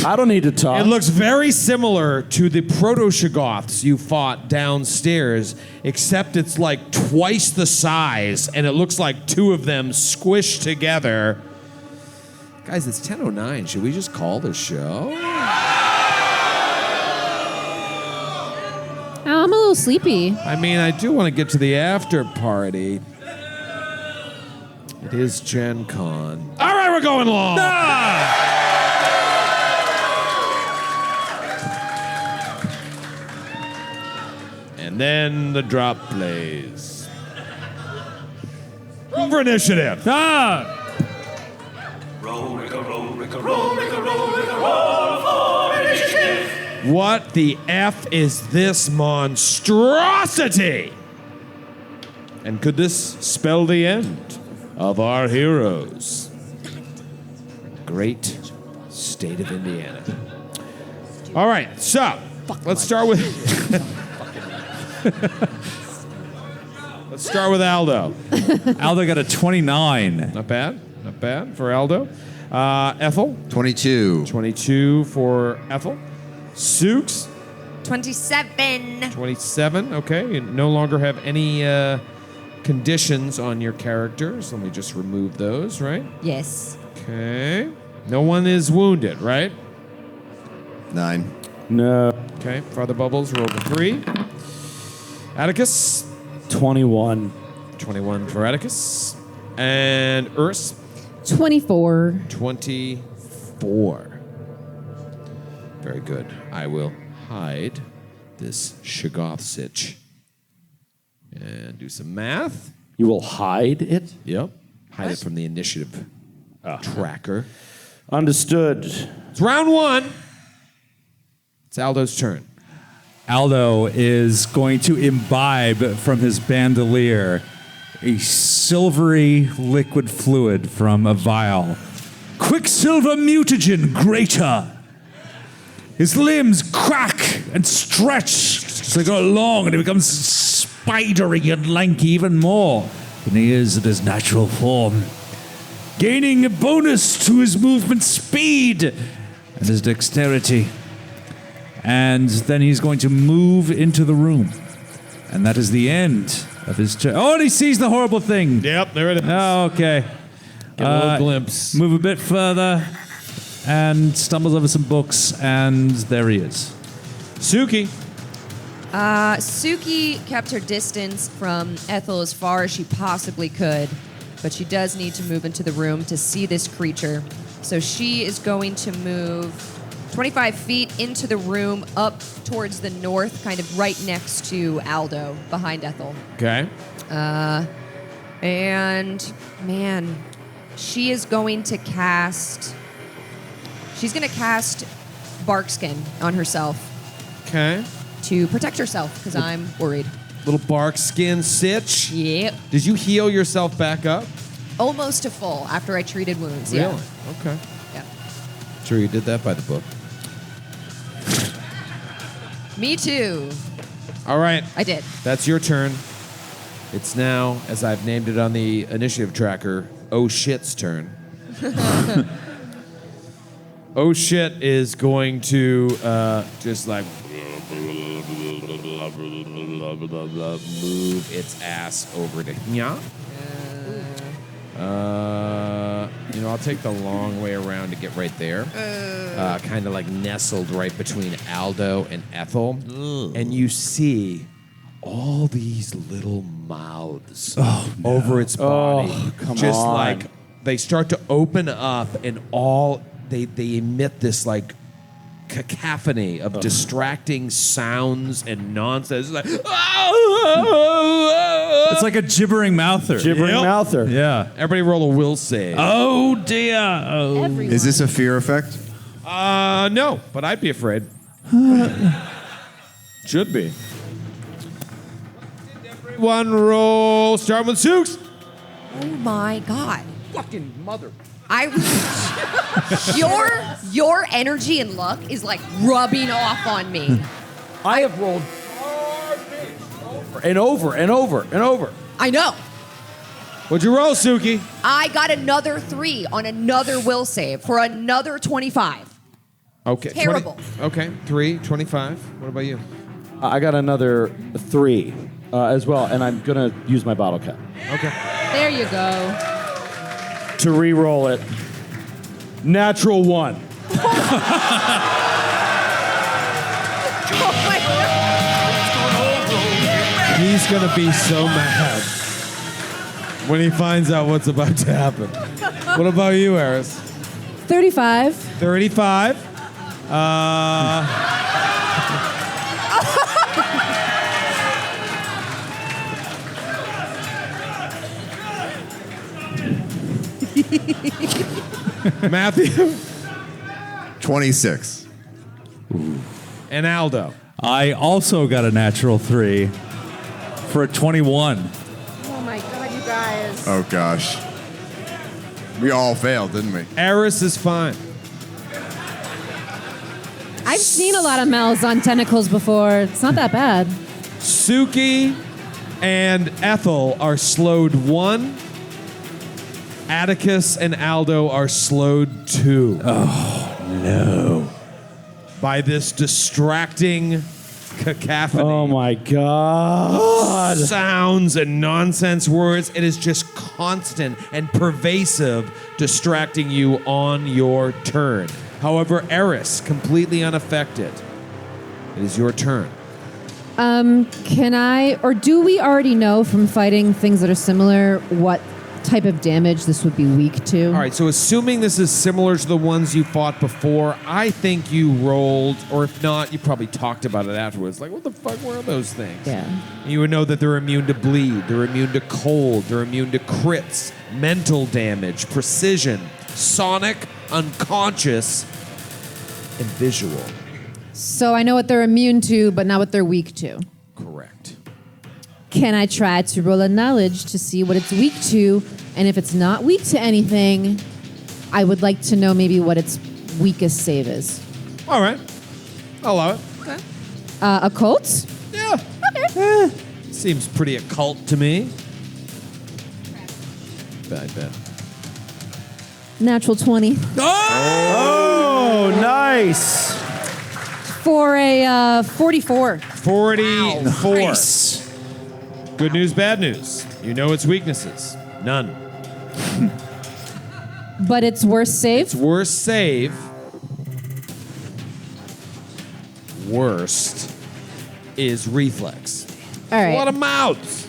I don't need to talk. It looks very similar to the proto-Shoggoths you fought downstairs, except it's like twice the size, and it looks like two of them squished together. Guys, it's 10:09. Should we just call the show? Oh, I'm a little sleepy. I mean, I do want to get to the after party. It is Gen Con. All right, we're going long. And then the drop plays. For initiative. What the F is this monstrosity? And could this spell the end of our heroes? Great state of Indiana. All right, so let's start with Aldo. Aldo got a 29. Not bad for Aldo. Ethel, 22. 22 for Ethel. Sooks, 27. 27. Okay, you no longer have any conditions on your characters. Let me just remove those, right? Yes. Okay. No one is wounded, right? 9. No. Okay, Father Bubbles rolled a 3. Atticus, 21. 21 for Atticus. And Urs, 24. 24. Very good. I will hide this Shoggoth sitch and do some math. You will hide it? Yep. Hide it from the initiative tracker. Understood. It's round 1. It's Aldo's turn. Aldo is going to imbibe from his bandolier a silvery liquid fluid from a vial. Quicksilver mutagen greater. His limbs crack and stretch as they go along, and he becomes spidery and lanky even more than he is in his natural form, gaining a bonus to his movement speed and his dexterity. And then he's going to move into the room. And that is the end of his turn. Oh, and he sees the horrible thing. Yep, there it is. Oh, okay. Get a little glimpse. Move a bit further and stumbles over some books, and there he is. Suki. Suki kept her distance from Ethel as far as she possibly could, but she does need to move into the room to see this creature. So she is going to move 25 feet into the room up towards the north, kind of right next to Aldo, behind Ethel. Okay. And, man, she is going to cast... She's going to cast Barkskin on herself Okay. to protect herself, because I'm worried. Little bark skin sitch. Yep. Did you heal yourself back up? Almost to full after I treated wounds. Really? Yeah. Okay. Yeah. Sure you did that by the book. Me too. All right. I did. That's your turn. It's now, as I've named it on the initiative tracker, Oh Shit's turn. Oh Shit is going to just like move its ass over to Nya. I'll take the long way around to get right there. Kind of like nestled right between Aldo and Ethel. And you see all these little mouths over its body. come just on. like they start to open up and they emit this like cacophony of distracting sounds and nonsense. It's like, It's like a gibbering mouther. Gibbering mouther. Yeah. everybody roll a will save. Oh, dear. Oh. Everyone. Is this a fear effect? No, but I'd be afraid. Should be. Everyone roll. Start with Sooks. Oh my God. Fucking mother. Your energy and luck is like rubbing off on me. I have rolled over and over and over and over. I know. What'd you roll, Suki? I got another 3 on another will save for another 25. Okay. Terrible. 20 okay. 3, 25. What about you? I got another 3 as well, and I'm gonna use my bottle cap Okay. There you go. to re-roll it. Natural 1. Oh my God. He's gonna be so mad when he finds out what's about to happen. What about you, Eris? 35. 35. Matthew 26. and Aldo. I also got a natural 3 for a 21. Oh my God, you guys. Oh, gosh. We all failed, didn't we? Eris is fine. I've seen a lot of Mel's on tentacles before. It's not that bad. Suki and Ethel are slowed 1. Atticus and Aldo are slowed 2. Oh, no. By this distracting cacophony. Oh my God. Sounds and nonsense words. It is just constant and pervasive, distracting you on your turn. However, Eris, completely unaffected. It is your turn. Can I, or do we already know from fighting things that are similar what type of damage this would be weak to? All right, so assuming this is similar to the ones you fought before, I think you rolled, or if not, you probably talked about it afterwards. Like, what the fuck were those things? Yeah. You would know that they're immune to bleed, they're immune to cold, they're immune to crits, mental damage, precision, sonic, unconscious, and visual. So I know what they're immune to, but not what they're weak to. Correct. Can I try to roll a knowledge to see what it's weak to? And if it's not weak to anything, I would like to know maybe what its weakest save is. All right. I'll allow it. Okay. Occult? Yeah. Seems pretty occult to me. I bet. Natural 20. Oh, nice. For a 44. 44. Nice. Good news, bad news. You know its weaknesses. None. But it's worst save? Its worst save. Worst is reflex. All right. A lot of mouths.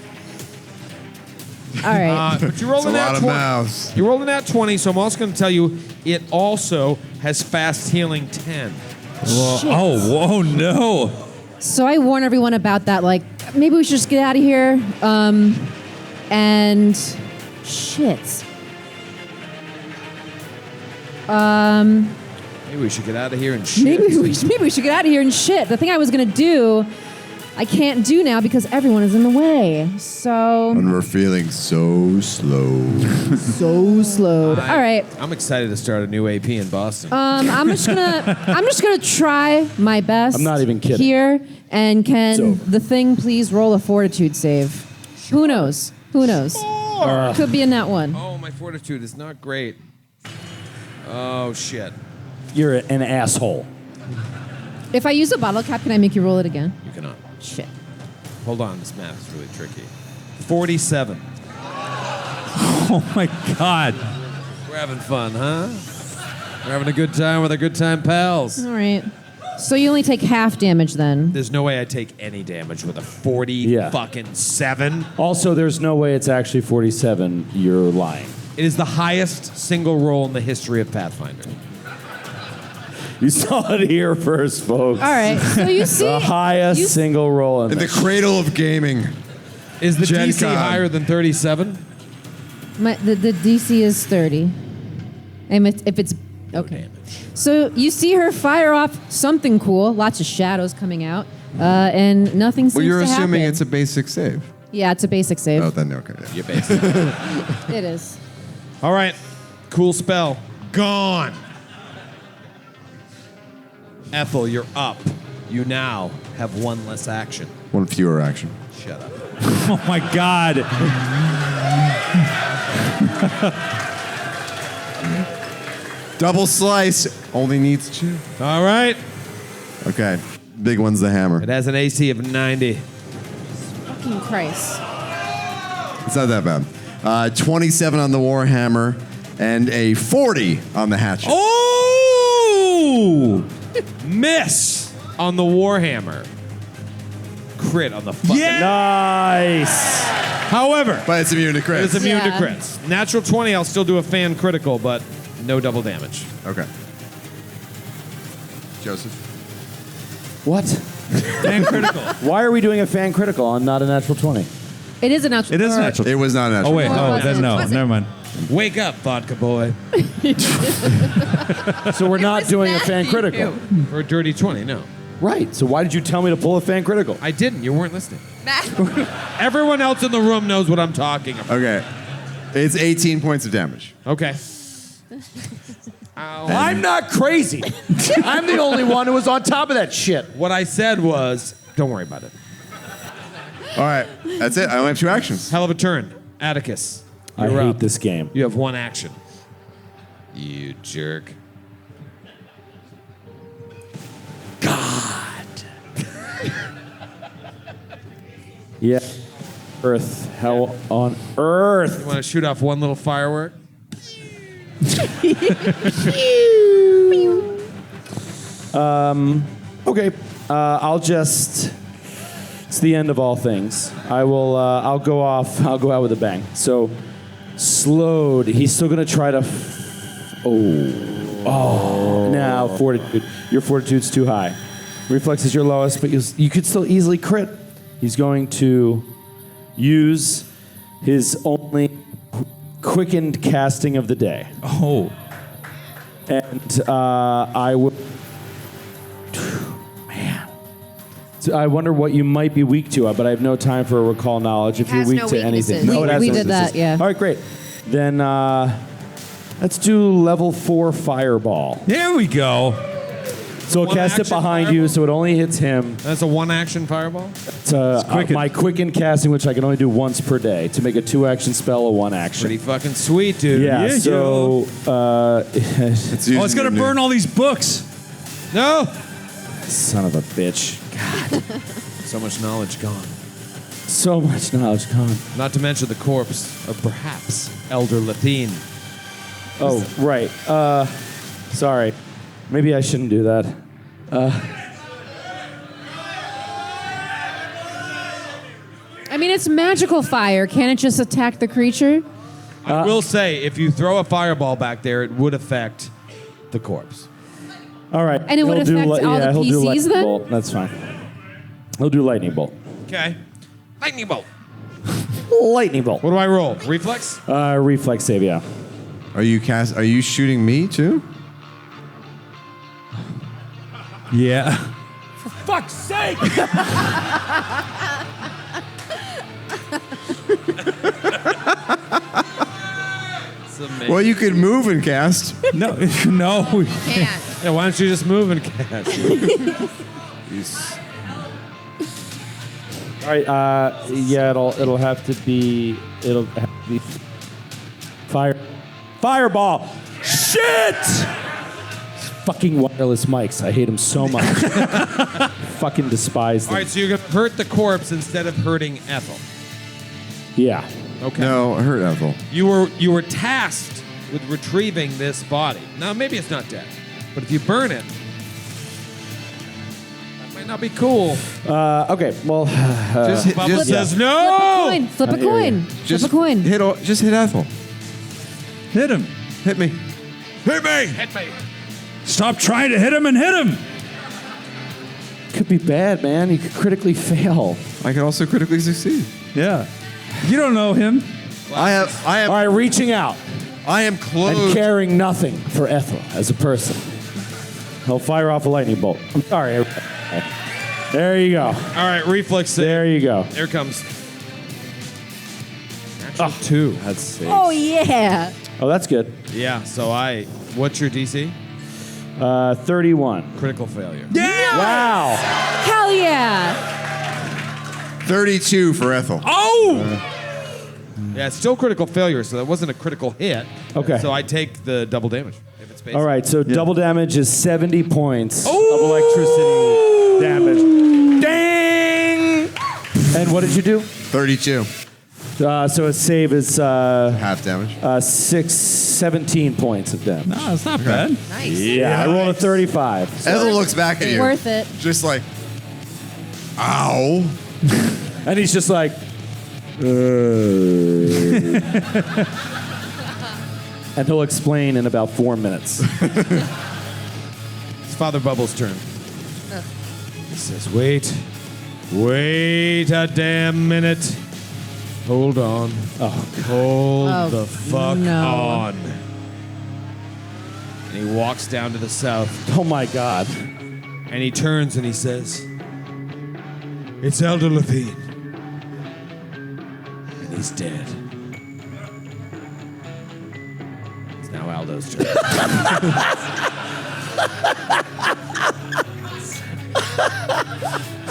All right. But you rolled It's a an lot at of 20. mouths. You rolled an at 20, so I'm also going to tell you it also has fast healing 10. Shit. Oh no. So I warn everyone about that. Like, maybe we should just get out of here. And shit. Maybe we should get out of here and shit. Maybe we should get out of here and shit. The thing I was gonna do, I can't do now because everyone is in the way. So And we're feeling so slow. so slowed. All right. I'm excited to start a new AP in Boston. I'm just gonna try my best. I'm not even kidding. Here, and can So- the thing please roll a fortitude save? Who knows? Who knows? Could be a nat one. Oh, my fortitude is not great. Oh, shit. You're an asshole. If I use a bottle cap, can I make you roll it again? You cannot. Shit. Hold on, this math is really tricky. 47. Oh my God. We're having fun, huh? We're having a good time with our good time pals. All right. So you only take half damage then. There's no way I take any damage with a 40 Yeah. fucking 7. Also, there's no way it's actually 47. You're lying. It is the highest single roll in the history of Pathfinder. You saw it here first, folks. All right. So you see The highest you- single roll in In the the cradle of gaming. Is the Gen DC Con. higher than 37? the DC is 30. And if it's okay. So you see her fire off something cool. Lots of shadows coming out, and nothing seems Well, you're to assuming happen. it's a basic save. Yeah, it's a basic save. Oh, then okay. Yeah. You basically. It is. All right. Cool spell. Gone. Ethel, you're up. You now have one less action. One fewer action. Shut up. Oh my God. Double slice. Only needs 2. All right. Okay. Big one's the hammer. It has an AC of 90. Fucking Christ. It's not that bad. 27 on the Warhammer and a 40 on the hatchet. Oh! Miss on the Warhammer. Crit on the fucking. Nice. However, But it's immune to crits. it's immune to Yeah. crits. Natural 20, I'll still do a fan critical, but no double damage. Okay. Joseph. What? Fan critical. Why are we doing a fan critical on not a natural 20? It is a natural. It is natural. It was not a natural. Oh wait, Well, oh it then no, wasn't. never mind. Wake up, vodka boy. So we're not doing a fan critical. For a dirty 20, no. Right. So why did you tell me to pull a fan critical? I didn't. You weren't listening. Matt, Everyone else in the room knows what I'm talking about. Okay. It's 18 points of damage. Okay. I'm not crazy. I'm the only one who was on top of that shit. What I said was, don't worry about it. All right. That's it. I only have 2 actions. Hell of a turn. Atticus. I You're hate up. this game. You have 1 action. You jerk. Yeah. Earth. Hell on earth. You want to shoot off one little firework? Okay. I'll just. It's the end of all things. I will. I'll go off. I'll go out with a bang. So, slowed. He's still gonna try to. Oh. Now fortitude. Your fortitude's too high. Reflex is your lowest, but you could still easily crit. He's going to use his only quickened casting of the day. Oh. And I will. Man. So I wonder what you might be weak to, but I have no time for a recall knowledge if you're has weak no to anything. weaknesses. it has We no did that, weaknesses. yeah. All right, great. Then let's do level 4 fireball. There we go. So I'll cast it One-action behind fireball? you, so it only hits him. That's a one-action fireball? It's quicken. my quicken casting, which I can only do once per day. To make a 2-action spell, a 1-action. Pretty fucking sweet, dude. Yeah, Yeah, so It's Oh, it's gonna burn all these books. No! son of a bitch. So much knowledge gone. So much knowledge gone. Not to mention the corpse of perhaps Elder Lathine. Oh, right. Sorry. Maybe I shouldn't do that. I mean, it's magical fire. Can't it just attack the creature? I will say, if you throw a fireball back there, it would affect the corpse. All right. And it would He'll do affect all the he'll do PCs lightning then? bolt. That's fine. He'll do lightning bolt. Okay. Lightning bolt. Lightning bolt. What do I roll? Reflex? Reflex save, yeah. Are you shooting me too? Yeah. Fuck's sake! It's amazing. Well, you could move and cast. No, no. Can't. Yeah, why don't you just move and cast? All right. Yeah, it'll have to be fireball. Shit! Fucking wireless mics. I hate them so much. Fucking despise them. All right, so you're going to hurt the corpse instead of hurting Ethel. Yeah. Okay. No, I hurt Ethel. You were tasked with retrieving this body. Now, maybe it's not dead, but if you burn it, that might not be cool. Okay. Well. Bubba just says Flip a no! coin. Flip a I hear coin. you. Flip a coin. Just hit Ethel. Hit him. Hit me. Hit me! Hit me! Stop trying to hit him and hit him. Could be bad, man. You could critically fail. I can also critically succeed. Yeah. You don't know him. I All right, reaching out am and clothed. caring nothing for Ethel as a person. He'll fire off a lightning bolt. I'm sorry. There you go. All right, reflex save. There you go. There it comes. Natural 2. That's safe. Oh, yeah. Oh, that's good. Yeah, so what's your DC? 31. Critical failure. Wow. Hell yeah. 32 for Ethel. Oh! Yeah, it's still critical failure, so that wasn't a critical hit. Okay. So I take the double damage if it's basic. All right, so double damage is 70 points of electricity damage. Dang! And what did you do? 32. So a save is Half damage. 17 points of damage. No, it's not bad. Nice. Yeah, I rolled a 35. Ethel looks back at you. Worth it. Just like, ow. And he's just like, and he'll explain in about 4 minutes. It's Father Bubble's turn. He says, wait a damn minute. Hold on. Hold Oh, the fuck no. on. And he walks down to the south, Oh my God. and he turns and he says, it's Elder Lathine. And he's dead. It's now Aldo's turn.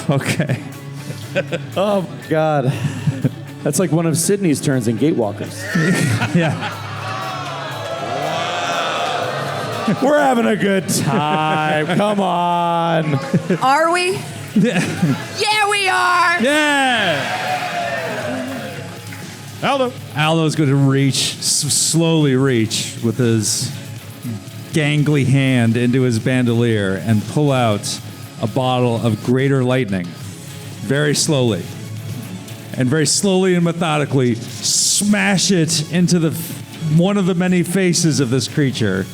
Okay. Oh my God. That's like one of Sydney's turns in Gatewalkers. Yeah. We're having a good time. Come on. Are we? Yeah, we are. Yeah. Aldo. Aldo's going to reach, slowly reach with his gangly hand into his bandolier and pull out a bottle of greater lightning. Very slowly. And very slowly and methodically smash it into one of the many faces of this creature.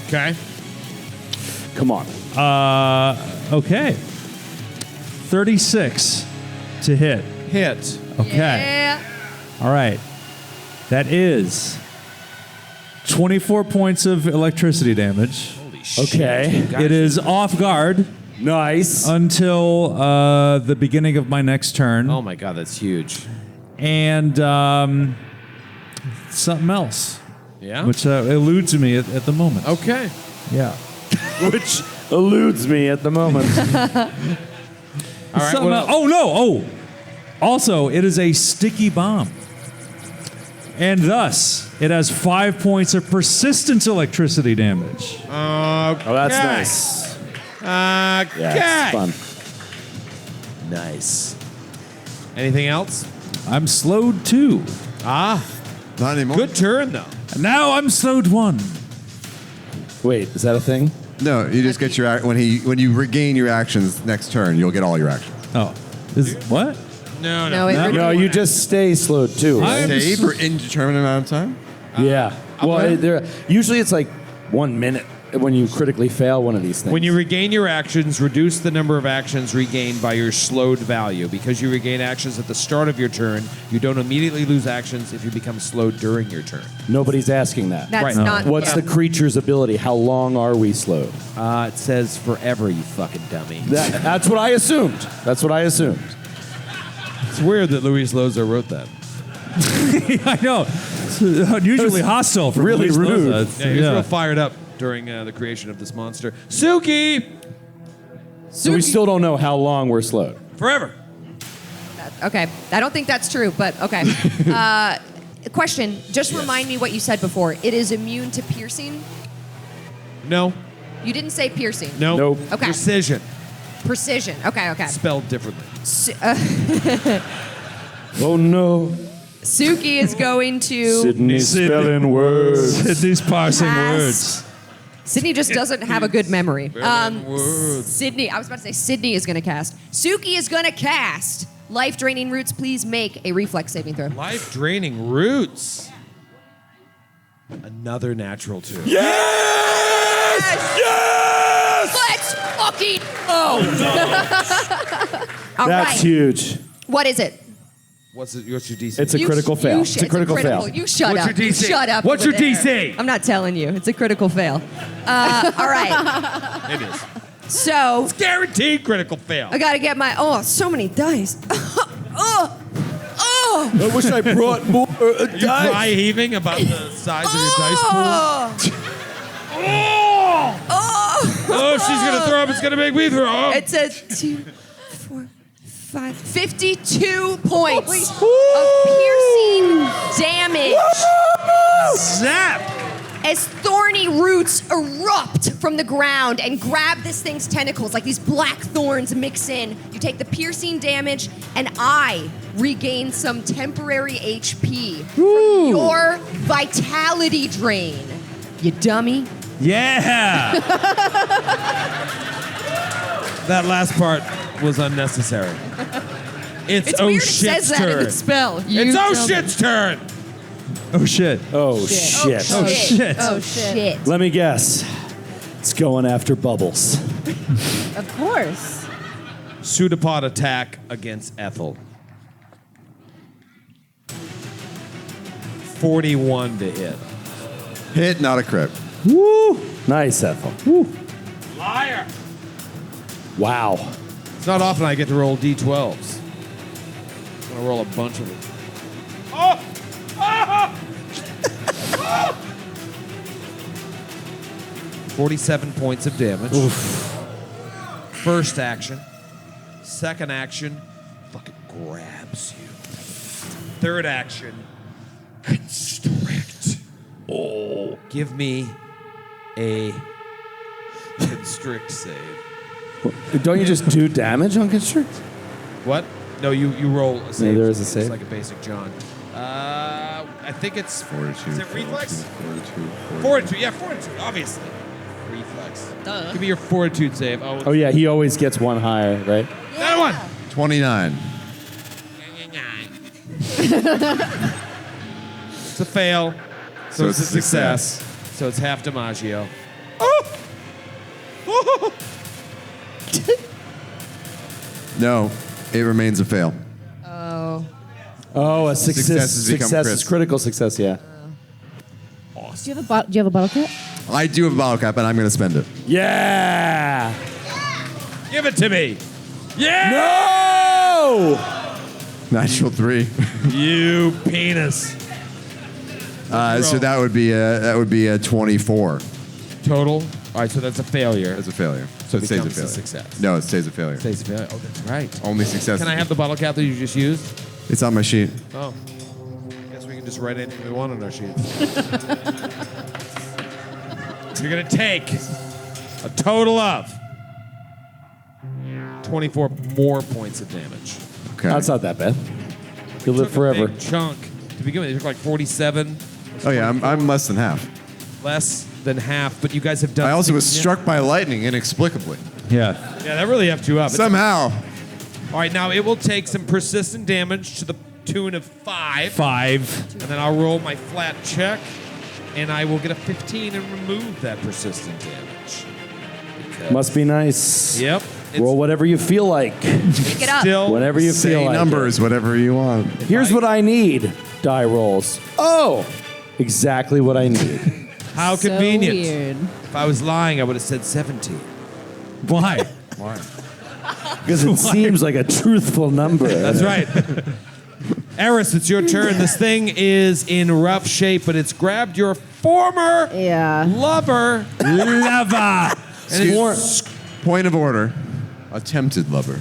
Okay. Come on. Okay. 36 to hit. Hit. Okay. Yeah. All right. That is 24 points of electricity damage. Okay. It is off guard Nice. until the beginning of my next turn. Oh my god, that's huge. And something else, Yeah? which eludes me at the moment. Okay. Yeah. which eludes me at the moment. All right. Something else. Oh no! Oh, also, it is a sticky bomb, and thus it has 5 points of persistent electricity damage. Oh, that's nice. Yeah, it's fun. Nice. Anything else? I'm slowed 2. Ah, Not anymore. good turn though. And now I'm slowed 1. Wait, is that a thing? No, you just get your when you regain your actions next turn, you'll get all your actions. Oh, what? No. No, it No, you just stay slowed too. Right? Stay for indeterminate amount of time. Yeah. Well, usually it's like 1 minute when you critically fail one of these things. When you regain your actions, reduce the number of actions regained by your slowed value. Because you regain actions at the start of your turn, you don't immediately lose actions if you become slowed during your turn. Nobody's asking that. That's Right. not. What's the creature's ability? How long are we slowed? It says forever, you fucking dummy. That's what I assumed. That's what I assumed. It's weird that Luis Loza wrote that. I know. It's unusually hostile for really Luis rude. Loza. It's- Yeah, he was real fired up during the creation of this monster. Suki! So we still don't know how long we're slowed. Forever. Okay, I don't think that's true, but okay. Question, just remind me what you said before. It is immune to piercing? No. You didn't say piercing. No. Nope. Okay. Precision. Precision. Okay. Spelled differently. Oh no. Suki is going to... Sydney's spelling words. Sydney's parsing Pass. words. Sydney just doesn't have a good memory. Words. Sydney, I was about to say Sydney is going to cast. Suki is going to cast. Life-draining roots, please make a reflex saving throw. Life-draining roots. Another natural 2. Yes! Let's fucking go! All right. That's huge. What is it? What's your DC? It's a critical fail. You It's a critical fail. You shut What's up. your You DC? shut up. What's over your there. DC? I'm not telling you. It's a critical fail. All right. It is. So Guaranteed critical fail. I got to get my. Oh, so many dice. Oh. I wish I brought more Are you dry heaving about the size of your dice pool? Oh, she's going to throw up. It's going to make me throw up. It says 2, 4, 5, 52 points of piercing damage. Zap. As thorny roots erupt from the ground and grab this thing's tentacles, like these black thorns mix in. You take the piercing damage, and I regain some temporary HP from your vitality drain. You dummy. Yeah. That last part was unnecessary. It's weird it says that in the spell. It's oh shit's turn. Oh shit. Oh shit. Oh shit. Oh, shit. Let me guess. It's going after Bubbles. Of course. Pseudopod attack against Ethel. 41 to hit. Hit, not a crit. Woo! Nice, Ethel. Woo. Liar. Wow. It's not often I get to roll D12s. I'm gonna roll a bunch of them. Oh! 47 points of damage. First action. Second action, fucking grabs you. Third action, constrict. Oh, give me a constrict save. Don't you just do damage on constrict? What? No, you roll a save. there is a save? It's like a basic John. I think it's Fortitude. Is it reflex? Fortitude. Fortitude. Yeah, fortitude. Obviously. Reflex. Give me your fortitude save. Oh yeah, he always gets one higher, right? that one. 29. It's a fail. So it's a success. So it's half DiMaggio. No, it remains a fail. Oh, a success. Successes become Success crits. is critical success. Yeah. Do you have a bottle cap? I do have a bottle cap, and I'm going to spend it. Yeah. Give it to me. Yeah. No. Natural 3. You penis. So that would be a 24. Total. All right, so that's a failure. It's a failure. So it it stays a becomes a failure. success. No, it stays a failure. Stays a failure. Oh, that's right. Only success. Can I have the bottle cap that you just used? It's on my sheet. Oh. Guess we can just write anything we want on our sheets. You're going to take a total of 24 more points of damage. Okay. That's not that bad. You'll live Took a forever. big chunk. To begin with, you took like 47. Oh yeah, I'm less than half. Less than half, but you guys have done. I also was significant- struck by lightning inexplicably. Yeah. Yeah, that really effed you up. Somehow. All right, now it will take some persistent damage to the tune of 5. 5. And then I'll roll my flat check, and I will get a 15 and remove that persistent damage. Because- Must be nice. Yep. Roll whatever you feel like. Pick it up. Still, Whatever you Say feel like. numbers, whatever you want. Here's what I need. Die rolls. Oh, exactly what I need. how So convenient. weird. If I was lying, I would have said 17. Why? Why? Because it seems like a truthful number. That's right. Eris, it's your turn. This thing is in rough shape, but it's grabbed your former Yeah. lover. Lava. And it's Point of order. Attempted lover.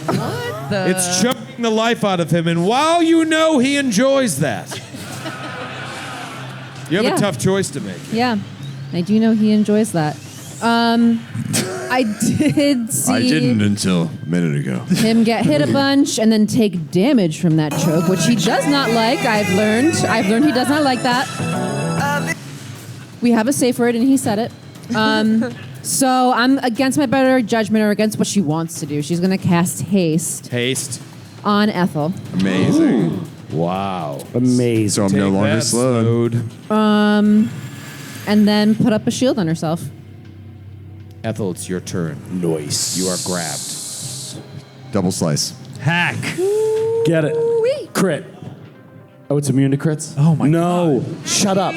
What the? It's choking the life out of him, and while you know he enjoys that, you have Yeah. a tough choice to make. Yeah. I do know he enjoys that. I did see I didn't until a minute ago. him get hit a bunch and then take damage from that choke, which he does not like. I've learned he does not like that. We have a safe word, and he said it. So I'm against my better judgment or against what she wants to do. She's going to cast haste Haste. on Ethel. Amazing. Wow. Amazing. So I'm no Take longer that, slowed. And then put up a shield on herself. Ethel, it's your turn. Nice. You are grabbed. Double slice. Hack. Get it. Crit. Oh, it's immune to crits? Oh my No. Shut up.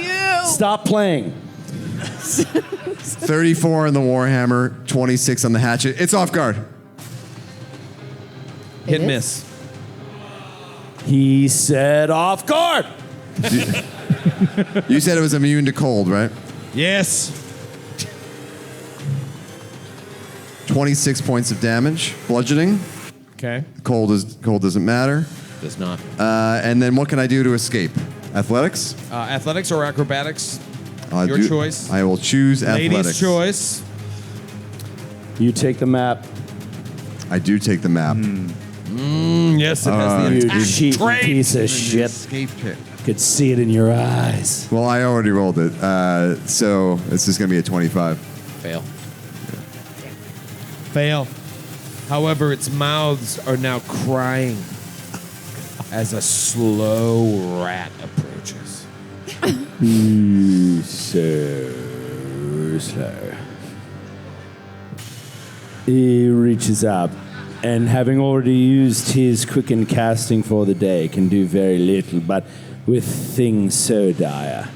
Stop playing. 34 on the Warhammer, 26 on the hatchet. It's off guard. Hit and is? miss. He said off guard. You said it was immune to cold, right? Yes. 26 points of damage, bludgeoning. Okay. Cold doesn't matter. Does not. And then what can I do to escape? Athletics? Athletics or acrobatics? I'll Your choice. I will choose athletics. Ladies' choice. You take the map. I do take the map. Yes, it has the You attack cheap trait. piece of shit. Escape pit. Could see it in your eyes. Well, I already rolled it, so this is going to be a 25. Fail. Fail. However, its mouths are now crying as a slow rat approaches. So slow. He reaches up, and having already used his quicken casting for the day, can do very little, but with things so dire,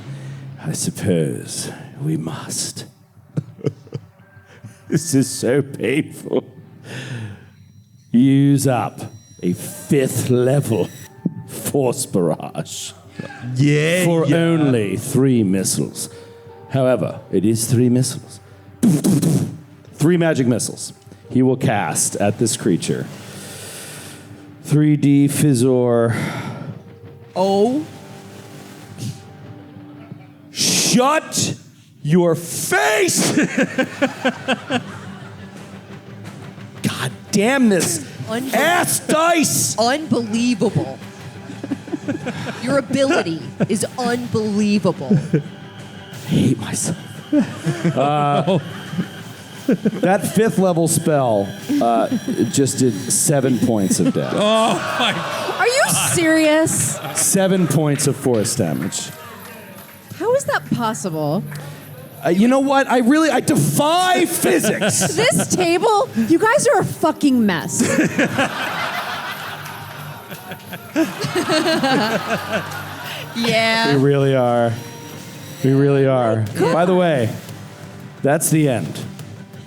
I suppose we must. This is so painful. Use up a 5th level force barrage. Yeah. For only 3 missiles. However, it is 3 missiles. 3 magic missiles. He will cast at this creature. 3D Fizzor. Oh. Shut your face! God damn this ass dice! Unbelievable. Your ability is unbelievable. I hate myself. That 5th level spell just did 7 points of damage. Are you serious? 7 points of force damage. How is that possible? You know what? I defy physics. This table, you guys are a fucking mess. Yeah. We really are. We really are. By the way, that's the end.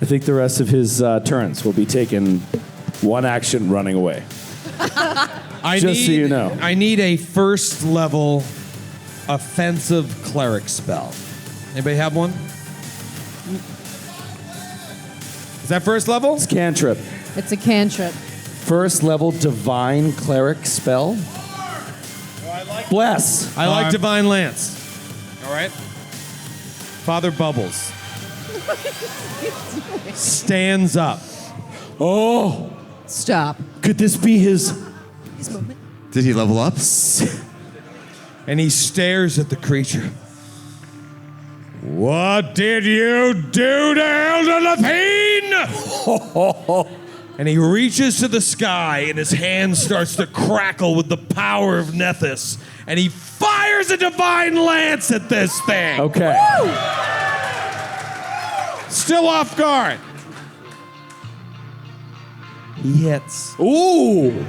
I think the rest of his turns will be taken one action running away. Just so you know. I need a first level offensive cleric spell. Anybody have one? Is that first level? It's cantrip. It's a cantrip. First level divine cleric spell. Bless. I like Divine Lance. All right. Father Bubbles stands up. Oh, Stop. could this be his? Did he level up? And he stares at the creature. What did you do to Elder Lapine? And he reaches to the sky, and his hand starts to crackle with the power of Nethys. And he fires a divine lance at this thing. Okay. Still off guard. He hits. Ooh.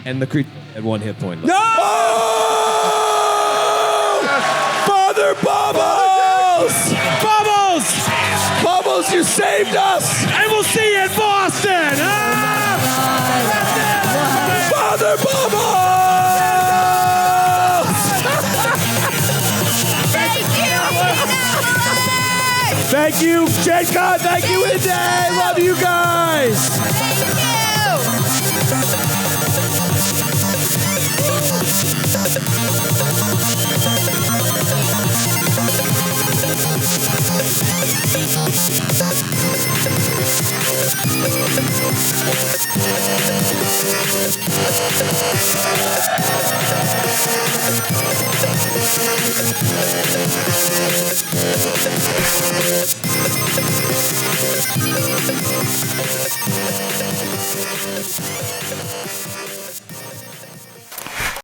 And the creature had 1 hit point left. No! Father Bubbles! Bubbles! Bubbles, you saved us! And we'll see you in Boston! Father Bubbles! Thank you, Jenka! Thank you, Inde! Love you guys! Thank you.